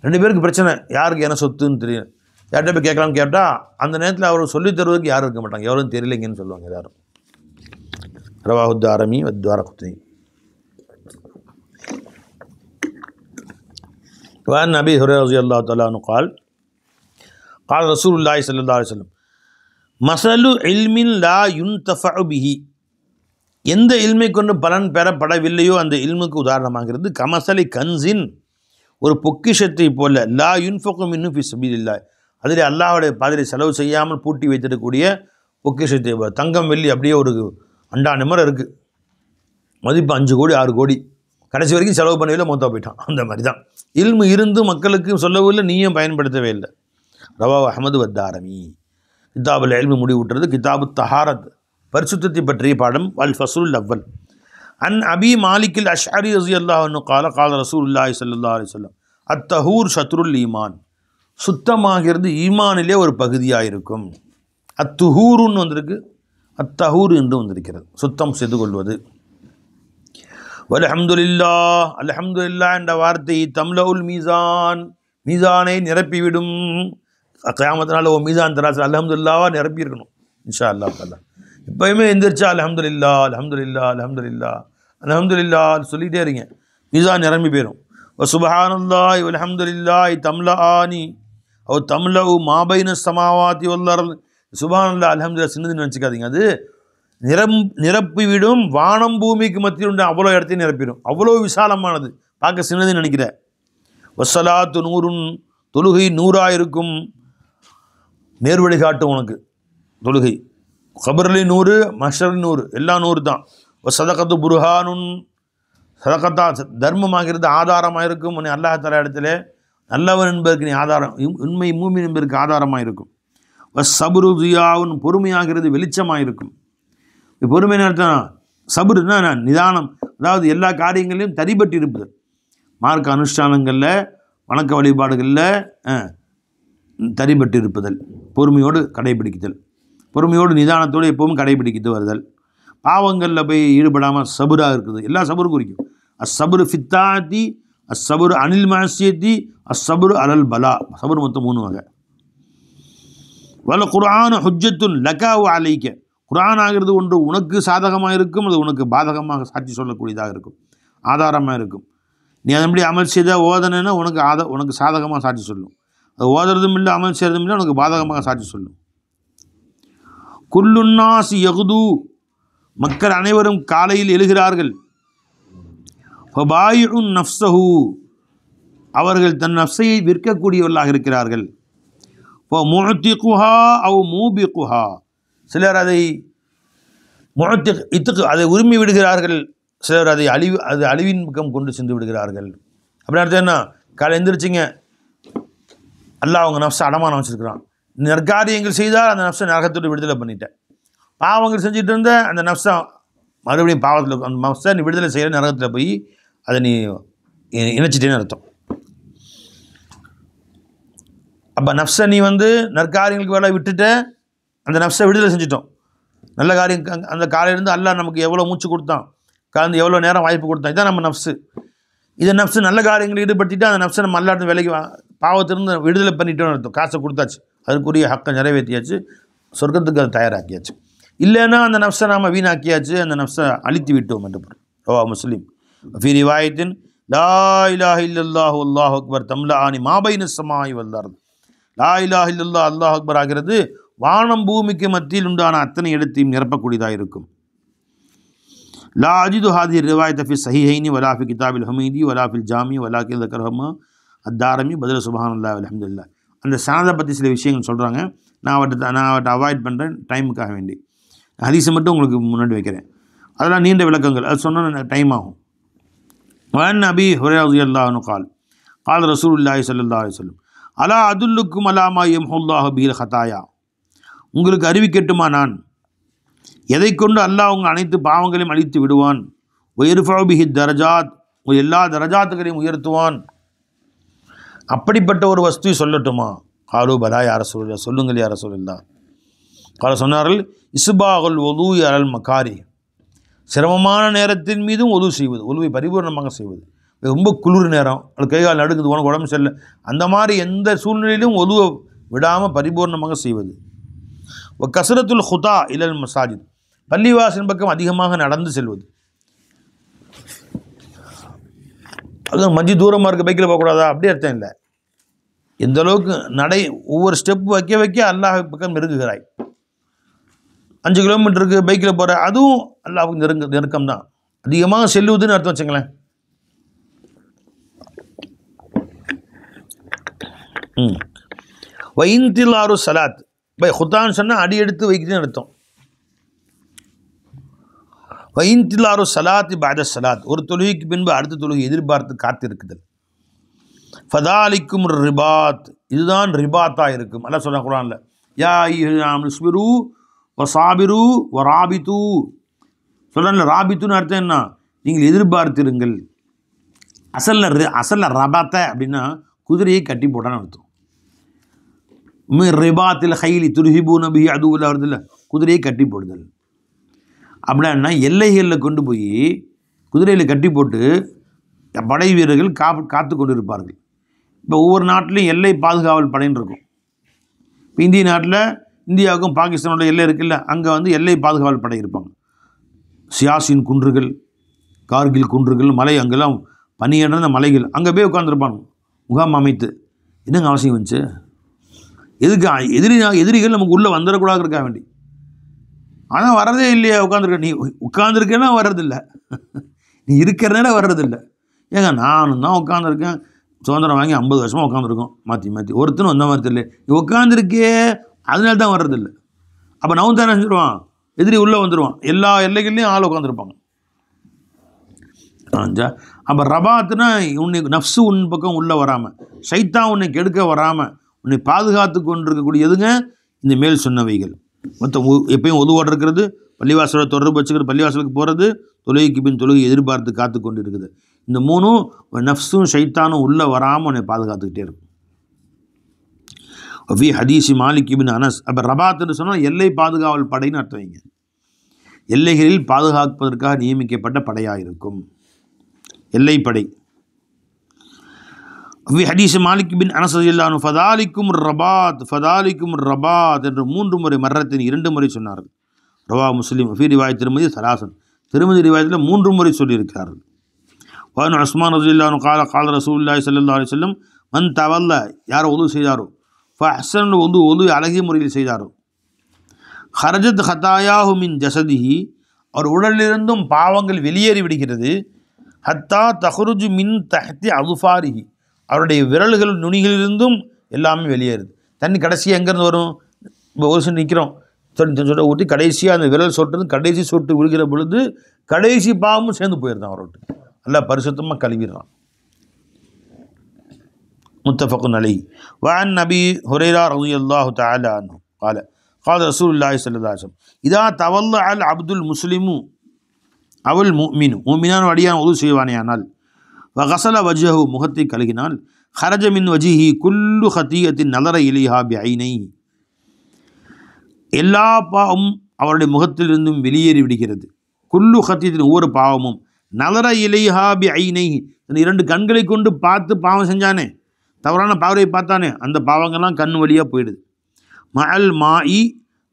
ரெண்டு பேருக்கு பிரச்சனை, யாருக்கு என்ன சொத்துன்னு தெரியும், யார்கிட்ட போய் கேட்கலாம்னு கேட்டால் அந்த நேரத்தில் அவர் சொல்லித் தருவதற்கு யாரும் இருக்க மாட்டாங்க, எவ்வளோ தெரியலைங்கன்னு சொல்லுவாங்க எல்லாரும். ரவாஹு தாரமி வத்தாரகுத்னி. وعن أبي هريرة رضي الله تعالى عنه قال قال رسول الله صلى الله عليه وسلم مثل علم لا ينتفع به, எந்த இல்மை கொண்டு பலன் பெறப்படவில்லையோ அந்த இல்முக்கு உதாரணமாகிறது. கமசலி கன்சின் ஒரு பொக்கிஷத்தை போல லா யுன்ஃபகு மின்னு ஃபி சபீலில்லாஹ், அதில் அல்லாஹ்வுடைய பாதையில் செலவு செய்யாமல் பூட்டி வைத்திருக்கக்கூடிய பொக்கிஷத்தை போல. தங்கம் வெள்ளி அப்படியே ஒரு அண்டா நிமரம் இருக்குது, மதிப்பு 5 கோடி 6 கோடி, கடைசி வரைக்கும் செலவு பண்ணவே இல்லை, மூத்தா போயிட்டான். அந்த மாதிரி தான் இல்மு இருந்து மக்களுக்கு சொல்லவும் இல்லை, நீயும் பயன்படுத்தவே இல்லை. ரவாஹு அஹ்மது வத்தாரமி. கிதாபுல் இல்மு முடிவுற்றது. கிதாபு தஹாரத், பரிசுத்தத்தை பற்றிய பாடம். அல் ஃபஸ்லுல் அவ்வல். அன் அபி மாலிக்கில் அஷ்அரி ரலியல்லாஹு அன்ஹு கால கால ரசூலுல்லாஹி ஸல்லல்லாஹு அலைஹி வஸல்லம் அத்தஹூர் ஷத்ருல் ஈமான், சுத்தமாகிறது ஈமானிலே ஒரு பகுதியாக இருக்கும். அத்துஹூருன்னு வந்திருக்கு, அத்தஹூர் என்று வந்திருக்கிறது, சுத்தம் செய்து கொள்வது. வல்ஹம்துலில்லாஹ், அல்ஹம்துலில்லாஹ் என்ற வார்த்தை தம்லவுல் மீசான், மீசானை நிரப்பிவிடும். கியாமத்தினால ஓ மீசான் தராசு அல்ஹம்துலில்லாஹ் நிரப்பி இருக்கணும் இன்ஷா அல்லாஹ் தஆலா. எப்பயுமே எந்திரிச்சா அல்ஹம்துலில்லாஹ் அல்ஹம்துலில்லாஹ் அல்ஹம்துலில்லாஹ் அல்ஹம்துலில்லாஹ் சொல்லிகிட்டே இருங்க, மீசான் நிரம்பி போயிடும். சுப்ஹானல்லாஹி வல்ஹம்துலில்லாஹி தம்லஆனி அவ் தம்லஉ மா பைன ஸமாவாதி வல் அர்த். சுப்ஹானல்லாஹ் அல்ஹம்துலில்லாஹ் சின்னதுன்னு நினச்சிக்காதீங்க, அது நிரப்பிவிடும். வானம் பூமிக்கு மத்தியில் உண்டு அவ்வளோ இடத்தையும் நிரப்பிடும், அவ்வளோ விசாலமானது, பார்க்க சின்னதுன்னு நினைக்கிற. வஸ்ஸலாத்து நூறுன், தொழுகை நூறாக இருக்கும், நேர்வழி காட்டும் உனக்கு தொழுகை. கபர்லி 100, மஷர்லி 100, எல்லாம் 100 தான். சதகத்து புர்ஹானுன், சதகத்தா தர்மமாகிறது ஆதாரமாக இருக்கும். உன்னை அல்லாஹ் தஆலா இடத்துல நல்லவன் என்பதற்கு நீ ஆதாரம், உண்மை மூமின் என்பதற்கு ஆதாரமாக இருக்கும். சபுரு தியாவுன், பொறுமையாகிறது வெளிச்சமாக இருக்கும். பொறுமை அர்த்தம் சபுருன்னா நிதானம், அதாவது எல்லா காரியங்களையும் தரிபட்டு இருப்பது. மார்க்க அனுஷ்டானங்களில் வணக்க வழிபாடுகளில் தரிபட்டு இருப்பதல், பொறுமையோடு கடைபிடிக்குதல், பொறுமையோடு நிதானத்தோடு எப்பவும் கடைபிடிக்கிட்டு வருதல். பாவங்களில் போய் ஈடுபடாமல் சபுராக இருக்குது, எல்லா சபுரும் குறிக்கும். அஸ்ஸபுரு ஃபித்தாத்தி, அஸ்ஸபுரு அனில் மாசியத்தி, அஸ்ஸபுரு அலல் பலா. சபுர் மொத்தம் 3 வகை. வல குர்ஆன் ஹுஜ்ஜத்துன் லகா வ அலைக்க, குர்ஆன் ஆகிறது ஒன்று உனக்கு சாதகமாக இருக்கும், அது உனக்கு பாதகமாக சாட்சி சொல்லக்கூடியதாக இருக்கும், ஆதாரமாக இருக்கும். நீ அதன்படி அமல் செய்த ஓதனைன்னா உனக்கு சாதகமாக சாட்சி சொல்லும், அது ஓதுறதும் இல்லை அமல் செய்கிறதும் இல்லை, உனக்கு பாதகமாக சாட்சி சொல்லும். குல்லுன்னாஸ் யகுது, மக்கள் அனைவரும் காலையில் எழுகிறார்கள். ஃபபாயிஉன் நஃப்ஸஹு, அவர்கள் தன் நஃப்ஸை விற்கக்கூடியவர்களாக இருக்கிறார்கள். முஅத்திகுஹா அவ் மூபிகுஹா, சிலர் அதை இத்துக்கு அதை உரிமை விடுகிறார்கள், சிலர் அதை அழிவின் பக்கம் கொண்டு சென்று விடுகிறார்கள். அப்படி அர்த்தம் என்ன? காலை எந்திரிச்சிங்க, அல்லாஹ் அவங்க நஃப்ஸை அடமானம் வச்சுருக்கிறான். நற்காரியங்கள் செய்தால் அந்த நஃப்ஸை நரகத்தோடு விடுதலை பண்ணிட்டேன், பாவங்கள் செஞ்சுட்டு இருந்த அந்த நஃப்ஸை மறுபடியும் பாவத்தில், அந்த நஃப்ஸை நீ விடுதலை செய்கிற நரகத்தில் போய் அதை நீ இணைச்சிட்டேன்னு அர்த்தம். அப்போ நஃப்ஸை நீ நற்காரியங்களுக்கு வேலை விட்டுட்ட, அந்த நஃப்ஸை விடுதலை செஞ்சிட்டோம். நல்ல காரியம் அந்த காலையிலேருந்து அல்லாஹ் நமக்கு எவ்வளோ மூச்சு கொடுத்தான், கலந்து எவ்வளோ நேரம் வாய்ப்பு கொடுத்தான், இதான் நம்ம நஃப்ஸு. இதை நஃப்ஸு நல்ல காரியங்களை ஈடுபடுத்திட்டு அந்த நஃப்ஸை நம்ம அல்லாட்டு வேலைக்கு பாவத்திலிருந்து விடுதலை பண்ணிட்டோன்னு அர்த்தம். காசை கொடுத்தாச்சு, அதுக்குரிய ஹக்கை நிறைவேற்றியாச்சு, சொர்க்கத்துக்கு அதை தயாராக்கியாச்சு. இல்லைன்னா அந்த நஃப்ஸை நாம் வீணாக்கியாச்சு, அந்த நஃப்ஸை அழித்து விட்டோம் என்று பொருள். ரவா முஸ்லிம். ஃபீ ரிவாயத்தின் லா இலாஹ இல்லல்லாஹு அல்லாஹு அக்பர் தம்லஆனி மா பைன ஸமாஇ வல் அர்த். லா இலாஹ இல்லல்லாஹ் அல்லாஹு அக்பர் ஆகிறது வானம் பூமிக்கு மத்தியில் உண்டான அத்தனை இடத்தையும் நிரப்பக்கூடியதாக இருக்கும். லா அஜிது ஹாதிஹி ரிவாயத ஃபி ஸஹீஹைனி வலா ஃபி கிதாபில் ஹமீதி வலா ஃபில் ஜாமி வலா கி ذكرஹுமா அத்தாரமி பதில் சுப்ஹானல்லாஹ் அல்ஹம்துலில்லாஹ். அந்த சனதை பற்றி சில விஷயங்கள் சொல்கிறாங்க, நான் அவற்றை அவாய்ட் பண்ணுறேன் டைமுக்காக வேண்டி. ஹதீஸை மட்டும் உங்களுக்கு முன்னாடி வைக்கிறேன், அதெல்லாம் நீண்ட விளக்கங்கள், அது சொன்னால் டைம் ஆகும். வன் நபி ஹுரைரா ரலியல்லாஹு அன்ஹு கால் கால் ரசூலுல்லாஹி ஸல்லல்லாஹு அலைஹி வஸல்லம் அலா அதுல்லுக்கும் அலா மா யம்ஹுல்லாஹு பில் ஹதாயா, உங்களுக்கு அறிவிக்கட்டுமா நான் எதை கொண்டு அல்லாஹ் உங்கள் அனைத்து பாவங்களையும் அழித்து விடுவான். ஒயர்ஃபு பிஹி தரஜாத், எல்லா தரஜாத்துகளையும் உயர்த்துவான். அப்படிப்பட்ட ஒரு வஸ்துவை சொல்லட்டுமா? காலு பலா யா ரசூலுல்லாஹ், சொல்லுங்கள் யா ரசூலுல்லாஹ். கால சொன்னார்கள் இஸ்பாகுல் ஒது அலல் மக்காரி, சிரமமான நேரத்தின் மீதும் ஒது செய்வது, ஒலுவை பரிபூர்ணமாக செய்வது. ரொம்ப குளிர் நேரம், அது கைகால் நடுக்குது, உனக்கு உடம்பு சரியில்லை, அந்த மாதிரி எந்த சூழ்நிலையிலும் ஒதுவை விடாமல் பரிபூர்ணமாக செய்வது. கசரத்துல் ஹுதா இலல் மசாஜித், பள்ளிவாசல் பக்கம் அதிகமாக நடந்து செல்வது. அது மஞ்சி தூரமாக இருக்க பைக்கில் போகக்கூடாதா? அப்படி அர்த்தம் இல்லை. எந்த அளவுக்கு நடை ஒவ்வொரு ஸ்டெப் வைக்க வைக்க அல்லாஹ் பக்கம் நெருங்குகிறாய். 5 கிலோமீட்டருக்கு பைக்கில் போகிற, அதுவும் அல்லாஹ்வுக்கு நெருக்கம் தான். அதிகமாக செல்லுவதுன்னு அர்த்தம் வச்சுங்களேன். வைந்திலாரு சலாத் பை ஹுத்தான் சொன்னால் அடி எடுத்து வைக்கிறதுன்னு அர்த்தம். வைந்திலாரு சலாத்தி பாத சலாத், ஒரு தொழுகைக்கு பின்பு அடுத்த தொழுகை எதிர்பார்த்து காத்திருக்குதல். ஃபதாலிக்கும் ரிபாத், இதுதான் ரிபாத்தாக இருக்கும். அல்ல சொல்ல குரான்ல, யா ஸ்பிரு வ சாபிரு வ ராபித்து சொல்கிறான்ல. ராபித்துன்னு அர்த்தம் என்ன? நீங்கள் எதிர்பார்த்திருங்கள். அசல்ல ரபாத்த அப்படின்னா குதிரையை கட்டி போட்டான்னு அர்த்தம். ரிபாத்தில் ஹைலி துருஹிபு நபி அதுவில் வருது இல்லை, குதிரையை கட்டி போடுதல். அப்படின்னா எல்லைகளில் கொண்டு போய் குதிரையில் கட்டி போட்டு படை வீரர்கள் காத்து கொண்டு இருப்பார்கள். இப்போ ஒவ்வொரு நாட்டிலையும் எல்லை பாதுகாவல் படைன்னு இருக்கும். இப்போ இந்திய நாட்டில் இந்தியாவுக்கும் பாகிஸ்தானோட எல்லை இருக்குல்ல, அங்கே வந்து எல்லை பாதுகாவல் படை இருப்பாங்க. சியாசின் குன்றுகள், கார்கில் குன்றுகள், மலை, அங்கெல்லாம் பனியடர்ந்த மலைகள், அங்கே போய் உட்காந்துருப்பாங்க முகாம் அமைத்து. என்னங்க அவசியம் வந்துச்சு? எதுக்கு? எதிரிகள் நமக்கு உள்ளே வந்துடக்கூடாது இருக்கா வேண்டி. ஆனால் வர்றதே இல்லையா? உட்காந்துருக்க நீ உட்காந்துருக்கேன்னா வர்றதில்லை, நீ இருக்கிறனால வர்றதில்லை. ஏங்க நானும் தான் உட்காந்துருக்கேன், சுதந்திரம் வாங்கி 50 வருஷமாக உட்காந்துருக்கோம், மாற்றி ஒருத்தனும் வந்த மாதிரி தெரியல, நீ உட்காந்துருக்கே அதனால தான் வர்றதில்லை. அப்போ நவன் தானே செஞ்சுருவான், எதிரி உள்ளே வந்துடுவான். எல்லா எல்லைகள்லையும் ஆள் உட்காந்துருப்பாங்க. அப்போ ரபாத்துனா உன்னை நஃப்ஸு உன் பக்கம் உள்ளே வராமல், சைத்தான் உன்னை கெடுக்க வராமல் உன்னை பாதுகாத்து கொண்டிருக்கக்கூடிய எதுங்க இந்த மேல் சொன்னவைகள். மொத்தம் எப்பயும் ஒதுவோடு இருக்கிறது, பள்ளிவாசலோட தொடர்பு வச்சுக்கிறது, பள்ளிவாசலுக்கு போகிறது, தொழுகைக்கு பின் தொழுகை எதிர்பார்த்து காத்து கொண்டு இருக்குது. இந்த மூணும் நஃப்ஸும் ஷைத்தானும் உள்ளே வராமல் உன்னை பாதுகாத்துக்கிட்டே இருக்கும். ஃபி ஹதீஸி மாலிக் இப்னு அனஸ். அப்போ ரபாத்துன்னு சொன்னால் எல்லை பாதுகாவல் படைன்னு அர்த்தம் வைங்க. எல்லைகளில் பாதுகாப்பதற்காக நியமிக்கப்பட்ட படையாக இருக்கும் எல்லைப்படை. ஃபி ஹதீஸி மாலிக் பின் அனஸ் ரலியல்லாஹு அன்ஹு ஃபதாலிக்கும் ரபாத், ஃபதாலிக்கும் ரபாத் என்று 3 முறை மர்ரத்தின் 2 முறை சொன்னார்கள். ரவா முஸ்லிம். ஃபி ரிவாயத் திருமதி சலாசன், திருமதி ரிவாயத்தில் 3 முறை சொல்லியிருக்கிறார்கள். வான் உஸ்மான் ரலியல்லாஹு அன்ஹு கால கால ரசூலுல்லாஹி ஸல்லல்லாஹு அலைஹி வஸல்லம் மன் தவல்ல, யார் ஒது செய்தாரோ, ஃபஹ்ஸன் ஒது அழகிய முறையில் செய்தாரோ, ஹரஜத் ஹதாயாஹு மின் ஜஸதிஹி, அவர் உடலிலிருந்தும் பாவங்கள் வெளியேறி விடுகிறது. ஹத்தா தஹ்ருஜு மின் தஹ்தி அதுஃபாரிஹி, அவருடைய விரல்கள் நுனிகளிலிருந்தும் எல்லாமே வெளியேறுது. தண்ணி கடைசியாக எங்கேருந்து வரும்? இப்போ ஒரு சில நிற்கிறோம், சொட்ட ஊற்றி கடைசியாக அந்த விரல் சொட்டு கடைசி சொட்டு விழுகிற பொழுது கடைசி பாவமும் சேர்ந்து போயிருந்தான் அவரோட்டு. நல்லா பரிசுத்தமாக கழுவிடுறான். முத்தஃபக்குன் அலைஹி. வஅன் நபி ஹுரைரா ரலியல்லாஹு தஆலா அன்ஹு قال قال رسول الله صلى الله عليه وسلم இதா தவல்லஅ அல் அப்துல் முஸ்லிமு அவல் முஃமினு, முஃமினான அடியான் உது செய்வானேயானால், வகசல வஜ்ஹு, முகத்தை கழுகினால், ஹரஜ மின் வஜிஹி குல்லு ஹதீயத்தின் நலர இலைஹா பிஐனை, எல்லா பாவமும் அவருடைய முகத்திலிருந்தும் வெளியேறி விடுகிறது. குல்லு ஹதீயத்தின் ஒவ்வொரு பாவமும், நலர இலைஹா பிஐனை, 2 கண்களை கொண்டு பார்த்து பாவம் செஞ்சானே, தவறான பாவரை பார்த்தானே, அந்த பாவங்கள்லாம் கண் வழியாக போயிடுது. மஅல் மாயி,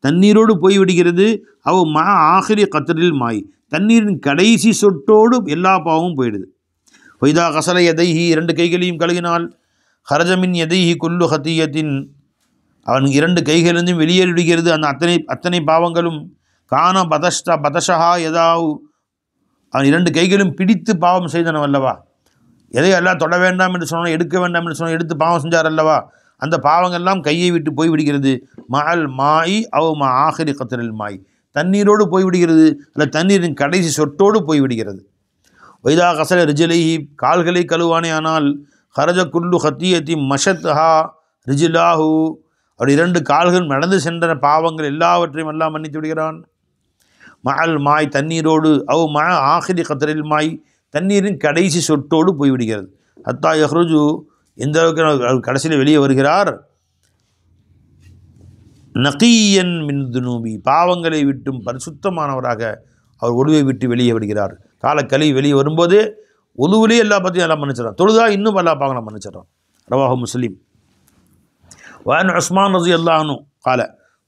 தண்ணீரோடு போய்விடுகிறது. அவ ம ஆஹிரி கத்தரில் மாய், தண்ணீரின் கடைசி சொட்டோடு எல்லா பாவமும் போயிடுது. வைதா கசல எதைஹி, 2 கைகளையும் கழுகினால், ஹரஜமின் எதைஹி குல்லு ஹத்தியத்தின், அவன் 2 கைகளிலிருந்தும் வெளியேறி விடுகிறது அந்த அத்தனை பாவங்களும். கான பதஷஹா எதாவு, அவன் 2 கைகளும் பிடித்து பாவம் செய்தனவன் அல்லவா. எதை எல்லாம் தொட வேண்டாம் என்று சொன்னால், எடுக்க வேண்டாம் என்று சொன்னால் எடுத்து பாவம் செஞ்சார் அல்லவா, அந்த பாவங்கள்லாம் கையை விட்டு போய்விடுகிறது. மஅல் மாய் அவ் மா ஆஹிரி கத்தரில் மாய், தண்ணீரோடு போய்விடுகிறது, அல்ல தண்ணீரின் கடைசி சொட்டோடு போய்விடுகிறது. வைதா கசல ரிஜிலைஹி, கால்களை கழுவானே ஆனால், ஹரஜ குல்லு ஹத்தியத்தி மஷத்ஹா ரிஜிலாஹு, அவர் 2 கால்கள் நடந்து சென்ற பாவங்கள் எல்லாவற்றையும் எல்லாம் மன்னித்து விடுகிறான். மஅல் மாய், தண்ணீரோடு, அவ் மா ஆஹிரி கத்தரில் மாய், தண்ணீரின் கடைசி சொட்டோடு போய்விடுகிறது. ஹத்தா யஹ்ருஜு, எந்த அளவுக்கு கடைசியில் வெளியே வருகிறார், நகியன் மின் துனூபி, பாவங்களை விட்டும் பரிசுத்தமானவராக அவர் ஒழுவை விட்டு வெளியே விடுகிறார். காலக்கழி வெளியே வரும்போது ஒழுவிலே எல்லா பற்றியும் எல்லாம் மன்னிச்சிடறான். தொழுதா இன்னும் எல்லா பாவங்களும் மன்னிச்சிடறான். ரவாஹு முஸ்லிம். வஅன் உஸ்மான் ரலியல்லாஹு அன்ஹு قال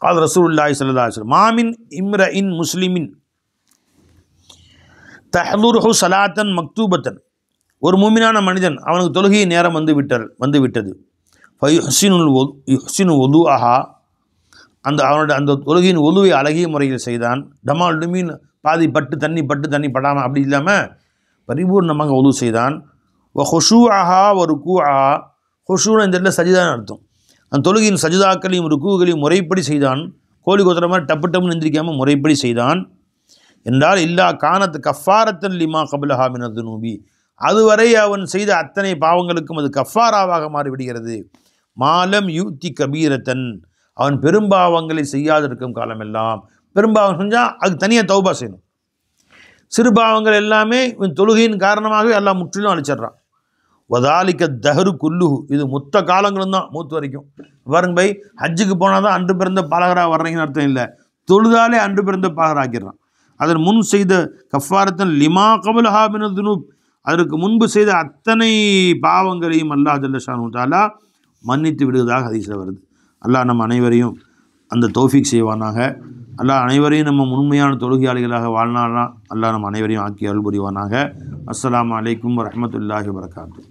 قال رسول الله صلى الله عليه وسلم ما من امرئ مسلم تحضره صلاة مكتوبة, ஒரு மூமினான மனிதன் அவனுக்கு தொழுகை நேரம் வந்து விட்டது. யுஹ்சினு வுதுஅஹா, அவனுடைய அந்த தொழுகையின் ஒலுவை அழகிய முறையில் செய்தான். டமால் டுமீன் பாதி பட்டு தண்ணி படாமல் அப்படி இல்லாமல் பரிபூர்ணமாக ஒலு செய்தான். ஹுஷூஅஹா ஒரு கூஆ, ஹுஷூன்னு இந்த இடத்துல சஜிதான் அர்த்தம். அந்த தொழுகையின் சஜிதாக்களையும் ருக்குகளையும் முறைப்படி செய்தான், கோழி கொத்துற மாதிரி டப்பு டப்புன்னு எந்திரிக்காமல் முறைப்படி செய்தான் என்றால் இல்லா கானத்து கஃபாரத்தன் லிமா கபுலஹா மின துனூபி, அதுவரை அவன் செய்த அத்தனை பாவங்களுக்கும் அது கஃபாராவாக மாறிவிடுகிறது. மாலம் யூத்தி கபீரத்தன், அவன் பெரும்பாவங்களை செய்யாதிருக்கும் காலமெல்லாம். பெரும்பாவம் செஞ்சால் அதுக்கு தனியாக தௌபா செய்யணும். சிறுபாவங்கள் எல்லாமே இவன் தொழுகையின் காரணமாகவே எல்லாம் முற்றிலும் அழிச்சிட்றான். வதாலிக்க தஹரு குல்லுஹு, இது மொத்த காலங்களும் தான் மூத்து வரைக்கும். பாருங்க பை, ஹஜ்ஜுக்கு போனால் தான் அன்று பிறந்த பாலகராக வர்றீங்கன்னு அர்த்தம் இல்லை, தொழுதாலே அன்று பிறந்த பாலகராக்கிடுறான். அதன் முன் செய்த கஃபாரத்தன் லிமா கபுலஹா மின துனூப், அதற்கு முன்பு செய்த அத்தனை பாவங்களையும் அல்லாஹ் ஜல்ல ஷானு தஆலா மன்னித்து விடுவதாக ஹதீஸில் வருது. அல்லாஹ் நம்ம அனைவரையும் அந்த தௌஃபீக் செய்வானாக. அல்லாஹ் அனைவரையும் நம்ம உண்மையான தொழுகையாளிகளாக வாழ்நாள்னா அல்லாஹ் நம்ம அனைவரையும் ஆக்கி அருள் புரிவானாக. அஸ்ஸலாமு அலைக்கும் வரஹ்மத்துல்லாஹி வபரகாத்துஹு.